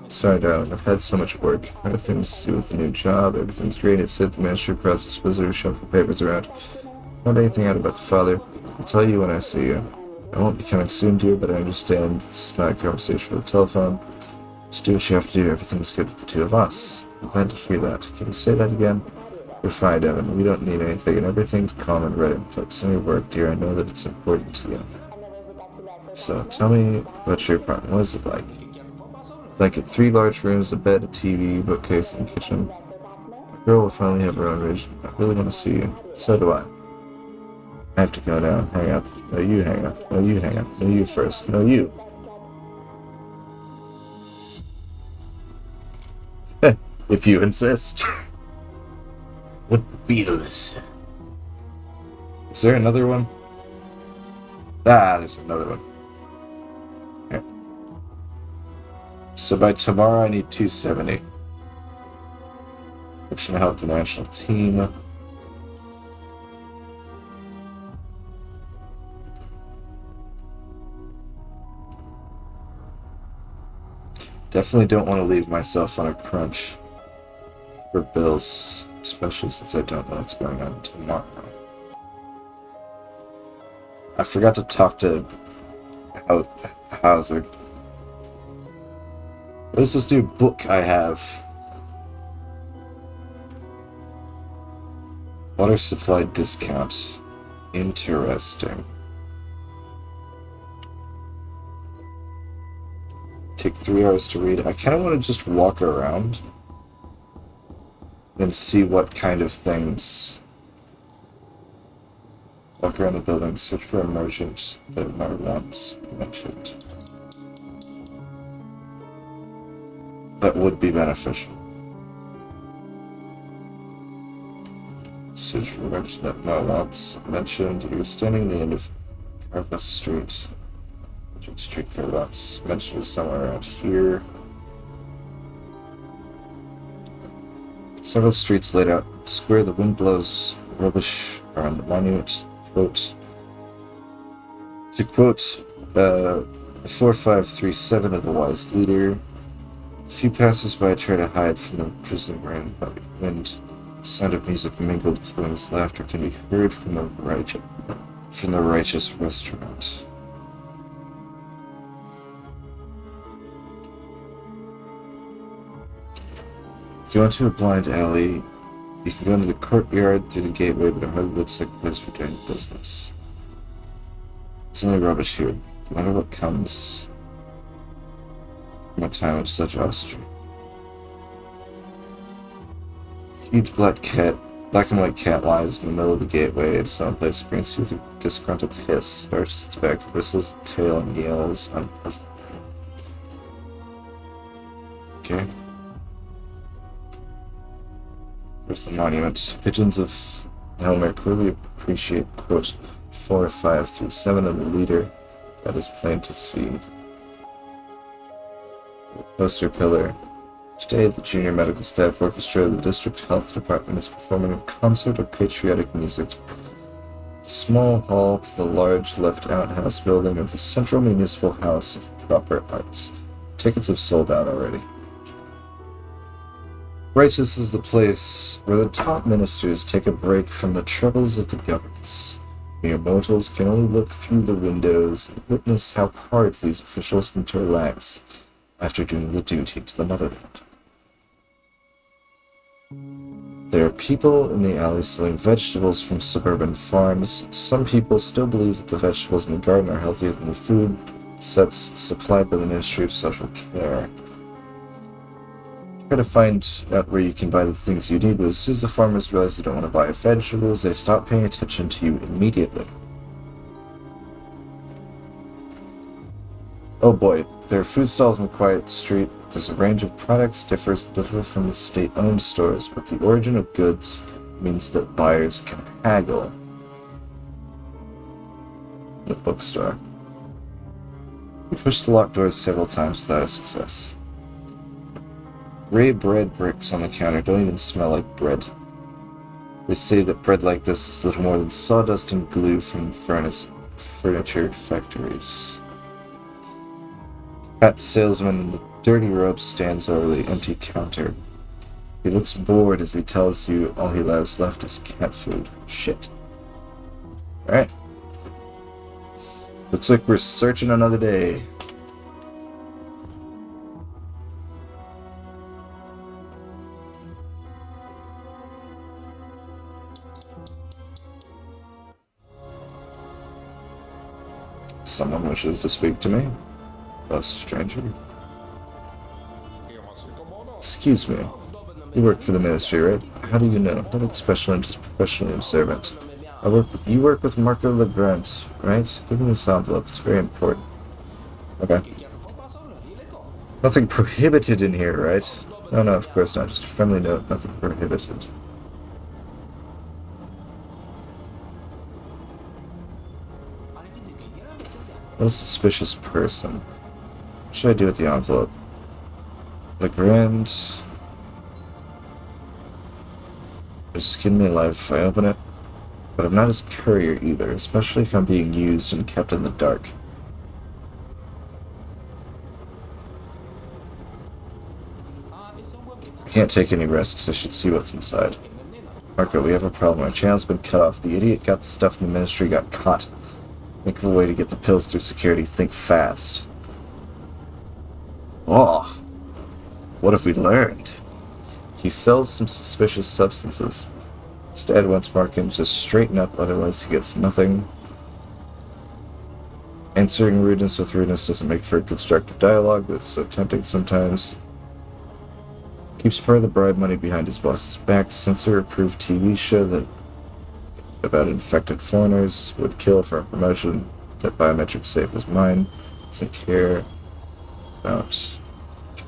Sorry, darling, I've had so much work. I have things to do with the new job. Everything's great. It's set the ministry process, visitors, shuffle papers around. Not anything out about the father. I'll tell you when I see you. I won't be coming soon, dear, but I understand it's not a conversation for the telephone. Just do what you have to do. Everything's good with the two of us. I'm glad to hear that. Can you say that again? We're fine, Evan. We don't need anything, and everything's calm and ready. Focus on your work, dear. I know that it's important to you. So, tell me about your apartment. What is it like? Like it 3 large rooms, a bed, a TV, bookcase, and kitchen. The girl will finally have her own vision. I really want to see you. So do I. I have to go now. Hang up. No, you hang up. No, you hang up. No, you first. No, you. If you insist. What Beatles? Is there another one? Ah, there's another one. Okay. So by tomorrow I need 270. Which should help the national team. Definitely don't want to leave myself on a crunch for bills, especially since I don't know what's going on tomorrow. I forgot to talk to Hauser. What is this new book I have? Water supply discount. Interesting. Take 3 hours to read. I kind of want to just walk around and see what kind of things. Walk around the building, search for emergent that my wants mentioned. That would be beneficial. Search for emergent that my wants mentioned. You're standing at the end of Carpus Street. Street Carlots mentioned is somewhere around here. Several streets laid out square. The wind blows rubbish around the monument. To quote 4537 of the Wise Leader, a few passers-by try to hide from the drizzling rain, but wind, sound of music mingled with women's laughter can be heard from the righteous restaurant. Go into a blind alley. You can go into the courtyard through the gateway, but it hardly looks like a place for doing business. There's only rubbish here. I wonder what comes from a time of such austerity. Huge black and white cat lies in the middle of the gateway. Its own place grins with a disgruntled hiss, arches its back, bristles its tail, and yells unpleasant. Okay. There's the monument. Pigeons of Helmer clearly appreciate, quote, 4, 5 through 7 of the leader. That is plain to see. Poster pillar. Today, the Junior Medical Staff Orchestra of the District Health Department is performing a concert of patriotic music. The small hall to the large left outhouse building of the Central Municipal House of Proper Arts. Tickets have sold out already. Righteous is the place where the top ministers take a break from the troubles of the governments. Mere mortals can only look through the windows and witness how hard these officials need to relax after doing the duty to the motherland. There are people in the alley selling vegetables from suburban farms. Some people still believe that the vegetables in the garden are healthier than the food sets supplied by the Ministry of Social Care. Try to find out where you can buy the things you need, but as soon as the farmers realize you don't want to buy vegetables, they stop paying attention to you immediately. Oh boy, there are food stalls in the quiet street. There's a range of products differs little from the state-owned stores, but the origin of goods means that buyers can haggle. The bookstore. We pushed the locked doors several times without success. Gray bread bricks on the counter don't even smell like bread. They say that bread like this is little more than sawdust and glue from furniture factories. Fat salesman in the dirty robe stands over the empty counter. He looks bored as he tells you all he has left is cat food. Shit. Alright. Looks like we're searching another day. Someone wishes to speak to me. A stranger. Excuse me. You work for the ministry, right? How do you know? Nothing special and just professionally observant. You work with Marco Legrand, right? Give me this envelope. It's very important. Okay. Nothing prohibited in here, right? No, of course not. Just a friendly note. Nothing prohibited. What a suspicious person. What should I do with the envelope? Legrand. Just skin me alive if I open it. But I'm not his courier either, especially if I'm being used and kept in the dark. I can't take any risks. I should see what's inside. Marco, we have a problem. Our channel's been cut off. The idiot got the stuff in the ministry, got caught. Think of a way to get the pills through security. Think fast. Oh. What have we learned? He sells some suspicious substances. Dad wants Markin to straighten up, otherwise he gets nothing. Answering rudeness with rudeness doesn't make for constructive dialogue, but it's so tempting sometimes. Keeps part of the bribe money behind his boss's back. Censor-approved TV show that about infected foreigners would kill for a promotion. That biometric safe is mine. Doesn't care about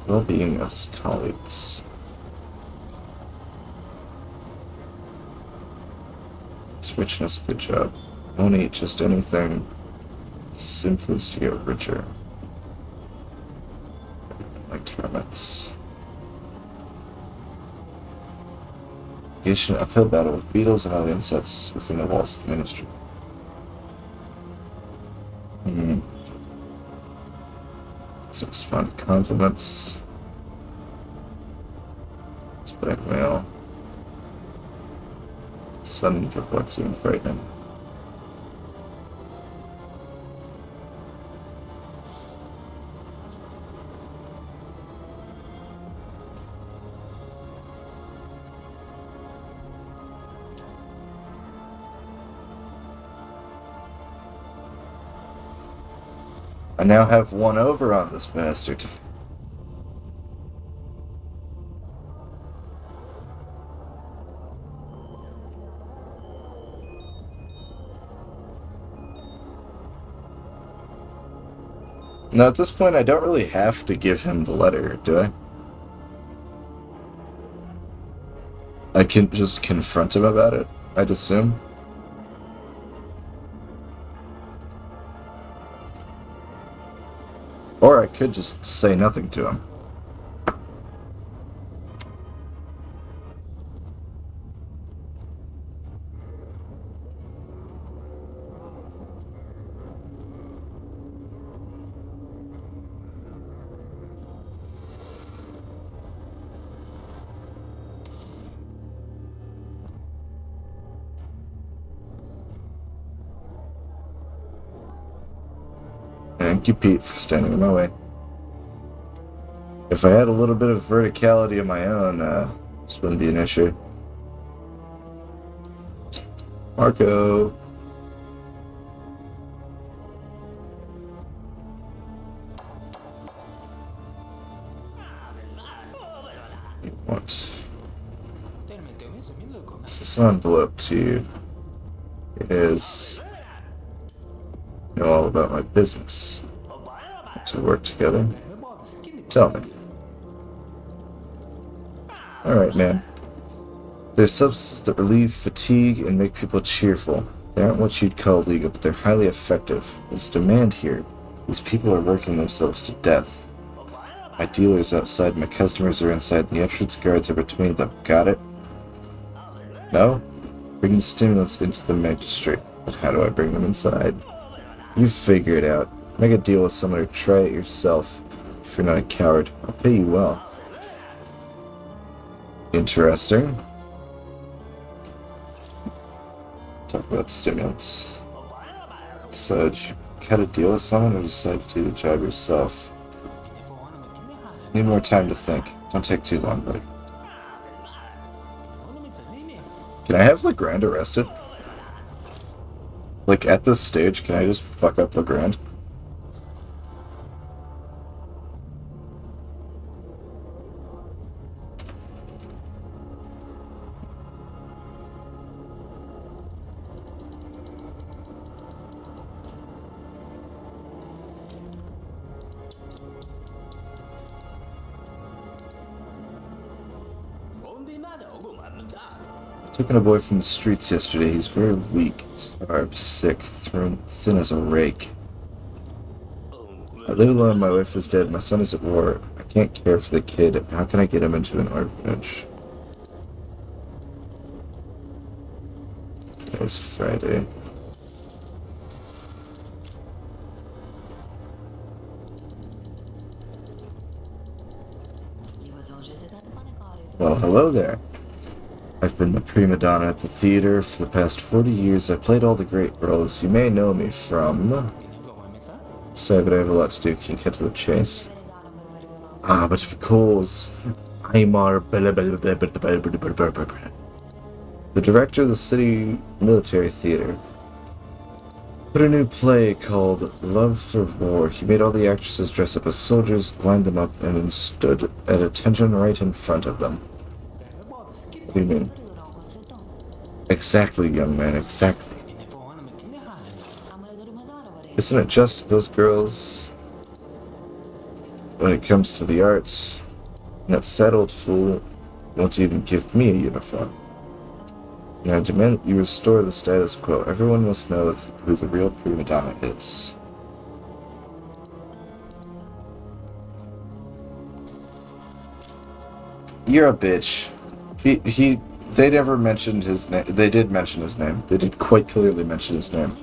well-being of his colleagues. Switching us a good job. Won't eat just anything. Sinfoods to get richer. Like termites. Engaged in an uphill battle with beetles and other insects within the walls of the ministry. Some fun compliments. Blackmail. Sudden, perplexing, and frightening. I now have one over on this bastard. Now, at this point, I don't really have to give him the letter, do I? I can just confront him about it, I'd assume. could just say nothing to him. Thank you, Pete, for standing in my way. If I had a little bit of verticality of my own, this wouldn't be an issue. Marco. What? This envelope to you is know all about my business. To work together. Tell me. Alright, man. They're substances that relieve fatigue and make people cheerful. They aren't what you'd call legal, but they're highly effective. There's demand here. These people are working themselves to death. My dealer's outside, my customers are inside, the entrance guards are between them. Got it? No? Bring the stimulants into the magistrate. But how do I bring them inside? You figure it out. Make a deal with someone or try it yourself. If you're not a coward, I'll pay you well. Interesting. Talk about stimulants. So, did you cut a deal with someone or decide to do the job yourself? Need more time to think. Don't take too long, buddy. Can I have Legrand arrested? Like, at this stage, can I just fuck up Legrand? Took in a boy from the streets yesterday. He's very weak, starved, sick, thin as a rake. I live alone, my wife is dead, my son is at war. I can't care for the kid. How can I get him into an orphanage? Today's Friday. Well, hello there. I've been the prima donna at the theater for the past 40 years. I played all the great roles. You may know me from... Sorry, but I have a lot to do. Can you cut to the chase? Ah, but of course. I'm our... The director of the city military theater. Put a new play called Love for War. He made all the actresses dress up as soldiers, lined them up, and then stood at attention right in front of them. What do you mean? Exactly, young man, exactly. Isn't it just those girls? When it comes to the arts, that sad old fool won't even give me a uniform. Now I demand that you restore the status quo. Everyone must know who the real prima donna is. You're a bitch. They never mentioned his name. They did mention his name. They did quite clearly mention his name.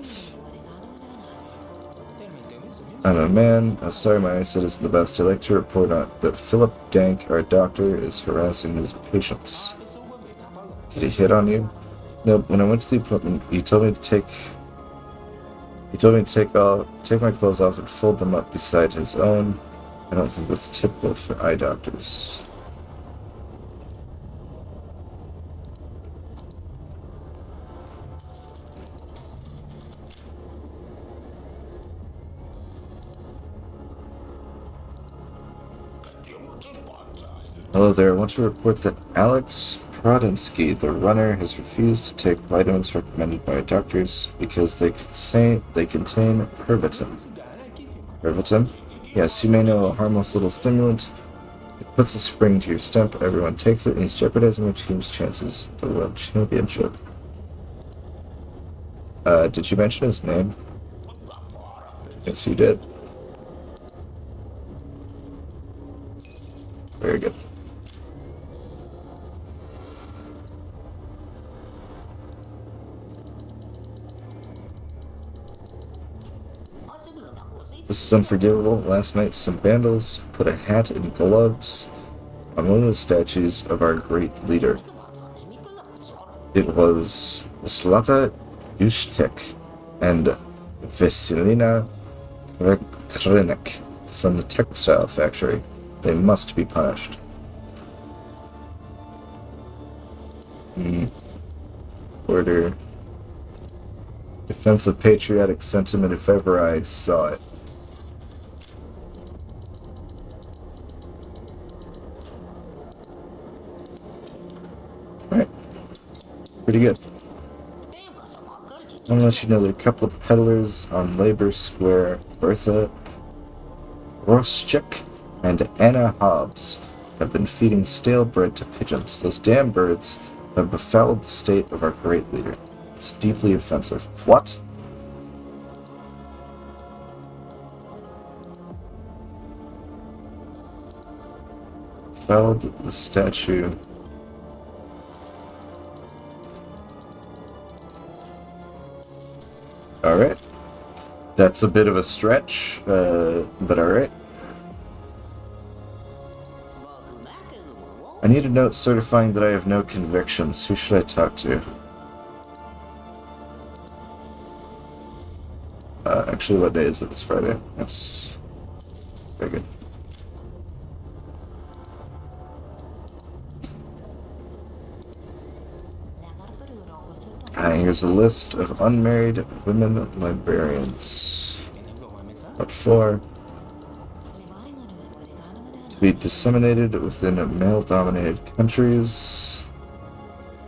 I'm a man. I'm sorry my eyesight isn't the best. I'd like to report on that Philip Dank, our doctor, is harassing his patients. Did he hit on you? No, when I went to the appointment, he told me to take my clothes off and fold them up beside his own. I don't think that's typical for eye doctors. Hello there, I want to report that Alex Prodinsky, the runner, has refused to take vitamins recommended by doctors because they contain Pervitin. Pervitin? Yes, you may know, a harmless little stimulant. It puts a spring to your step, everyone takes it, and he's jeopardizing your team's chances at the World Championship. Did you mention his name? Yes, you did. Very good. This is unforgivable. Last night, some vandals put a hat and gloves on one of the statues of our great leader. It was Zlata Ushtek and Veselina Krinek from the textile factory. They must be punished. Order. Defense of patriotic sentiment if ever I saw it. Alright. Pretty good. I want to let you know that a couple of peddlers on Labor Square, Bertha Roschek and Anna Hobbs, have been feeding stale bread to pigeons. Those damn birds have befouled the state of our great leader. It's deeply offensive. What? Befouled the statue. Alright. That's a bit of a stretch, but alright. I need a note certifying that I have no convictions. Who should I talk to? Actually, what day is it? It's Friday. Yes. Very good. Here's a list of unmarried women librarians. What for? To be disseminated within male-dominated countries.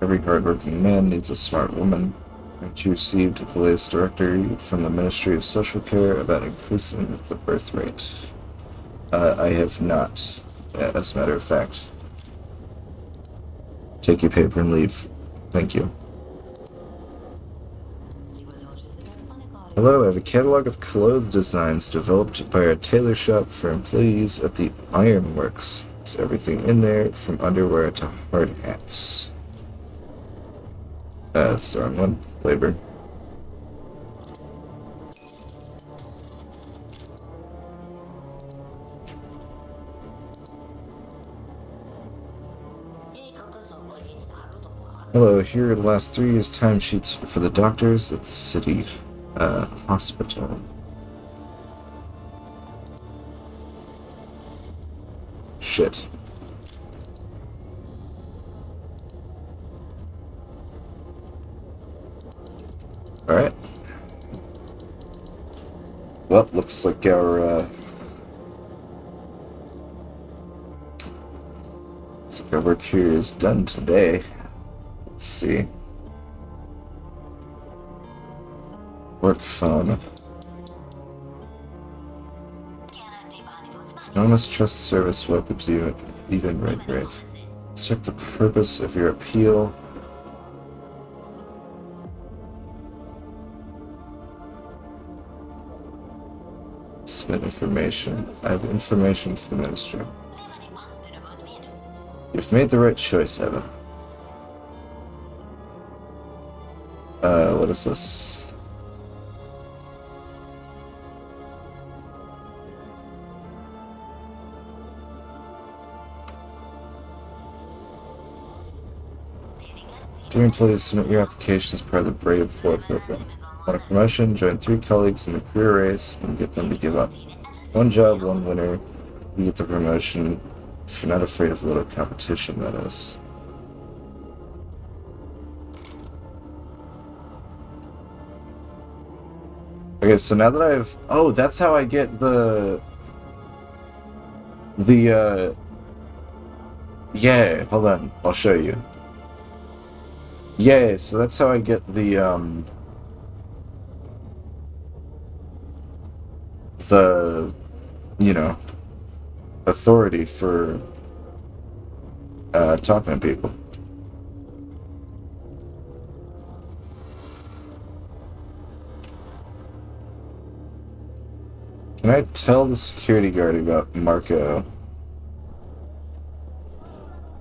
Every hardworking man needs a smart woman. Haven't you received the latest directory from the Ministry of Social Care about increasing the birth rate? I have not, as a matter of fact. Take your paper and leave. Thank you. Hello, I have a catalog of clothes designs developed by our tailor shop for employees at the Ironworks. There's everything in there, from underwear to hard hats. That's the wrong one. Labor. Hello, here are the last 3 years' timesheets for the doctors at the city hospital. Shit. Alright. Well, looks like our work here is done today. Let's see. Work phone. Anonymous trust service welcomes you, even Redgrave. Check the purpose of your appeal. Submit information. I have information for the ministry. You've made the right choice, Evan. What is this? Dear employees, submit your application as part of the Brave VOD program. Want a promotion? Join 3 colleagues in the career race and get them to give up. One job, one winner. You get the promotion if you're not afraid of a little competition, that is. Okay, so now that I've... Oh, that's how I get yeah, hold on. I'll show you. Yeah, so that's how I get the, you know, authority for, talking to people. Can I tell the security guard about Marco?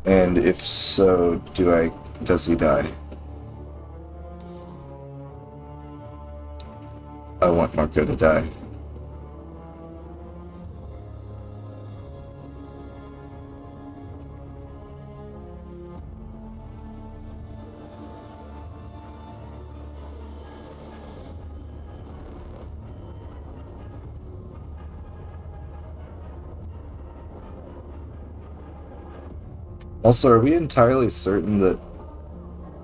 And if so, does he die? I want Marco to die. Also, are we entirely certain that,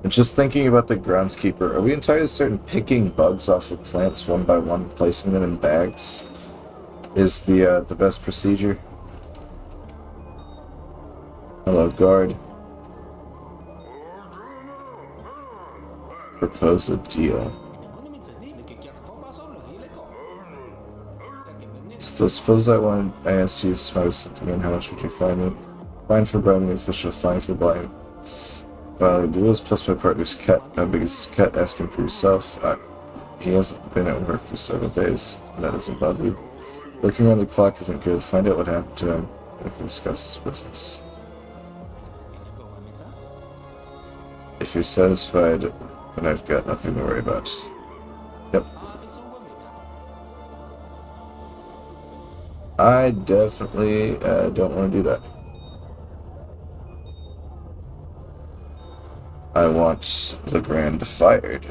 just thinking about the groundskeeper, are we entirely certain picking bugs off of plants one by one, placing them in bags, is the best procedure? Hello, guard. Propose a deal. Still, suppose I asked you to smile something in how much would you find it? Fine for bribing the official, fine for buying. Finally, the rules plus my partner's cat. How big is his cat? Ask him for yourself. He hasn't been at work for several days, and that doesn't bother you. Working around the clock isn't good. Find out what happened to him, and we can discuss this business. If you're satisfied, then I've got nothing to worry about. Yep. I definitely don't want to do that. I want the Grand fired.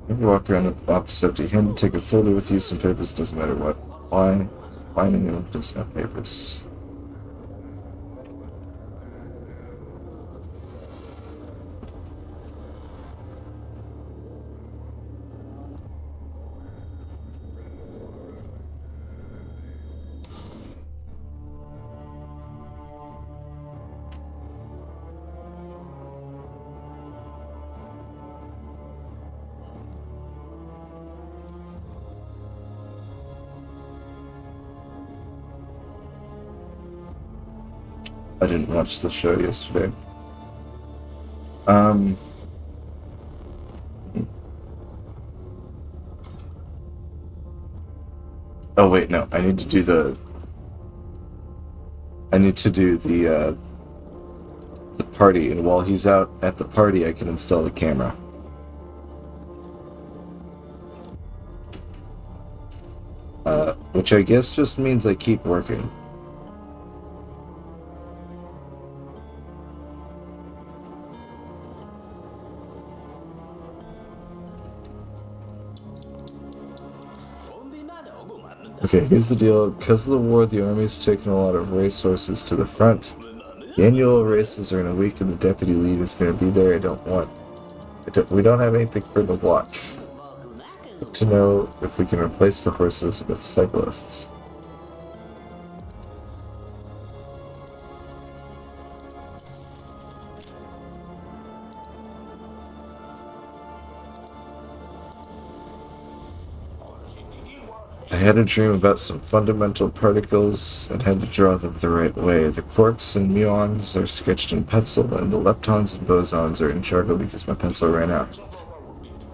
You walk around the office empty-handed, take a folder with you, some papers, doesn't matter what. Why? Find anyone who doesn't have papers. I didn't watch the show yesterday. Oh wait, no. I need to do the party, and while he's out at the party, I can install the camera. Which I guess just means I keep working. Okay, here's the deal. Because of the war, the army's taken a lot of racehorses to the front. The annual races are in a week, and the deputy leader's going to be there. We don't have anything for the watch. To know if we can replace the horses with cyclists. I had a dream about some fundamental particles and had to draw them the right way. The quarks and muons are sketched in pencil, and the leptons and bosons are in charcoal because my pencil ran out.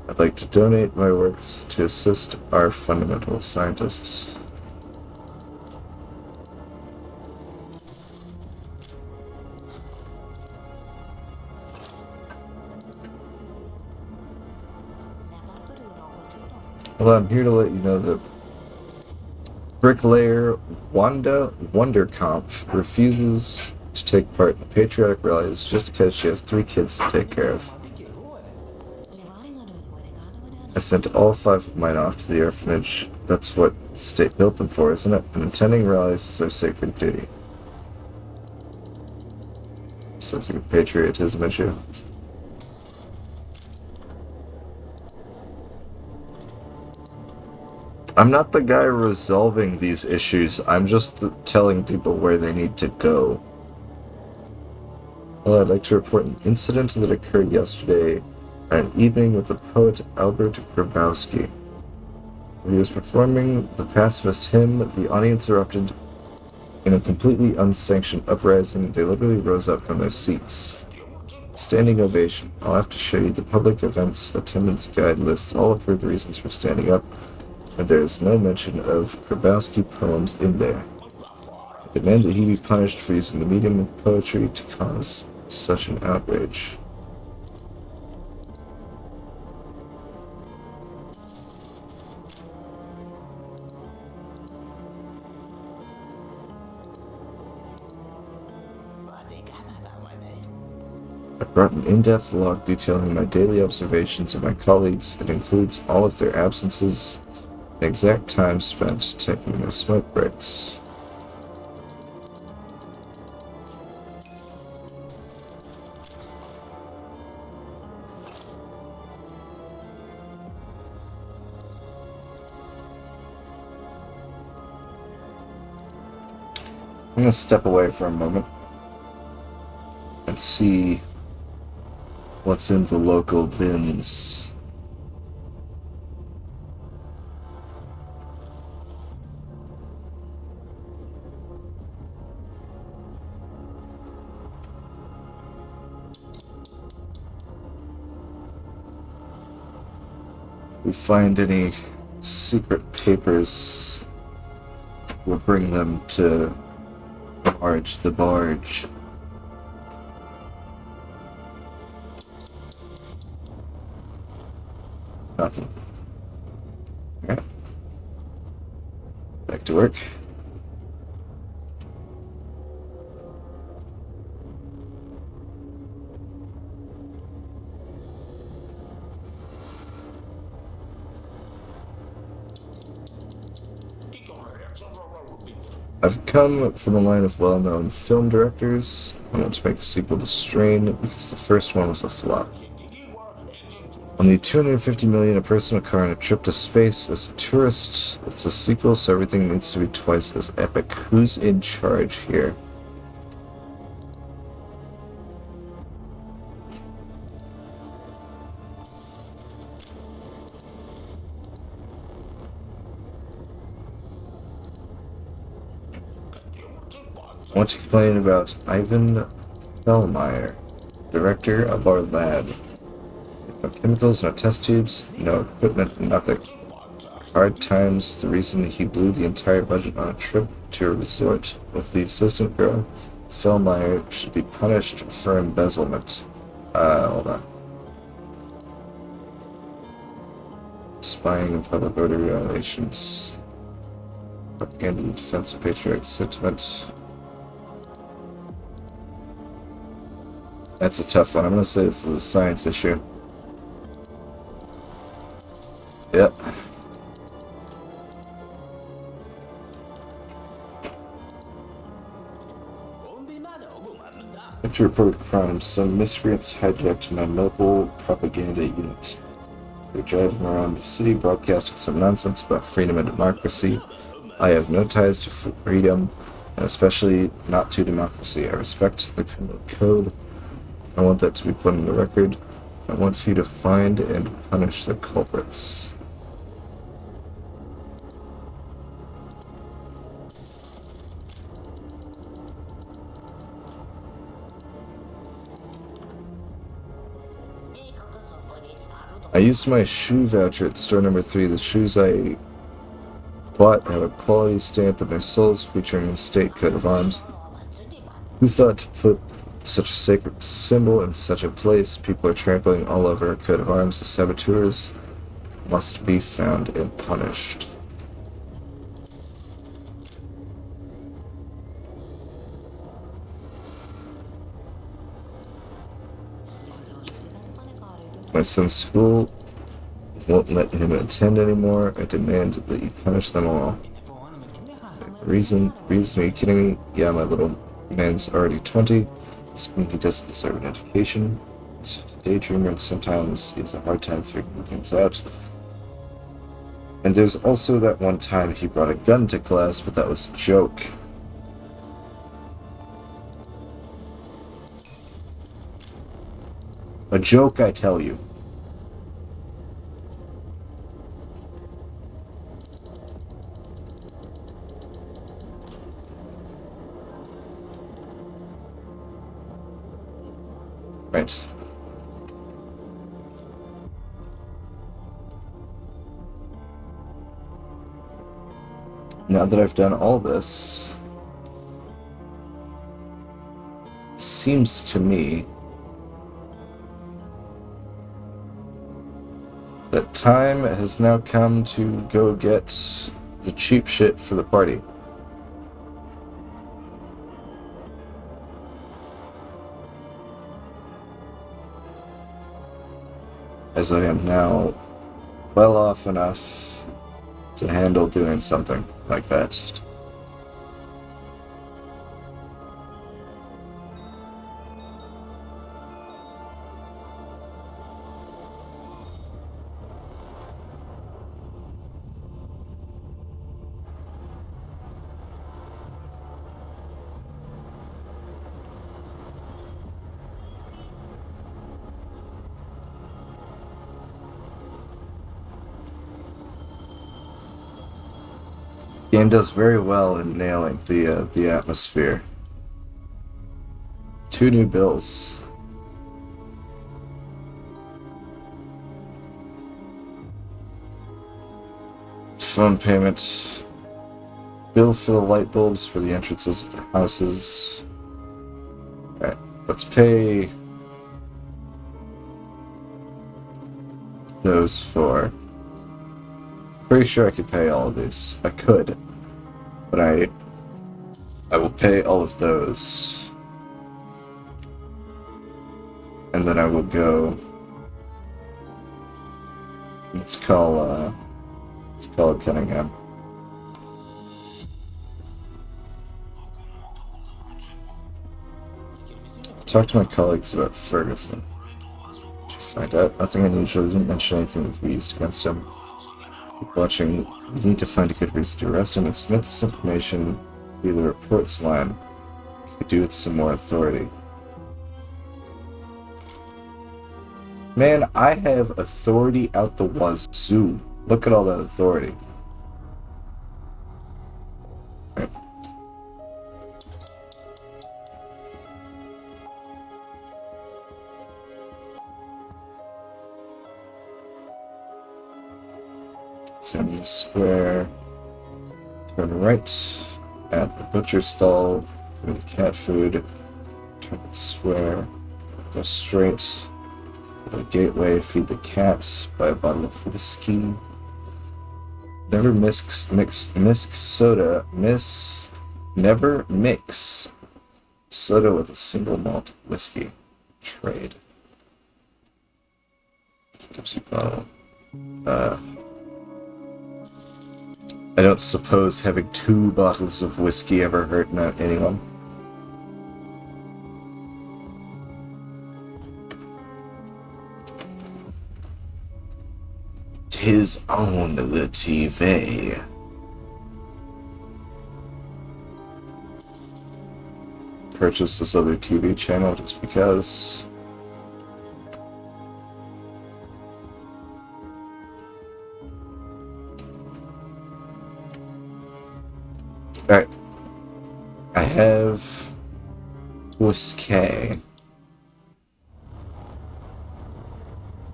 I'd like to donate my works to assist our fundamental scientists. Well, I'm here to let you know that bricklayer Wanda Wonderkampf refuses to take part in patriotic rallies just because she has 3 kids to take care of. I sent all 5 of mine off to the orphanage. That's what the state built them for, isn't it? And attending rallies is our sacred duty. Sounds like a patriotism issue. I'm not the guy resolving these issues. I'm just telling people where they need to go. Well, I'd like to report an incident that occurred yesterday at an evening with the poet Albert Grabowski. When he was performing the pacifist hymn, the audience erupted in a completely unsanctioned uprising. They literally rose up from their seats. Standing ovation. I'll have to show you the public events attendance guide lists all approved reasons for standing up, and there is no mention of Grabowski poems in there. I demand that he be punished for using the medium of poetry to cause such an outrage. I brought an in-depth log detailing my daily observations of my colleagues. It includes all of their absences and exact time spent taking their smoke breaks. I'm going to step away for a moment and see what's in the local bins. If we find any secret papers, we'll bring them to the barge. Nothing. Alright. Back to work. I've come from a line of well-known film directors. I want to make a sequel to Strain because the first one was a flop. Only $250 million, a personal car, and a trip to space as a tourist. It's a sequel, so everything needs to be twice as epic. Who's in charge here? I want to complain about Ivan Fellmeyer, director of our lab. No chemicals, no test tubes, no equipment, nothing. Hard times, the reason he blew the entire budget on a trip to a resort with the assistant girl. Fellmeyer should be punished for embezzlement. Hold on. Spying and public order violations. Propaganda and defense of patriotic sentiment. That's a tough one. I'm gonna say this is a science issue. Yep. After reported crimes, some miscreants hijacked my mobile propaganda unit. They're driving around the city broadcasting some nonsense about freedom and democracy. I have no ties to freedom, and especially not to democracy. I respect the criminal code. I want that to be put on the record. I want for you to find and punish the culprits. I used my shoe voucher at store number 3. The shoes I bought have a quality stamp in their soles featuring the state coat of arms. Who thought to put such a sacred symbol in such a place? People are trampling all over our coat of arms. The saboteurs must be found and punished. My son's school won't let him attend anymore. I demand that you punish them all. Reason, are you kidding me? Yeah, my little man's already 20. This means he doesn't deserve an education. He's just a daydreamer, and sometimes he has a hard time figuring things out. And there's also that one time he brought a gun to class, but that was a joke. A joke, I tell you. Right. Now that I've done all this, seems to me that time has now come to go get the cheap shit for the party. As I am now well off enough to handle doing something like that. Game does very well in nailing the atmosphere. 2 new bills. Phone payment. Bill for the light bulbs for the entrances of the houses. Alright, let's pay those 4. Pretty sure I could pay all of these. I could. But I will pay all of those. And then I will go. Let's call it Cunningham. Talk to my colleagues about Ferguson. Did you find out? Nothing unusual. Didn't mention anything that we used against him. Keep watching. We need to find a good reason to arrest him and submit this information via the reports line. We could do with some more authority. Man, I have authority out the wazoo. Look at all that authority. Right. Send square. Turn right at the butcher stall for the cat food. Turn square. Go straight. Go to the gateway. Feed the cat. Buy a bottle of whiskey. Never mix soda. Never mix soda with a single malt whiskey. Trade. Gives you bottle. I don't suppose having 2 bottles of whiskey ever hurt anyone. Tis on the TV. Purchase this other TV channel just because. Alright. I have whiskey.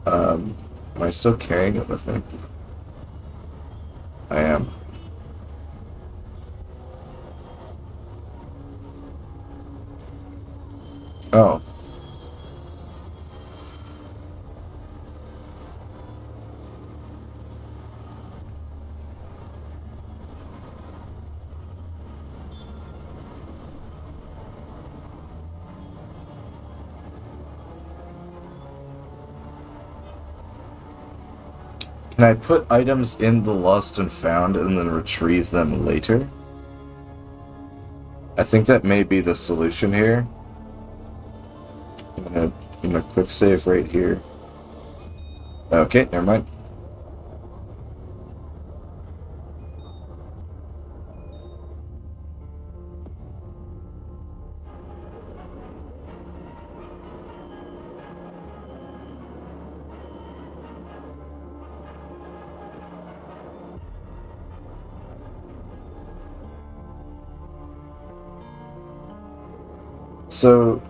Am I still carrying it with me? I am. Oh. Can I put items in the lost and found and then retrieve them later? I think that may be the solution here. I'm gonna quick save right here. Okay, never mind. So,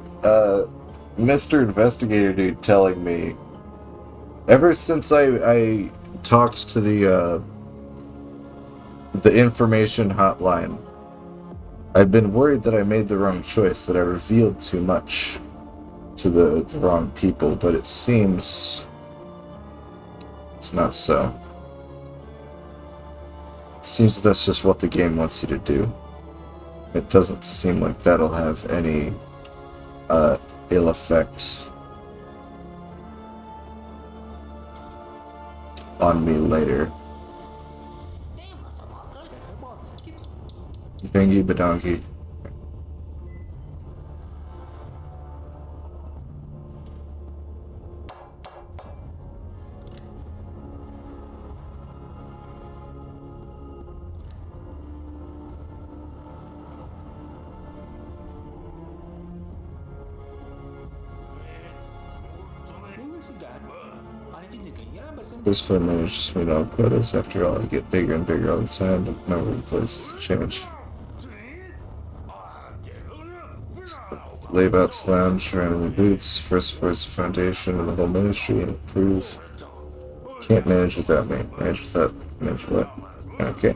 Mr. Investigator dude telling me, ever since I talked to the information hotline, I'd been worried that I made the wrong choice, that I revealed too much to the wrong people, but it seems it's not so. Seems that's just what the game wants you to do. It doesn't seem like that'll have any ill effect on me later. Bingy badonky. This phone manages me to all quotas. After all, I get bigger and bigger all the time, but my workplace change. Laybouts lounge, randomly boots, first floor's foundation of the whole ministry, and improve. Can't manage without me. Manage what? Okay.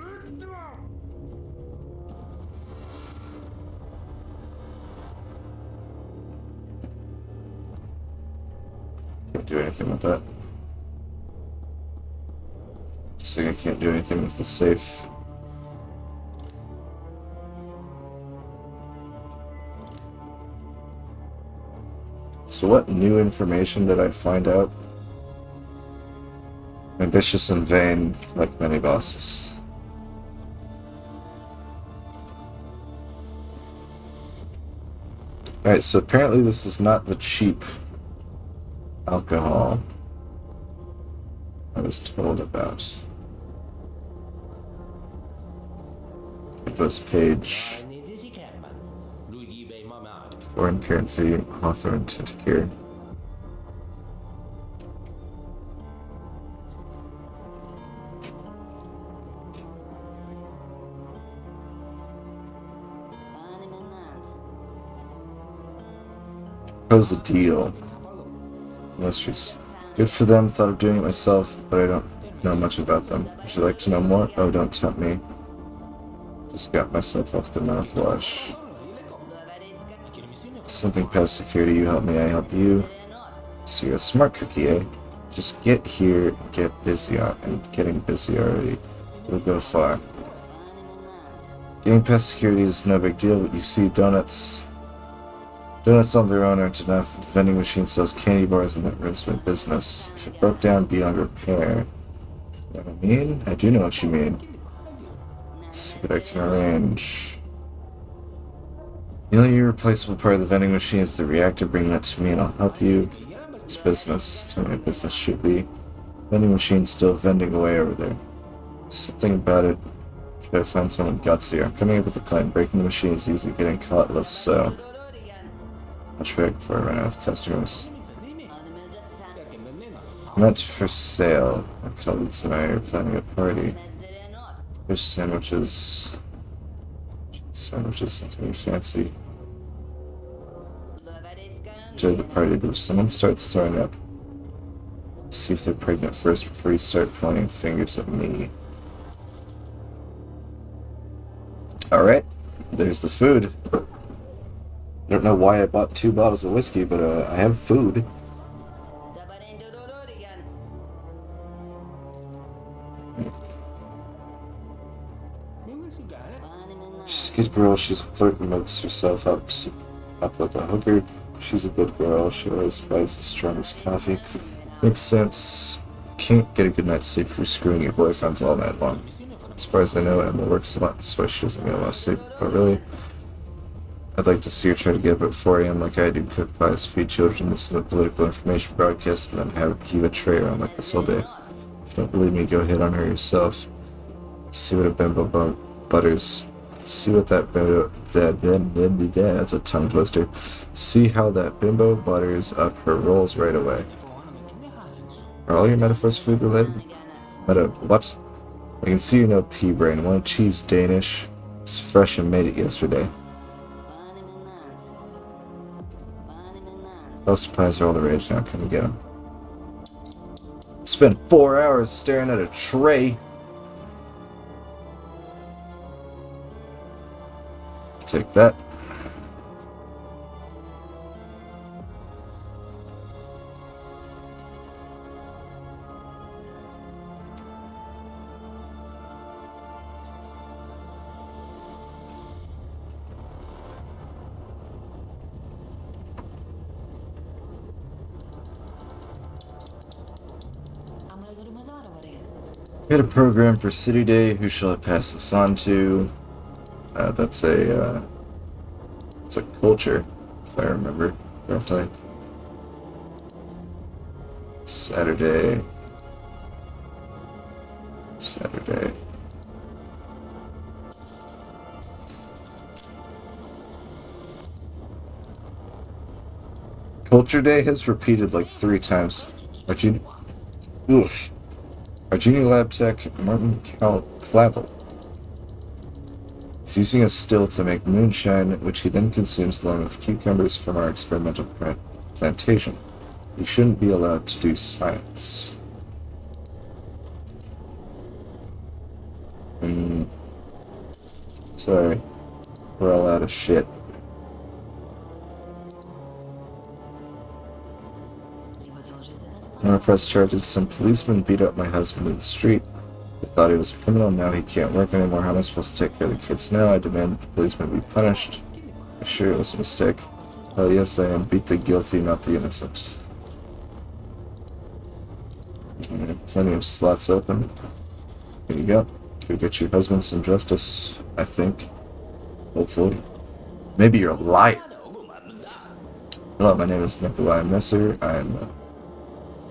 Can't do anything with that. Just like I can't do anything with the safe. So what new information did I find out? Ambitious and vain, like many bosses. Alright, so apparently this is not the cheap alcohol I was told about. This page. Foreign currency, Hawthorne Tentacure. How's the deal? Industries. Good for them, thought of doing it myself, but I don't know much about them. Would you like to know more? Oh, don't tempt me. Just got myself off the mouthwash. Something past security, you help me, I help you. So you're a smart cookie, eh? Just get here and get busy and getting busy already. It'll go far. Getting past security is no big deal, but you see, donuts on their own aren't enough. The vending machine sells candy bars and that ruins my business. If it broke down beyond repair. You know what I mean? I do know what you mean. Let's see what I can arrange. The only irreplaceable part of the vending machine is the reactor. Bring that to me and I'll help you. It's business. Tell me what business should be. Vending machine's still vending away over there. Something about it. Try to find someone gutsier. I'm coming up with a plan. Breaking the machine is easy. Getting caught less so. I'll try before I run out of customers. Meant for sale. My colleagues and I are planning a party. Fish sandwiches. Sandwiches, something fancy. Enjoy the party, but if someone starts throwing up, see if they're pregnant first before you start pointing fingers at me. Alright, there's the food. I don't know why I bought 2 bottles of whiskey, but I have food. She's a good girl, she's a flirt and makes herself up like a hooker. She's a good girl, she always buys the strongest coffee. Makes sense. Can't get a good night's sleep for screwing your boyfriends all night long. As far as I know, Emma works a lot, that's why she doesn't get a lot of sleep. But really, I'd like to see her try to get up at 4 a.m. like I do, cook pies, feed children, listen to political information broadcasts, and then keep a tray around like this all day. If you don't believe me, go hit on her yourself. See what a bimbo butters. See what that bimbo... That's a tongue twister. See how that bimbo butters up her rolls right away. Are all your metaphors food related? What? I can see you know pea brain. Want a cheese Danish? It's fresh and made it yesterday. Cluster pies are all the rage now. Come and get them. Spent 4 hours staring at a tray. Take that. We had a program for City Day. Who shall I pass this on to? That's a culture, if I remember correctly. Saturday. Culture Day has repeated like 3 times. Our junior lab tech, Martin Clavel. He's using a still to make moonshine, which he then consumes along with cucumbers from our experimental plantation. He shouldn't be allowed to do science. Sorry. We're all out of shit. I'm gonna press charges. Some policemen beat up my husband in the street. They thought he was a criminal. Now he can't work anymore. How am I supposed to take care of the kids now? I demand that the policeman be punished. I'm sure it was a mistake. Oh yes, I am. Beat the guilty, not the innocent. Plenty of slots open. Here you go. Go get your husband some justice, I think. Hopefully. Maybe you're a liar. Hello, my name is Nikolai Messer. I'm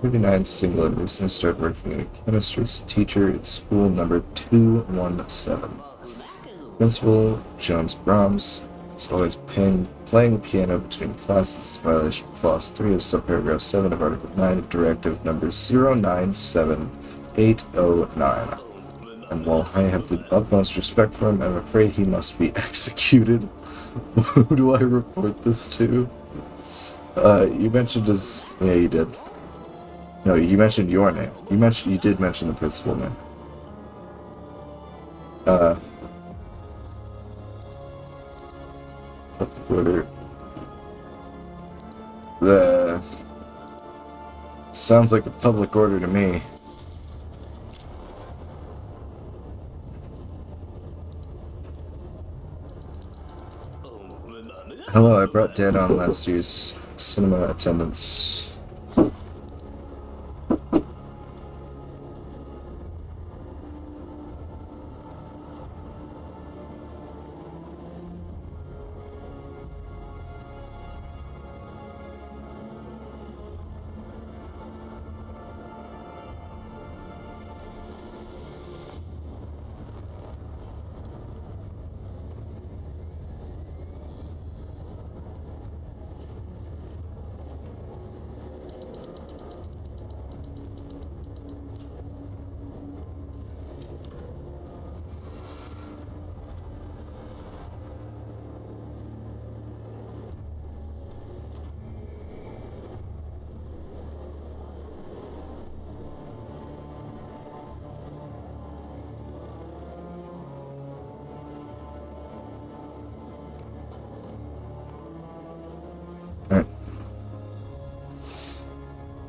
39, single, and recently started working as a chemistry teacher at school number 217. Principal Jones Brahms is always playing the piano between classes in violation of Clause 3 of subparagraph 7 of Article 9 of Directive number 097809. And while I have the utmost respect for him, I'm afraid he must be executed. Who do I report this to? You mentioned his... Yeah, you did. No, you mentioned your name. You did mention the principal name. Public order. Sounds like a public order to me. Hello, I brought Dad on last year's cinema attendance.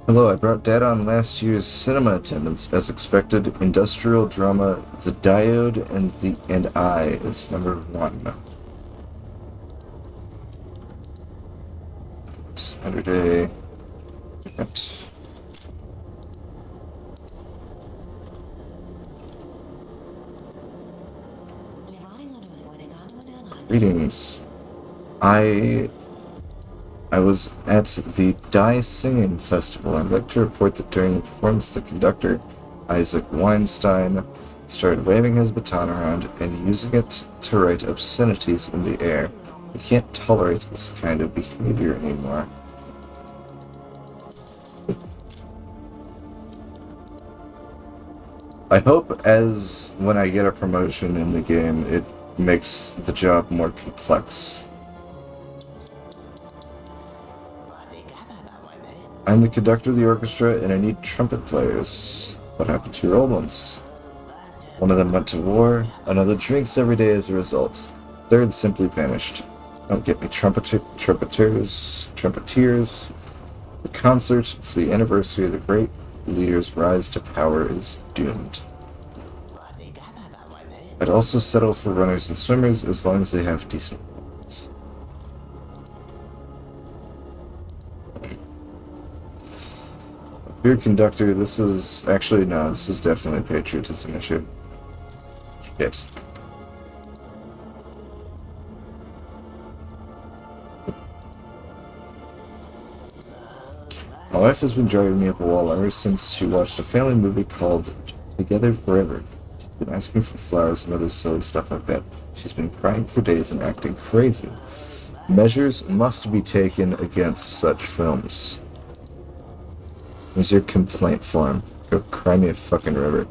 Hello, I brought Dad on last year's cinema attendance. As expected, industrial drama The Diode and I is number 1. Saturday. Right. Greetings. I was at the Die Singing Festival. I'd like to report that during the performance, the conductor, Isaac Weinstein, started waving his baton around and using it to write obscenities in the air. We can't tolerate this kind of behavior anymore. I hope as when I get a promotion in the game, it makes the job more complex. I'm the conductor of the orchestra, and I need trumpet players. What happened to your old ones? One of them went to war, another drinks every day as a result. Third simply vanished. Don't get me trumpeters. The concert for the anniversary of the great leader's rise to power is doomed. I'd also settle for runners and swimmers as long as they have decent ones. Dear conductor, this is definitely a patriotism issue. Shit. My wife has been driving me up a wall ever since she watched a family movie called Together Forever. She's been asking for flowers and other silly stuff like that. She's been crying for days and acting crazy. Measures must be taken against such films. Here's your complaint form. Go cry me a fucking river.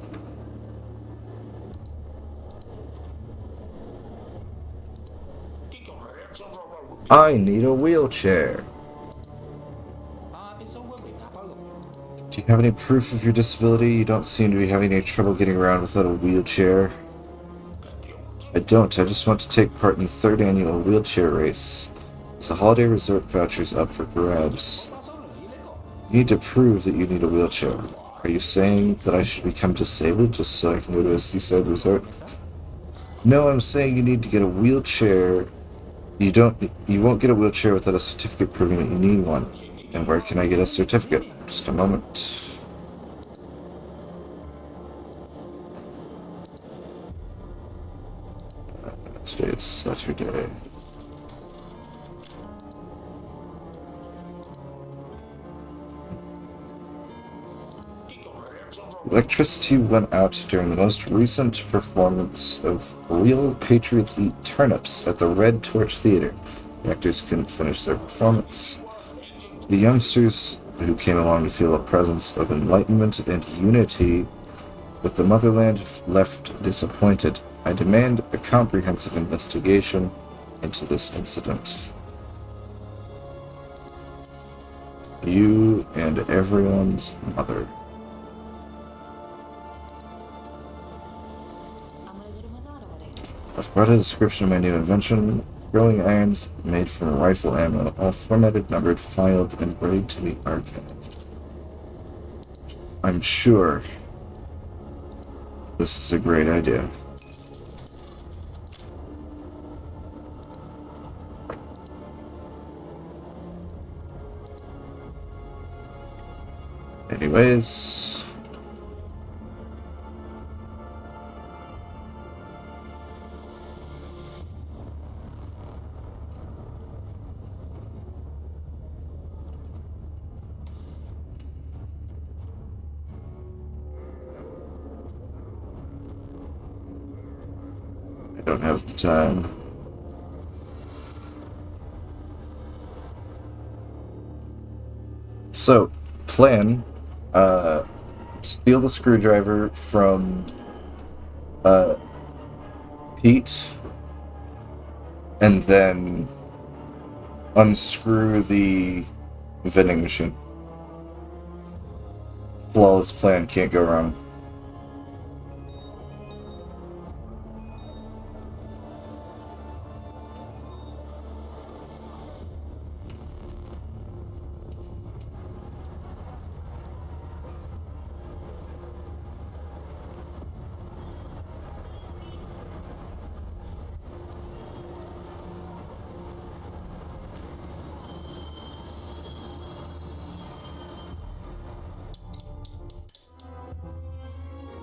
I need a wheelchair. Do you have any proof of your disability? You don't seem to be having any trouble getting around without a wheelchair. I don't. I just want to take part in the 3rd annual wheelchair race. There's a holiday resort vouchers up for grabs. You need to prove that you need a wheelchair. Are you saying that I should become disabled just so I can go to a seaside resort? No, I'm saying you need to get a wheelchair. You won't get a wheelchair without a certificate proving that you need one. And where can I get a certificate? Just a moment. Today is Saturday. Electricity went out during the most recent performance of Real Patriots Eat Turnips at the Red Torch Theater. The actors couldn't finish their performance. The youngsters who came along to feel a presence of enlightenment and unity with the motherland left disappointed. I demand a comprehensive investigation into this incident. You and everyone's mother. I've brought a description of my new invention. Grilling irons made from rifle ammo, all formatted, numbered, filed, and ready to be archived. I'm sure this is a great idea. Anyways... I don't have the time. So, plan, steal the screwdriver from, Pete, and then unscrew the vending machine. Flawless plan, can't go wrong.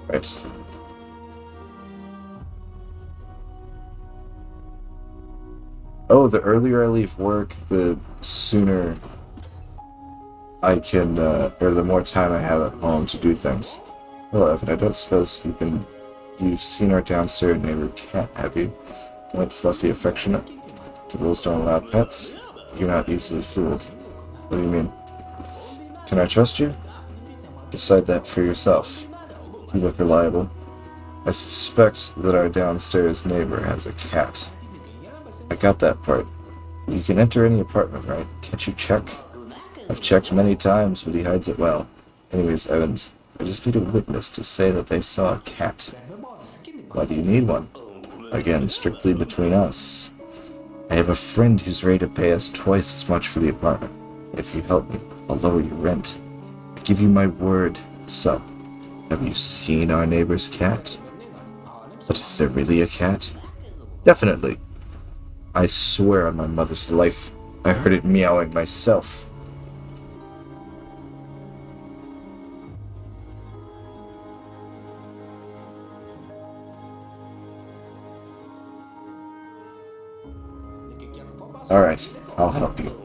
Right. Oh, the earlier I leave work, the sooner I can, or the more time I have at home to do things. Hello, Evan, I don't suppose you've seen our downstairs neighbor cat, have you? White, fluffy, affectionate. The rules don't allow pets. You're not easily fooled. What do you mean? Can I trust you? Decide that for yourself. You look reliable. I suspect that our downstairs neighbor has a cat. I got that part. You can enter any apartment, right? Can't you check? I've checked many times, but he hides it well. Anyways, Evans, I just need a witness to say that they saw a cat. Why do you need one? Again, strictly between us. I have a friend who's ready to pay us twice as much for the apartment. If you help me, I'll lower your rent. I give you my word. So, have you seen our neighbor's cat? But is there really a cat? Definitely. I swear on my mother's life, I heard it meowing myself. Alright, I'll help you.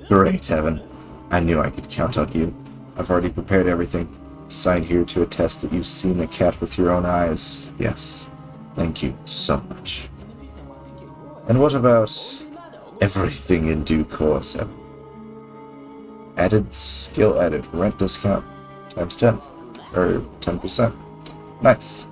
Great, Evan. I knew I could count on you. I've already prepared everything. Signed here to attest that you've seen a cat with your own eyes. Yes. Thank you so much. And what about everything in due course, Evan? Added skill added. Rent discount times 10. Or 10%. Nice.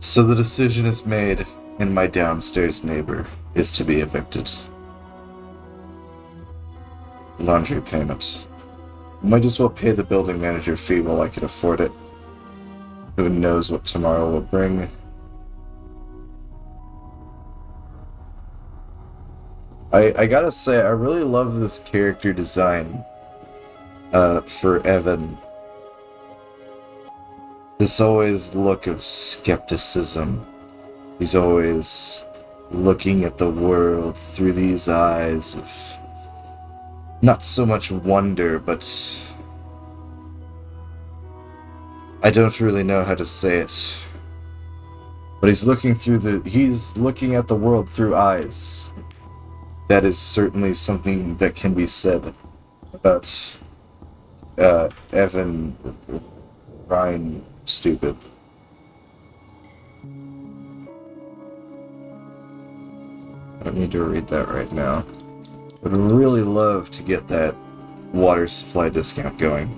So the decision is made, and my downstairs neighbor is to be evicted. Laundry payment. Might as well pay the building manager fee while I can afford it. Who knows what tomorrow will bring. I gotta say, I really love this character design for Evan. This always look of skepticism. He's always looking at the world through these eyes of not so much wonder, but I don't really know how to say it. But he's looking at the world through eyes. That is certainly something that can be said about Evan Ryan Stupid. I don't need to read that right now. Would really love to get that water supply discount going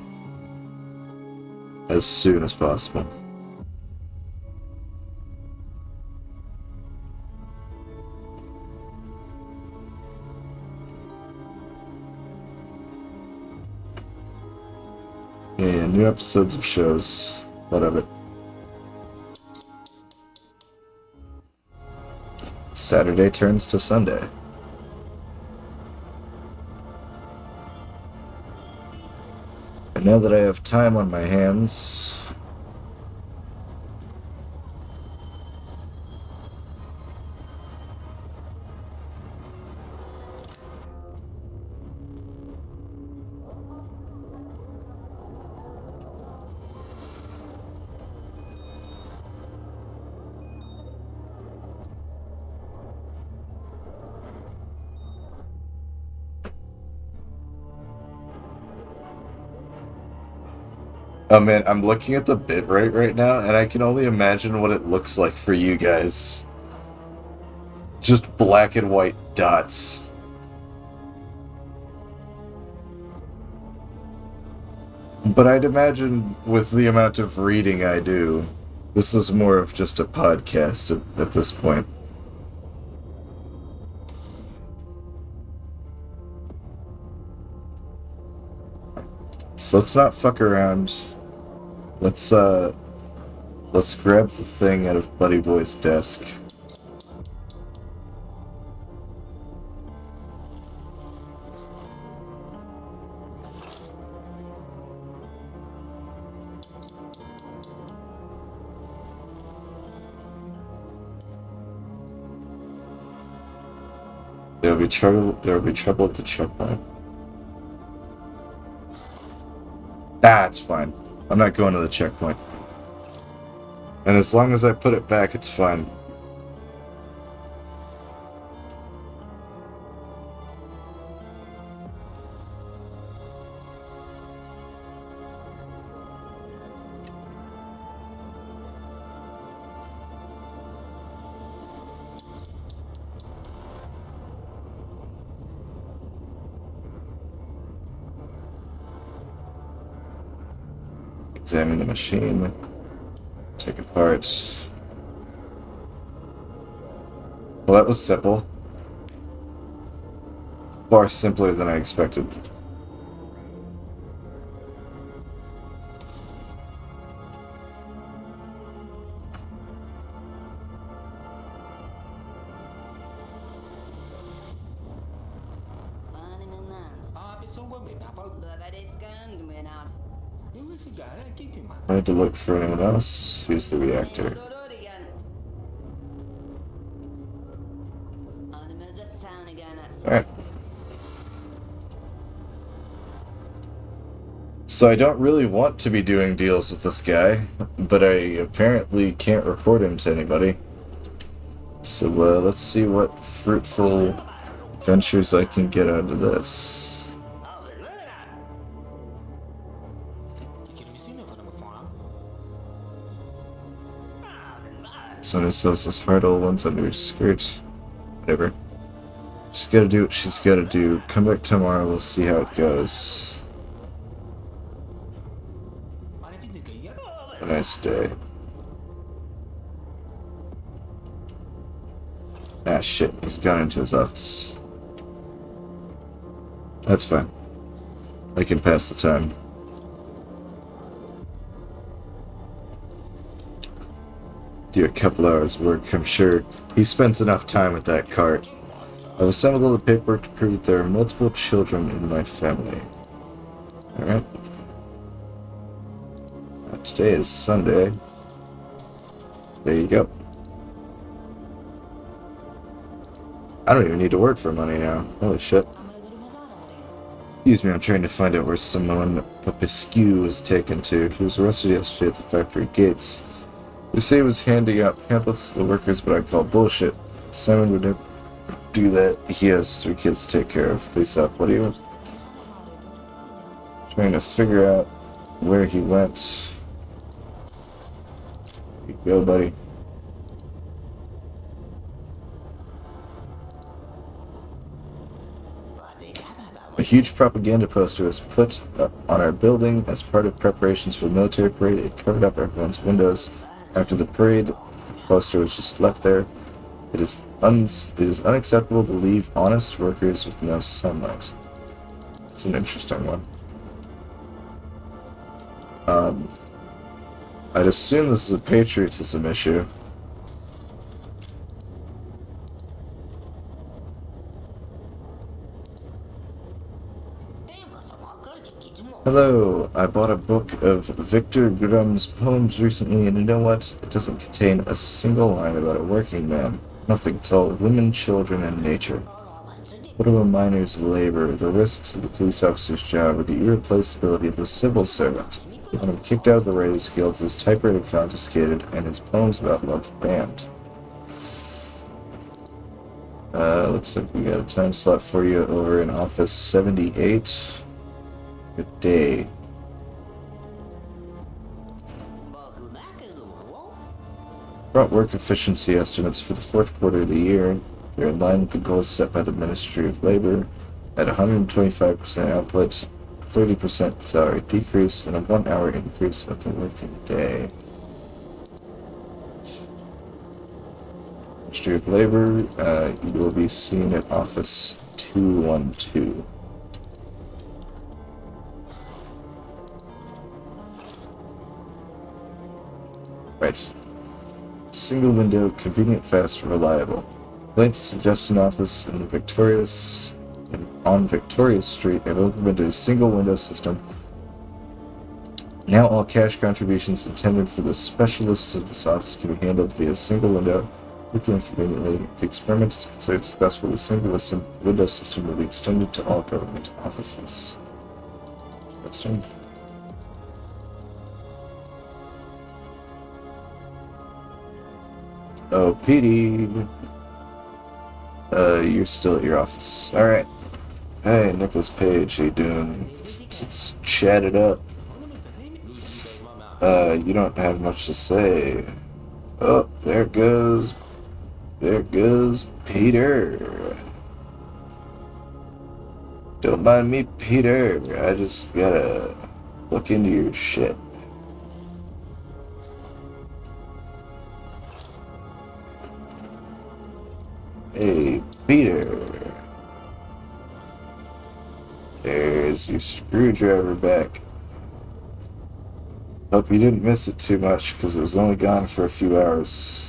as soon as possible. Yeah, new episodes of shows. What of it? Saturday turns to Sunday. And now that I have time on my hands, oh man, I'm looking at the bitrate right now, and I can only imagine what it looks like for you guys. Just black and white dots. But I'd imagine with the amount of reading I do, this is more of just a podcast at this point. So let's not fuck around. Let's grab the thing out of Buddy Boy's desk. There will be trouble at the checkpoint. It's fine. I'm not going to the checkpoint. And as long as I put it back, it's fine. Examine the machine. Take it apart. Well, that was simple. Far simpler than I expected. I had to look for anyone else. Use the reactor. Alright. So I don't really want to be doing deals with this guy, but I apparently can't report him to anybody. So let's see what fruitful ventures I can get out of this. Someone sells this hard old ones under her skirt. Whatever. She's gotta do what she's gotta do. Come back tomorrow, we'll see how it goes. A nice day. Ah shit, he's gone into his office. That's fine. I can pass the time. Do a couple hours work, I'm sure. He spends enough time with that cart. I've assembled all the paperwork to prove that there are multiple children in my family. Alright. Today is Sunday. There you go. I don't even need to work for money now. Holy shit. Excuse me, I'm trying to find out where someone Popescu was taken to. He was arrested yesterday at the factory gates. They say he was handing out pamphlets to the workers, but I call bullshit. Simon would never do that. He has 3 kids to take care of. Please up. What do you want? Trying to figure out where he went. There you go, buddy. A huge propaganda poster was put up on our building as part of preparations for the military parade. It covered up everyone's windows. After the parade, the poster was just left there. It is unacceptable to leave honest workers with no sunlight. It's an interesting one. I'd assume this is a patriotism issue. Hello, I bought a book of Victor Grimm's poems recently, and you know what? It doesn't contain a single line about a working man. Nothing. It's all women, children, and nature. What of a miner's labor, the risks of the police officer's job, or the irreplaceability of the civil servant? When I'm kicked out of the Writers Guild, his typewriter confiscated, and his poems about love banned. Looks like we got a time slot for you over in Office 78. Good day. Brought work efficiency estimates for the 4th quarter of the year. They're in line with the goals set by the Ministry of Labor at 125% output, 30% salary decrease, and a 1-hour increase of the working day. Ministry of Labor, you will be seen at Office 212. Right. Single window, convenient, fast, and reliable. Link to suggestion office in on Victoria Street and implemented a single window system. Now all cash contributions intended for the specialists of this office can be handled via single window, quickly and conveniently. If the experiment is considered successful, the single window system will be extended to all government offices. Interesting. Oh, PD. You're still at your office. Alright. Hey, Nicholas Page, how you doing? Let's chat it up. You don't have much to say. Oh, there goes Peter. Don't mind me, Peter. I just gotta look into your shit. Hey, Peter. There's your screwdriver back. Hope you didn't miss it too much, because it was only gone for a few hours.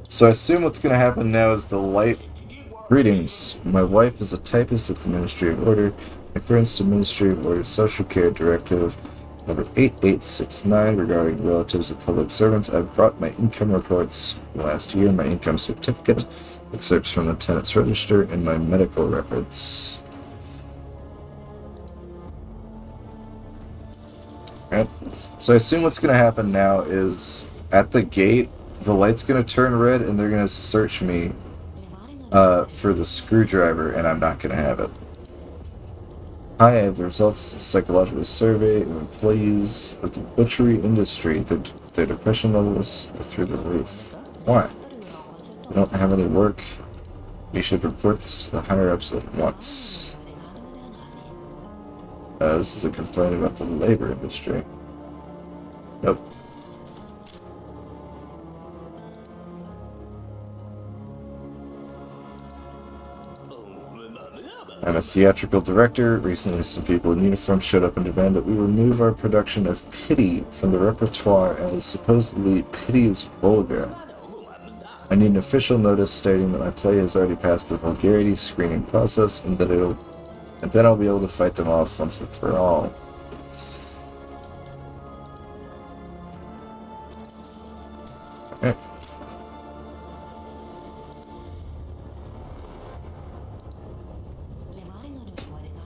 So I assume what's going to happen now is the light... Greetings. My wife is a typist at the Ministry of Order. In accordance to Ministry of Order Social Care Directive number 8869 regarding relatives of public servants, I've brought my income reports for last year, my income certificate, excerpts from the tenant's register, and my medical records. Alright. So I assume what's going to happen now is at the gate, the light's going to turn red and they're going to search me for the screwdriver, and I'm not going to have it. Hi, I have the results of the psychological survey of employees of the butchery industry. Their depression levels are through the roof. Why? They don't have any work. We should report this to the higher-ups at once. This is a complaint about the labor industry. Nope. I'm a theatrical director. Recently, some people in uniform showed up and demanded that we remove our production of Pity from the repertoire as supposedly Pity is vulgar. I need an official notice stating that my play has already passed the vulgarity screening process and that then I'll be able to fight them off once and for all. Alright.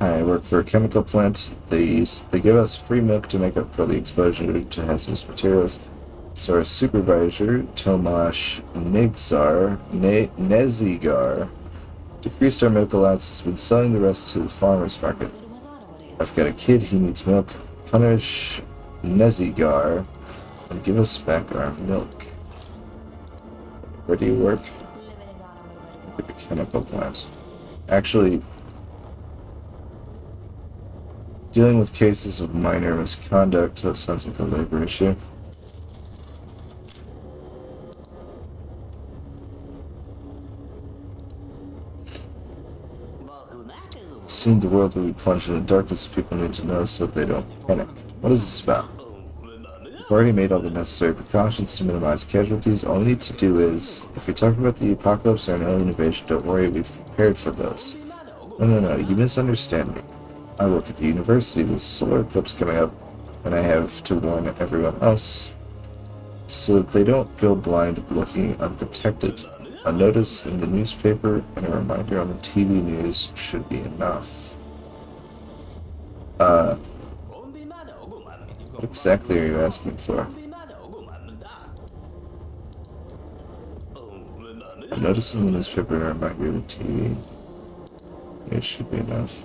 I work for a chemical plant. They give us free milk to make up for the exposure to hazardous materials. So our supervisor, Tomasz Nezigar, decreased our milk allowances with selling the rest to the farmer's market. I've got a kid, he needs milk. Punish Nezigar and give us back our milk. Where do you work? At the chemical plant. Actually, dealing with cases of minor misconduct, that sounds like a labor issue. Soon the world will be plunged into darkness. People need to know so that they don't panic. What is this about? We've already made all the necessary precautions to minimize casualties. All we need to do is, if you're talking about the apocalypse or an alien invasion, don't worry, we've prepared for those. No, you misunderstand me. I work at the university, there's a solar eclipse coming up, and I have to warn everyone else so that they don't go blind looking unprotected. A notice in the newspaper and a reminder on the TV news should be enough. What exactly are you asking for? A notice in the newspaper and a reminder on the TV news should be enough.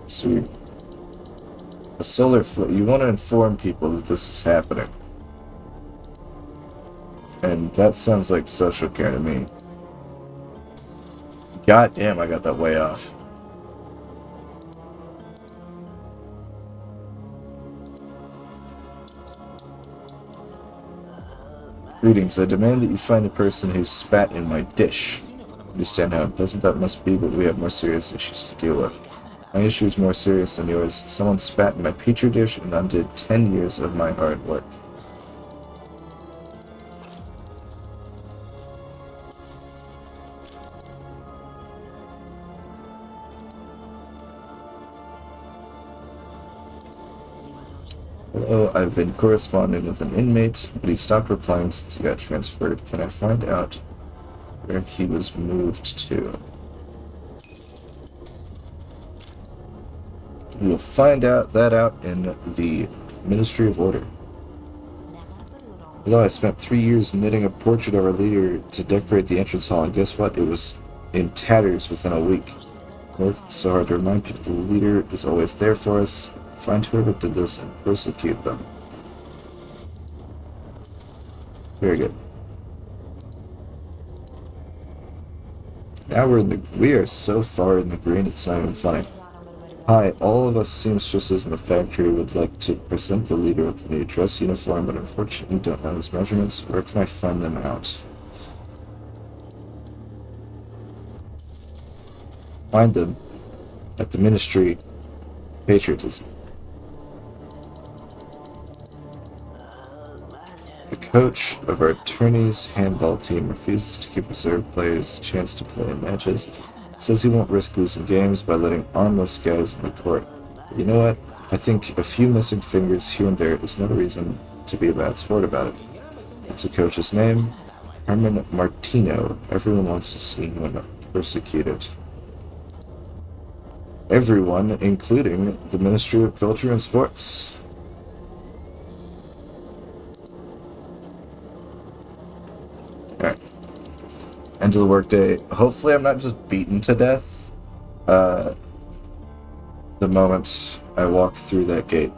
So a solar flare. You want to inform people that this is happening. And that sounds like social care to me. God damn, I got that way off. Greetings, I demand that you find the person who spat in my dish. Understand how unpleasant that must be, but we have more serious issues to deal with. My issue is more serious than yours. Someone spat in my petri dish and undid 10 years of my hard work. Hello, I've been corresponding with an inmate, but he stopped replying since he got transferred. Can I find out where he was moved to? We'll find out in the Ministry of Order. Although I spent 3 years knitting a portrait of our leader to decorate the entrance hall, and guess what? It was in tatters within a week. I worked so hard to remind people the leader is always there for us. Find whoever did this and persecute them. Very good. Now we are so far in the green, it's not even funny. Hi, all of us seamstresses in the factory would like to present the leader with the new dress uniform, but unfortunately don't know his measurements. Where can I find them out? Find them at the Ministry of Patriotism. The coach of our attorney's handball team refuses to give reserve players a chance to play in matches. Says he won't risk losing games by letting armless guys in the court. But you know what? I think a few missing fingers here and there is no reason to be a bad sport about it. What's the coach's name? Herman Martino. Everyone wants to see him persecuted. Everyone, including the Ministry of Culture and Sports. Alright. End of the workday. Hopefully I'm not just beaten to death the moment I walk through that gate.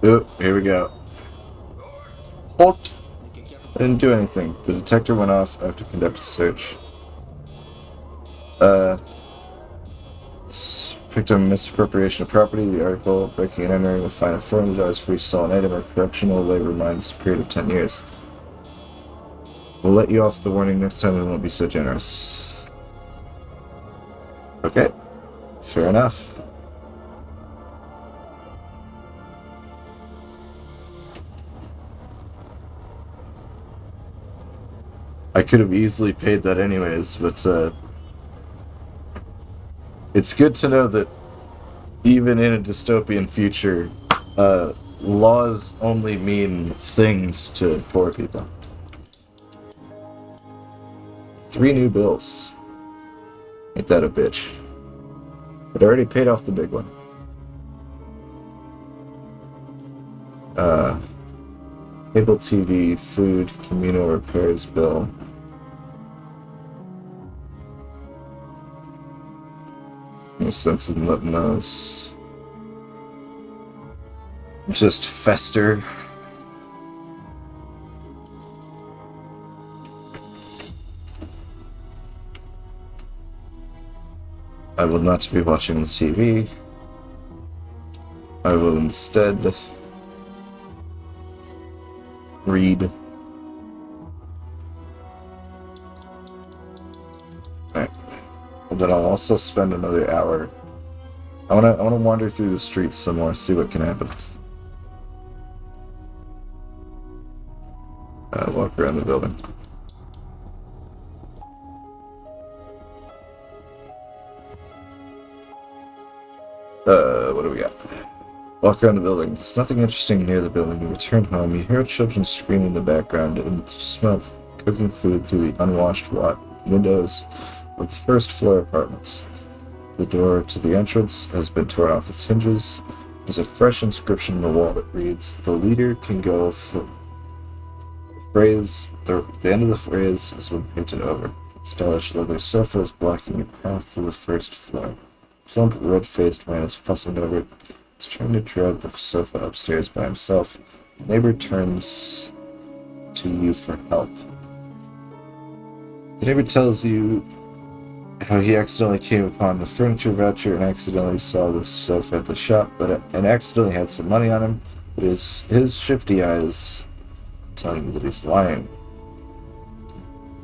Oh, here we go. Halt! I didn't do anything. The detector went off. I have to conduct a search. Picked up misappropriation of property. The article, breaking and entering a fine of $400 for each stolen item or correctional labor mines, period of 10 years. We'll let you off the warning next time. We won't be so generous. Okay. Fair enough. I could have easily paid that anyways, but it's good to know that even in a dystopian future, laws only mean things to poor people. 3 new bills. Ain't that a bitch? But I already paid off the big one. Cable TV, food, communal repairs bill. No sense in letting those just fester. I will not be watching the TV. I will instead read. Alright. And then I'll also spend another hour. I wanna wander through the streets some more, see what can happen. Walk around the building. What do we got? Walk around the building. There's nothing interesting near the building. You return home. You hear children screaming in the background and smell cooking food through the unwashed windows of the first floor apartments. The door to the entrance has been torn off its hinges. There's a fresh inscription on the wall that reads, "The leader can go for..." The end of the phrase has been painted over. Stylish leather sofa is blocking your path to the first floor. Plump, red-faced man is fussing over it. He's trying to drag the sofa upstairs by himself. The neighbor turns to you for help. The neighbor tells you how he accidentally came upon the furniture voucher and accidentally saw the sofa at the shop, and accidentally had some money on him, but his shifty eyes telling you that he's lying.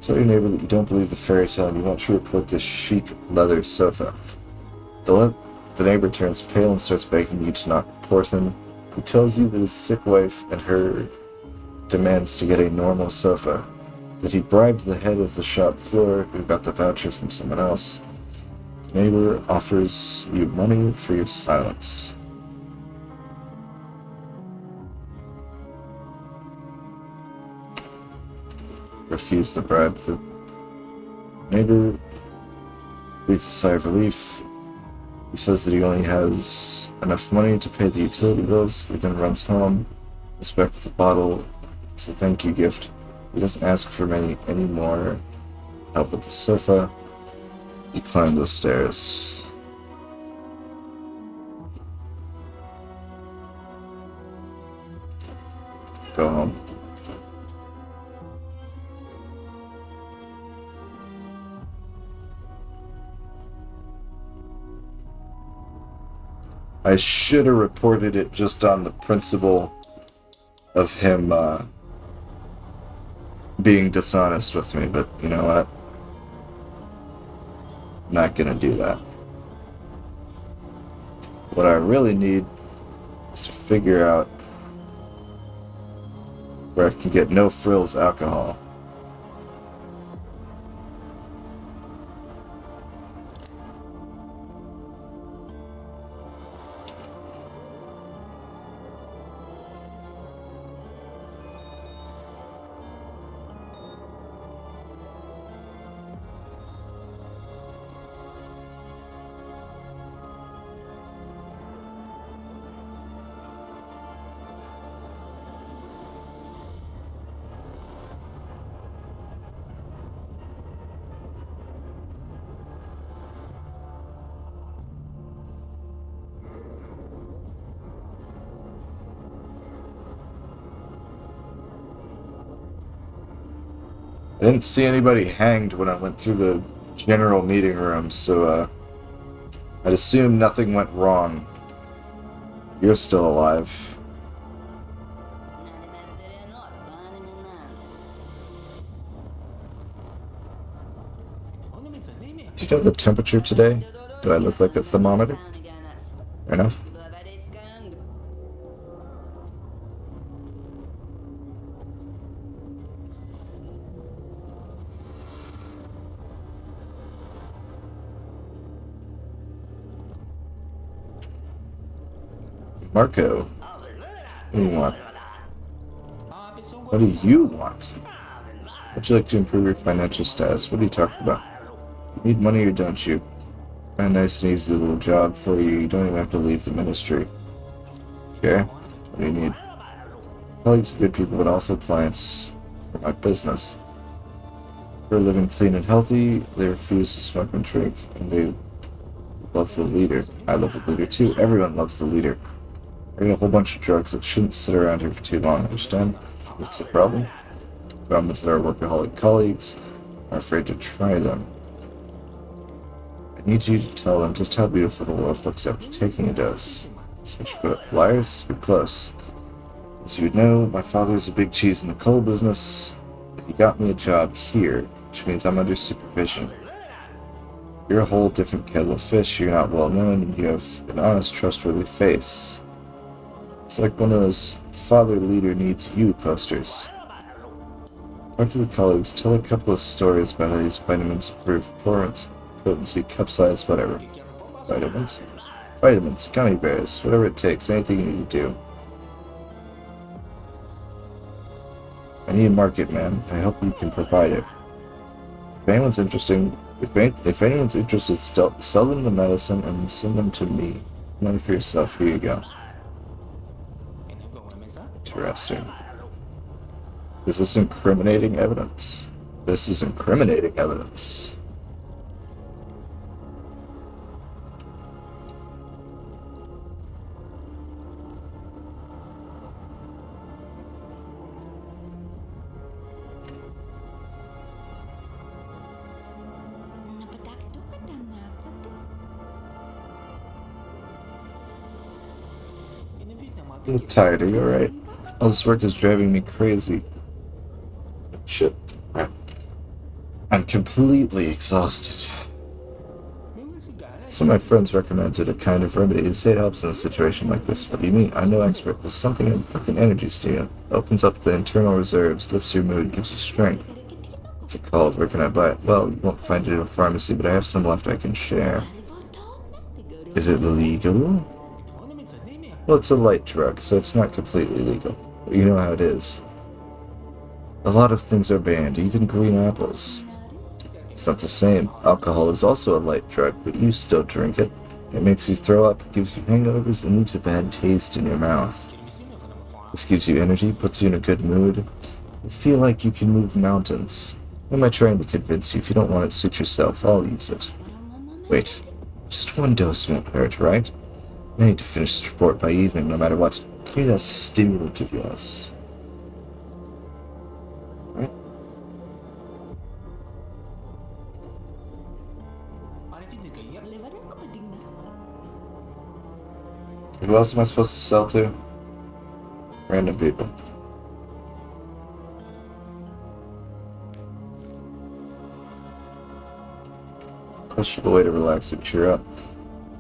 Tell your neighbor that you don't believe the fairy tale and you want to report this chic leather sofa. The neighbor turns pale and starts begging you to not report him. He tells you that his sick wife and her demands to get a normal sofa, that he bribed the head of the shop floor who got the voucher from someone else. The neighbor offers you money for your silence. refuse the bribe. The neighbor breathes a sigh of relief. He says that he only has enough money to pay the utility bills. He then runs home, goes back with a bottle as a thank you gift. He doesn't ask for any more help with the sofa. He climbed the stairs. Go home. I should have reported it just on the principle of him being dishonest with me, but you know what? I'm not gonna do that. What I really need is to figure out where I can get no frills alcohol. I didn't see anybody hanged when I went through the general meeting room, so I'd assume nothing went wrong. You're still alive. Do you know the temperature today? Do I look like a thermometer? Fair enough. Marco, what do you want? What do you want? Would you like to improve your financial status? What are you talking about? You need money or don't you? A nice and easy little job for you. You don't even have to leave the ministry. Okay, what do you need? Colleagues are good people, but also clients for my business. They're living clean and healthy. They refuse to smoke and drink, and they love the leader. I love the leader too. Everyone loves the leader. Bring a whole bunch of drugs that shouldn't sit around here for too long, understand? What's the problem? The problem is that our workaholic colleagues are afraid to try them. I need you to tell them just how beautiful the world looks after taking a dose. So you should put up flyers? You're close. As you would know, my father is a big cheese in the coal business. He got me a job here, which means I'm under supervision. You're a whole different kettle of fish. You're not well known, and you have an honest, trustworthy face. It's like one of those father leader needs you posters. Talk to the colleagues, tell a couple of stories about how these vitamins improve performance, potency, cup size, whatever. Vitamins, gummy bears, whatever it takes, anything you need to do. I need a market, man. I hope you can provide it. If anyone's interested, sell them the medicine and send them to me. Money for yourself. Here you go. Interesting. Is this incriminating evidence? This is incriminating evidence. I'm tired, are you alright? All this work is driving me crazy. Shit. I'm completely exhausted. Some of my friends recommended a kind of remedy. They say it helps in a situation like this. What do you mean? I'm no expert. There's something in fucking energy steal. Opens up the internal reserves, lifts your mood, gives you strength. What's it called? Where can I buy it? Well, you won't find it in a pharmacy, but I have some left I can share. Is it legal? Well, it's a light drug, so it's not completely legal. But you know how it is. A lot of things are banned, even green apples. It's not the same. Alcohol is also a light drug, but you still drink it. It makes you throw up, gives you hangovers, and leaves a bad taste in your mouth. This gives you energy, puts you in a good mood. You feel like you can move mountains. Who am I trying to convince you? If you don't want it, suit yourself. I'll use it. Wait. Just one dose won't hurt, right? I need to finish this report by evening, no matter what. Give me that stimulant of yours. Right? Who else am I supposed to sell to? Random people. Questionable way to relax or cheer up.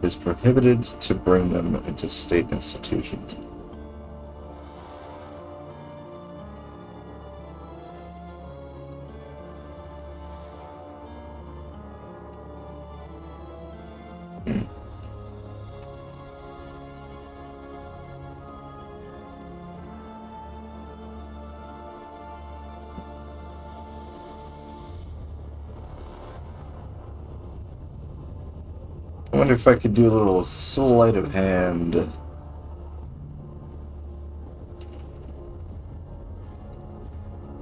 It is prohibited to bring them into state institutions. I wonder if I could do a little sleight of hand.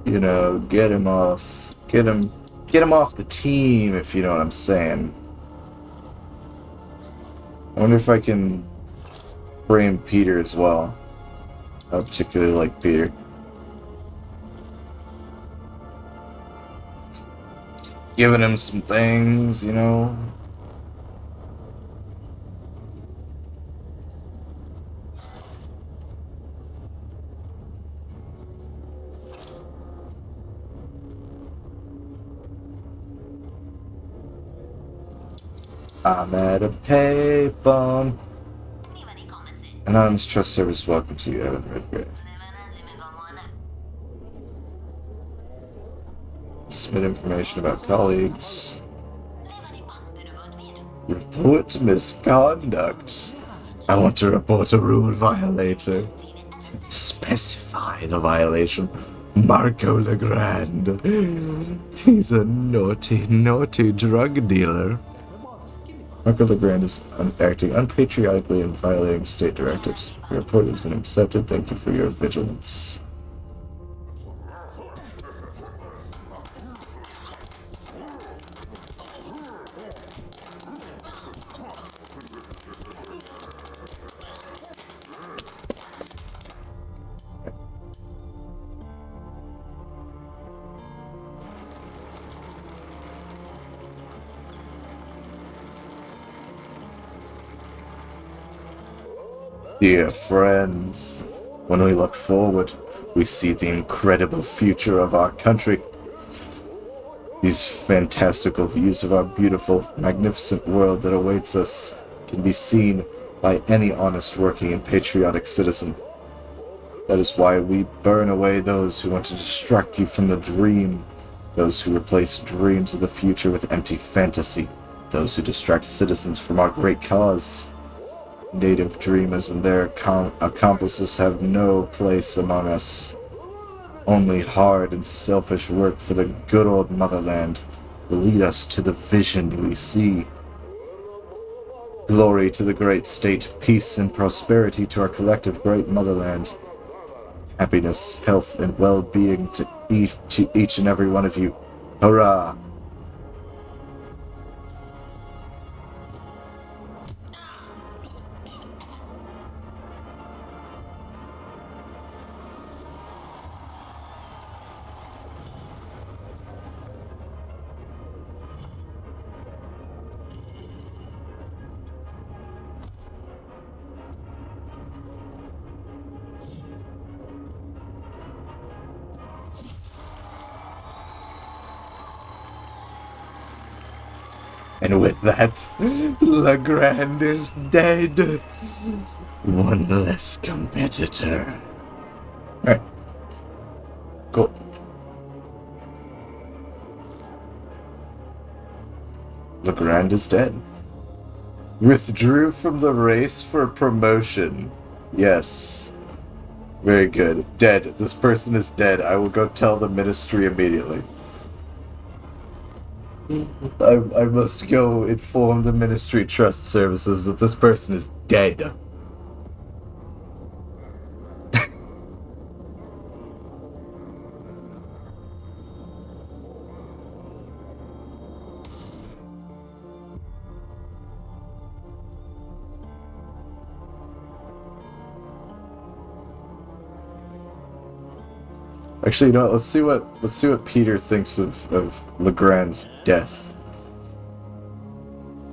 You know, get him off the team, if you know what I'm saying. I wonder if I can frame Peter as well. I particularly like Peter. Giving him some things, you know. I'm at a payphone. Anonymous Trust Service welcomes you, Evan Redgrave. Submit information about colleagues. Report misconduct. I want to report a rule violator. Specify the violation. Marco Legrand. He's a naughty, naughty drug dealer. Marco Legrand is acting unpatriotically and violating state directives. Your report has been accepted. Thank you for your vigilance. Dear friends, when we look forward, we see the incredible future of our country. These fantastical views of our beautiful, magnificent world that awaits us can be seen by any honest, working, and patriotic citizen. That is why we burn away those who want to distract you from the dream, those who replace dreams of the future with empty fantasy, those who distract citizens from our great cause. Native dreamers and their accomplices have no place among us. Only hard and selfish work for the good old motherland will lead us to the vision we see. Glory to the great state, peace and prosperity to our collective great motherland. Happiness, health, and well-being to each and every one of you. Hurrah! And with that, Legrand is dead. One less competitor. Alright. Cool. Legrand is dead. Withdrew from the race for promotion. Yes. Very good. Dead. This person is dead. I will go tell the ministry immediately. I must go inform the Ministry Trust Services that this person is dead. Actually, you know, let's see what Peter thinks of Legrand's death.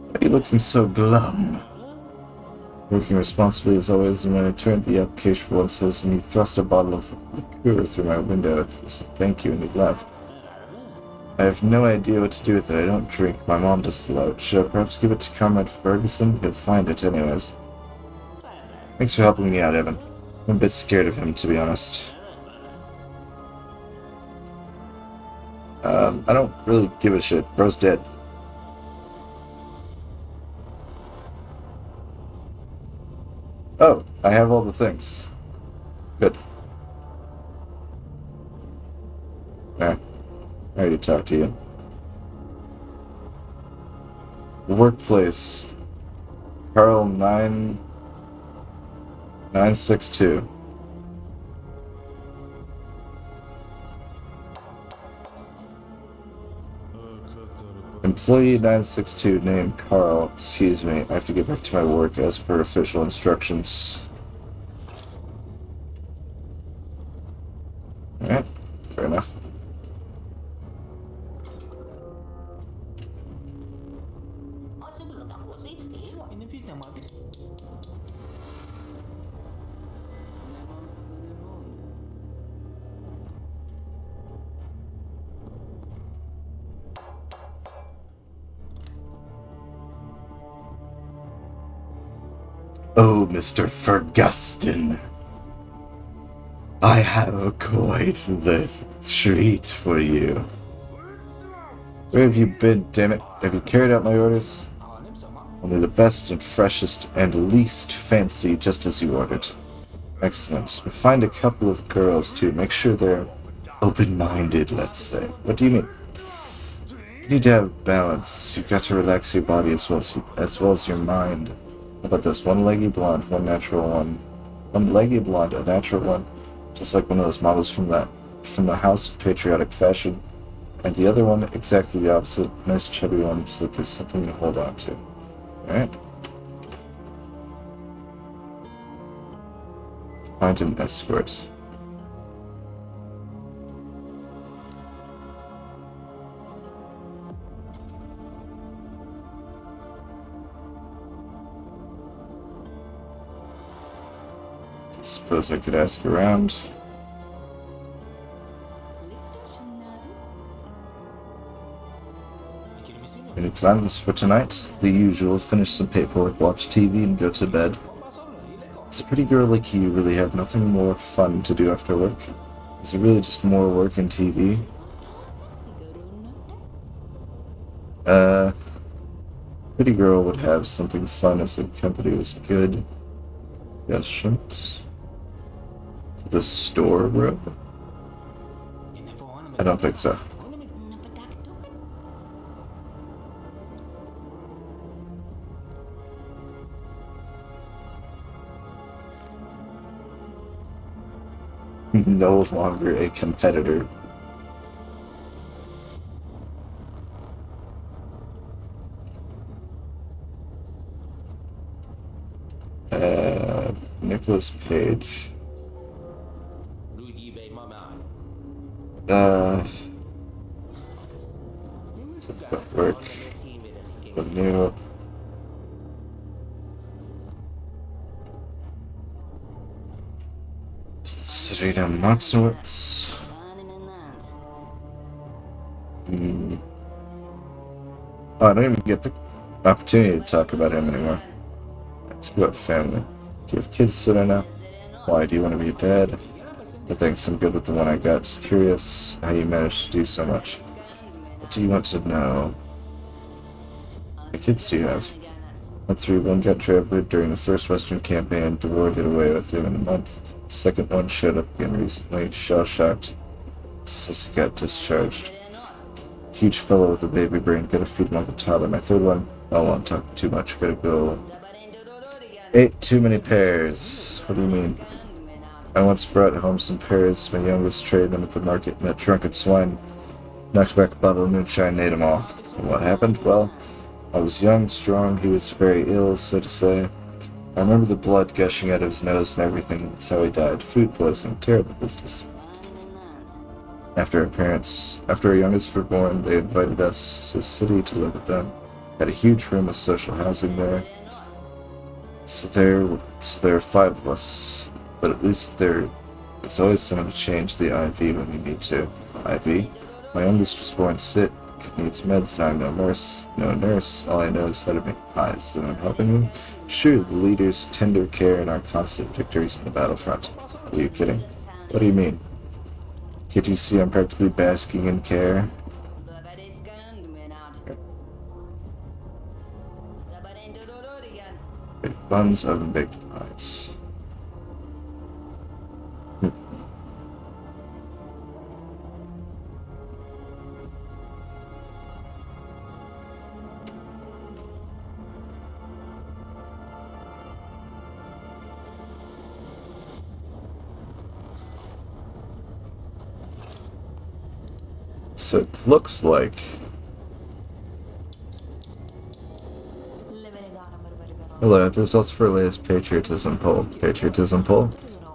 Why are you looking so glum? Working responsibly as always, and when I turned the application for one citizen, he thrust a bottle of liqueur through my window. He said thank you, and he left. I have no idea what to do with it. I don't drink. My mom doesn't allow it. Should I perhaps give it to Comrade Ferguson? He'll find it anyways. Thanks for helping me out, Evan. I'm a bit scared of him, to be honest. I don't really give a shit. Bro's dead. Oh, I have all the things. Good. Yeah, I already talked to you. The workplace. Carl 9962. Employee 962 named Carl. Excuse me, I have to get back to my work as per official instructions. Alright, fair enough. Oh, Mr. Ferguston, I have quite the treat for you. Where have you been, damn it? Have you carried out my orders? Only the best and freshest and least fancy, just as you ordered. Excellent. Find a couple of girls, too. Make sure they're open-minded, let's say. What do you mean? You need to have balance. You've got to relax your body as well as your mind. How about this? One leggy blonde, one natural one. One leggy blonde, a natural one. Just like one of those models from the House of Patriotic Fashion. And the other one, exactly the opposite. Nice chubby one, so that there's something to hold on to. Alright? Find an escort. Suppose I could ask around. Any plans for tonight? The usual, finish some paperwork, watch TV, and go to bed. As a pretty girl like you, really have nothing more fun to do after work? Is it really just more work and TV? Pretty girl would have something fun if the company was good. Suggestions? The store room? I don't think so. No longer a competitor. Nicholas Page. Work. The new. Serena Matsowitz. Oh, I don't even get the opportunity to talk about him anymore. Ask about family. Do you have kids, Serena? Why do you want to be a dad? I think I'm good with the one I got. Just curious how you managed to do so much. What do you want to know? How many kids do you have? One got drafted during the first Western campaign. The war did away with him in a month. Second one showed up again recently, shell-shocked, since he got discharged. Huge fellow with a baby brain, gotta feed him like a toddler. My third one, oh, I'm talking too much, gotta go. Ate too many pears. What do you mean? I once brought home some pears. My youngest traded them at the market, and that drunken swine knocked back a bottle of moonshine and ate them all. And what happened? Well, I was young, strong, he was very ill, so to say. I remember the blood gushing out of his nose and everything. That's how he died. Food poisoning. Terrible business. After our youngest were born, they invited us to the city to live with them. Had a huge room of social housing there. So there are 5 of us. But at least there's always someone to change the IV when we need to. IV? My youngest was born sick, needs meds, and I'm no nurse. No nurse. All I know is how to make pies. Is anyone helping you? Sure, the leader's tender care and our constant victories on the battlefront. Are you kidding? What do you mean? Can't you see I'm practically basking in care? Baked buns, oven baked pies. So it looks like hello, the results for the latest patriotism poll. Patriotism poll?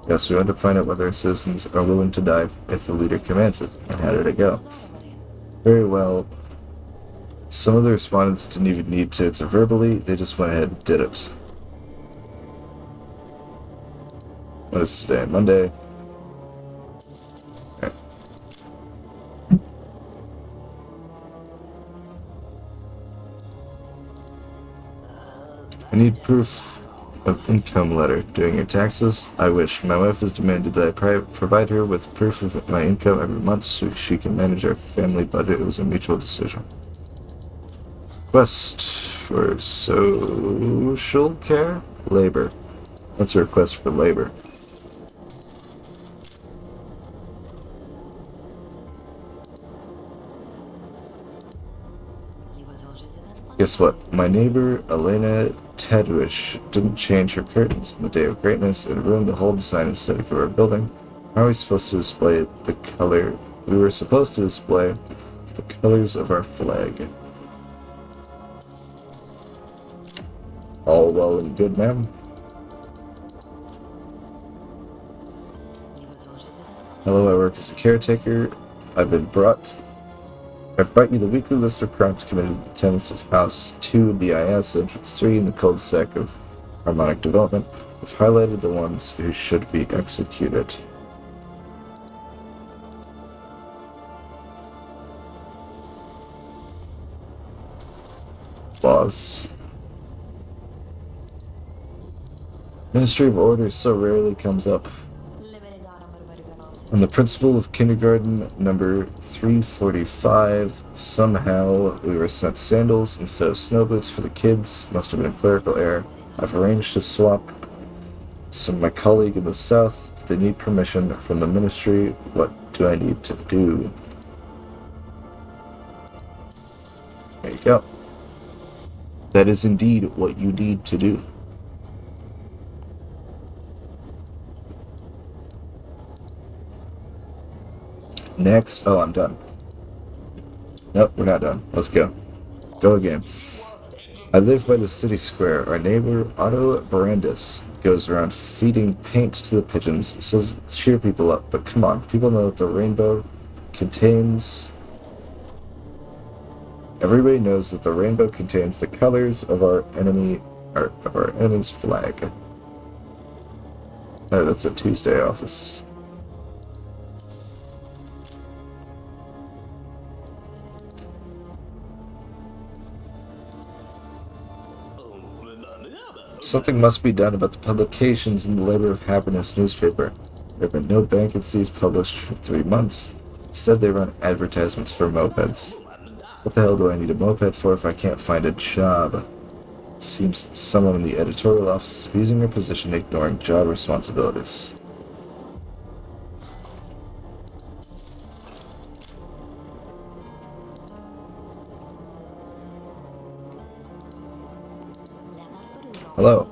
Yes, we want to find out whether our citizens are willing to die if the leader commands it. And how did it go? Very well. Some of the respondents didn't even need to answer verbally, they just went ahead and did it. What is today? Monday? Okay. I need proof of income letter. Doing your taxes? I wish. My wife has demanded that I provide her with proof of my income every month so she can manage our family budget. It was a mutual decision. Request for social care? Labor. What's a request for labor? Guess what? My neighbor, Elena Tedwish, didn't change her curtains on the day of greatness and ruined the whole design aesthetic of our building. How are we supposed to display the color? We were supposed to display the colors of our flag. All well and good, ma'am. Hello, I work as a caretaker. I brought you the weekly list of crimes committed in the tenants of House 2 BIS, Entrance 3 in the cul-de-sac of Harmonic Development. We've highlighted the ones who should be executed. Laws. Ministry of Order so rarely comes up. And the principal of kindergarten number 345, somehow we were sent sandals instead of snow boots for the kids. Must have been a clerical error. I've arranged to swap some of my colleague in the south. They need permission from the ministry. What do I need to do? There you go. That is indeed what you need to do. Next. Oh, I'm done. Nope, we're not done. Let's go. Go again. I live by the city square. Our neighbor, Otto Brandis, goes around feeding paint to the pigeons. Says cheer people up, but come on. People know that the rainbow contains... Everybody knows that the rainbow contains the colors of our enemy's flag. Oh, that's a Tuesday office. Something must be done about the publications in the Labor of Happiness newspaper. There have been no vacancies published for 3 months. Instead, they run advertisements for mopeds. What the hell do I need a moped for if I can't find a job? Seems someone in the editorial office is abusing her position, ignoring job responsibilities. Hello.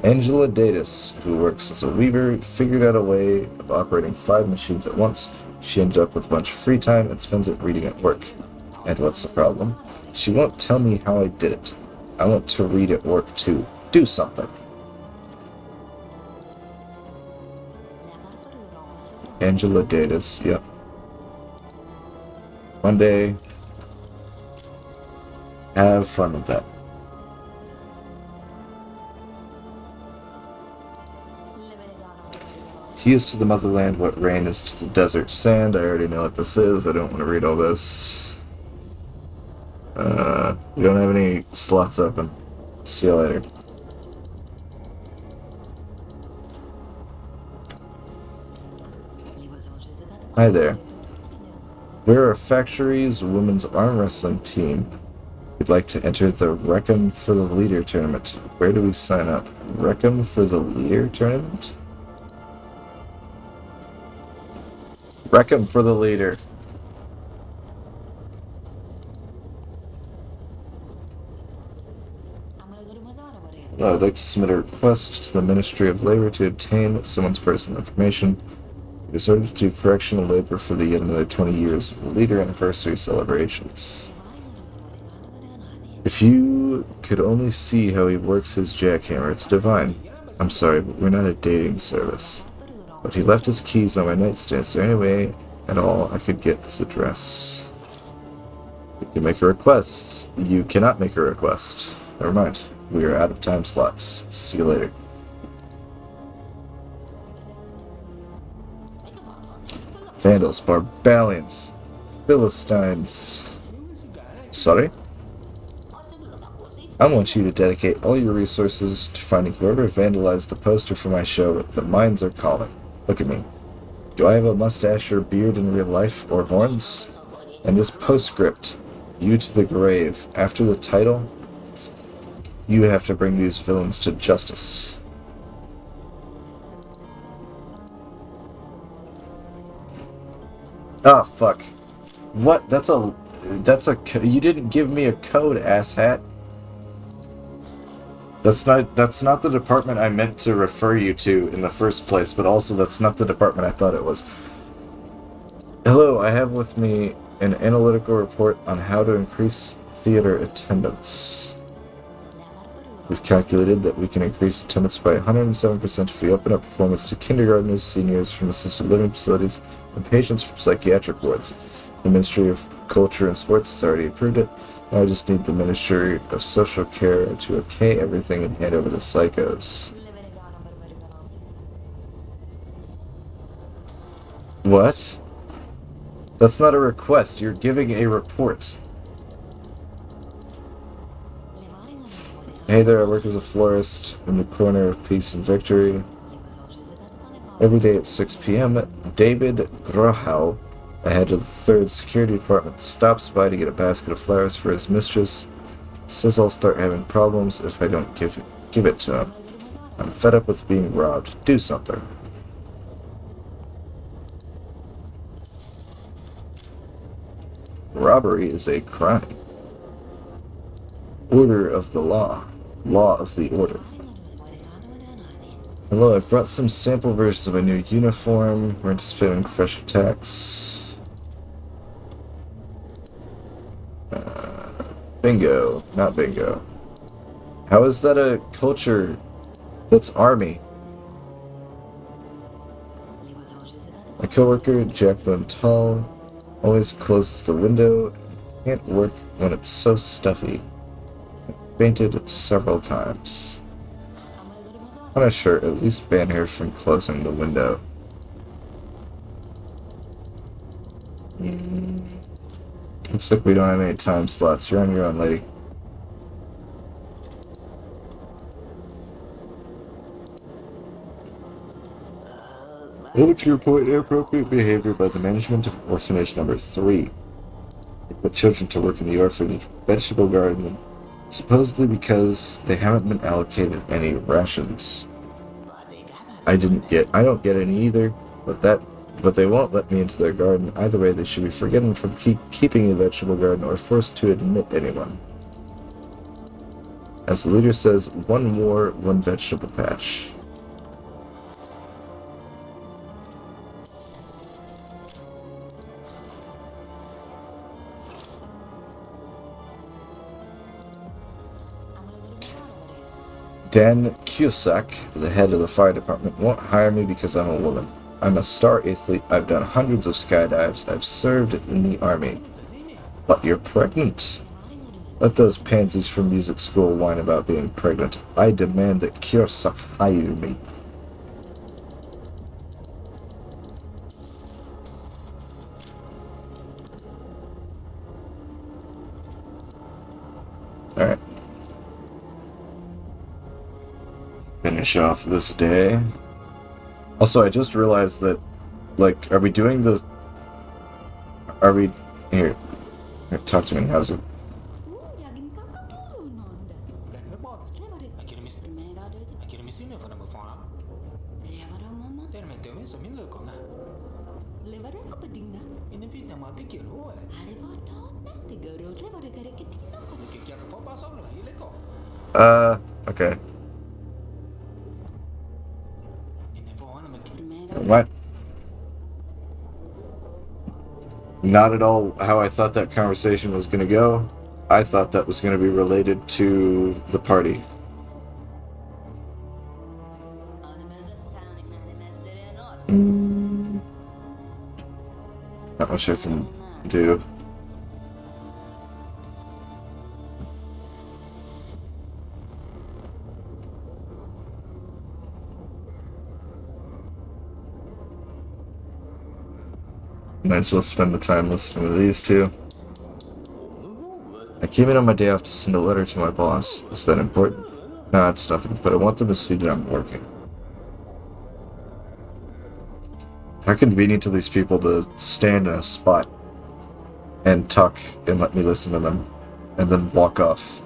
Angela Datis, who works as a weaver, figured out a way of operating 5 machines at once. She ended up with a bunch of free time and spends it reading at work. And what's the problem? She won't tell me how I did it. I want to read at work too. Do something. Angela Datis, yep. One day, have fun with that. He is to the motherland what rain is to the desert sand. I already know what this is. I don't want to read all this. We don't have any slots open. See you later. Hi there. We're a factory's women's arm wrestling team. We'd like to enter the Wreckham for the Leader tournament. Where do we sign up? Wreckham for the Leader tournament? Wreckham for the Leader. I'd like to submit a request to the Ministry of Labor to obtain someone's personal information. It is ordered to do correctional labor for the yet another 20 years of the Leader anniversary celebrations. If you could only see how he works his jackhammer, it's divine. I'm sorry, but we're not a dating service. But he left his keys on my nightstand. Is there any way at all I could get his address? You can make a request. You cannot make a request. Never mind. We are out of time slots. See you later. Vandals, Barbarians, Philistines. Sorry? I want you to dedicate all your resources to finding whoever vandalized the poster for my show, The Minds Are Calling. Look at me. Do I have a mustache or beard in real life, or horns? And this postscript, you to the grave. After the title, you have to bring these villains to justice. Oh, fuck. What? You didn't give me a code, asshat. That's not the department I meant to refer you to in the first place, but also that's not the department I thought it was. Hello, I have with me an analytical report on how to increase theater attendance. We've calculated that we can increase attendance by 107% if we open up performance to kindergartners, seniors from assisted living facilities, and patients from psychiatric wards. The Ministry of Culture and Sports has already approved it. I just need the Ministry of Social Care to okay everything and hand over the psychos. What? That's not a request. You're giving a report. Hey there, I work as a florist in the corner of Peace and Victory. Every day at 6 p.m., David Grohau, the head of the 3rd Security Department, stops by to get a basket of flowers for his mistress. Says I'll start having problems if I don't give it to him. I'm fed up with being robbed. Do something. Robbery is a crime. Order of the law. Law of the order. Hello, I've brought some sample versions of a new uniform. We're anticipating fresh attacks. Bingo. Not bingo. How is that a culture? That's army. My coworker, Jacqueline Tull, always closes the window. Can't work when it's so stuffy. Fainted several times. On a shirt, at least ban her from closing the window. Looks like we don't have any time slots. You're on your own, lady. I want to report inappropriate behavior by the management of orphanage number 3. They put children to work in the orphanage vegetable garden, supposedly because they haven't been allocated any rations. I don't get any either, but they won't let me into their garden. Either way, they should be forbidden from keeping a vegetable garden or forced to admit anyone. As the leader says, one war, one vegetable patch. Dan Cusack, the head of the fire department, won't hire me because I'm a woman. I'm a star athlete, I've done hundreds of skydives, I've served in the army. But you're pregnant. Let those pansies from music school whine about being pregnant. I demand that Cusack hire me. Alright. Finish off this day. Also, I just realized that, like, are we doing the... Are we... Here, talk to me, how's it? Okay. What? Not at all how I thought that conversation was going to go. I thought that was going to be related to the party. Not much I can do. Might as well spend the time listening to these two. I came in on my day off to send a letter to my boss. Is that important? No, it's nothing, but I want them to see that I'm working. How convenient to these people to stand in a spot and talk and let me listen to them, and then walk off.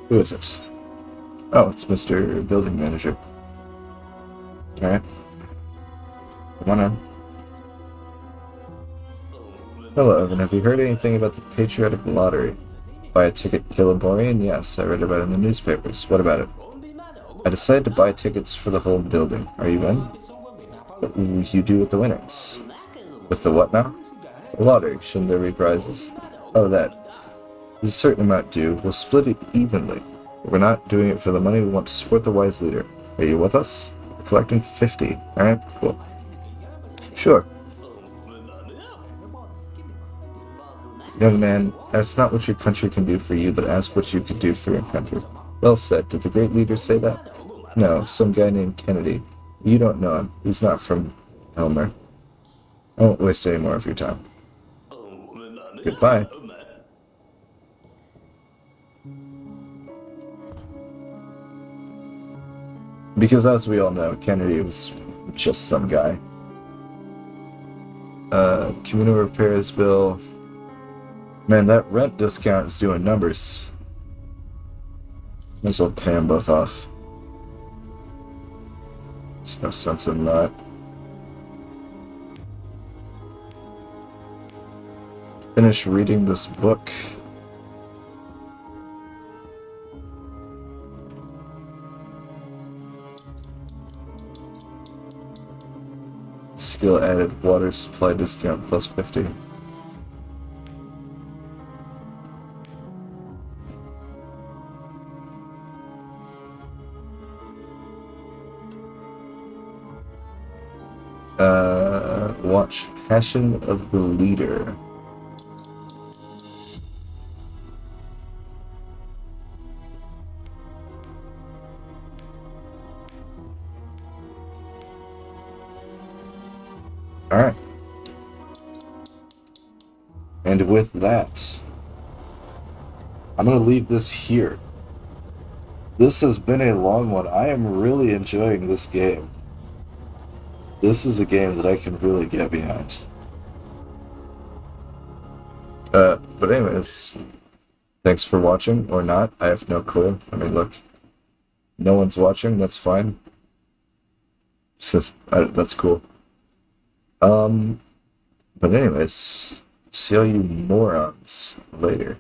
Who is it? Oh, it's Mr. Building Manager. Alright. Come on in. Hello, Evan. Have you heard anything about the Patriotic Lottery? Buy a ticket, kill a Borean? Yes, I read about it in the newspapers. What about it? I decided to buy tickets for the whole building. Are you in? What will you do with the winnings? With the what now? The lottery. Shouldn't there be prizes? Oh, that. There's a certain amount due. We'll split it evenly. We're not doing it for the money. We want to support the wise leader. Are you with us? We're collecting 50. Alright, cool. Sure. Young man, ask not what your country can do for you, but ask what you could do for your country. Well said. Did the great leader say that? No, some guy named Kennedy. You don't know him. He's not from Elmer. I won't waste any more of your time. Goodbye. Because as we all know, Kennedy was just some guy. Communal repairs bill. Man, that rent discount is doing numbers. Might as well pay them both off. There's no sense in that. Finish reading this book. Skill added, water supply discount plus 50. Watch Passion of the Leader. Alright. And with that, I'm going to leave this here. This has been a long one. I am really enjoying this game. This is a game that I can really get behind. But anyways, thanks for watching, or not. I have no clue. I mean, look. No one's watching, that's fine. That's cool. But anyways, see all you morons later.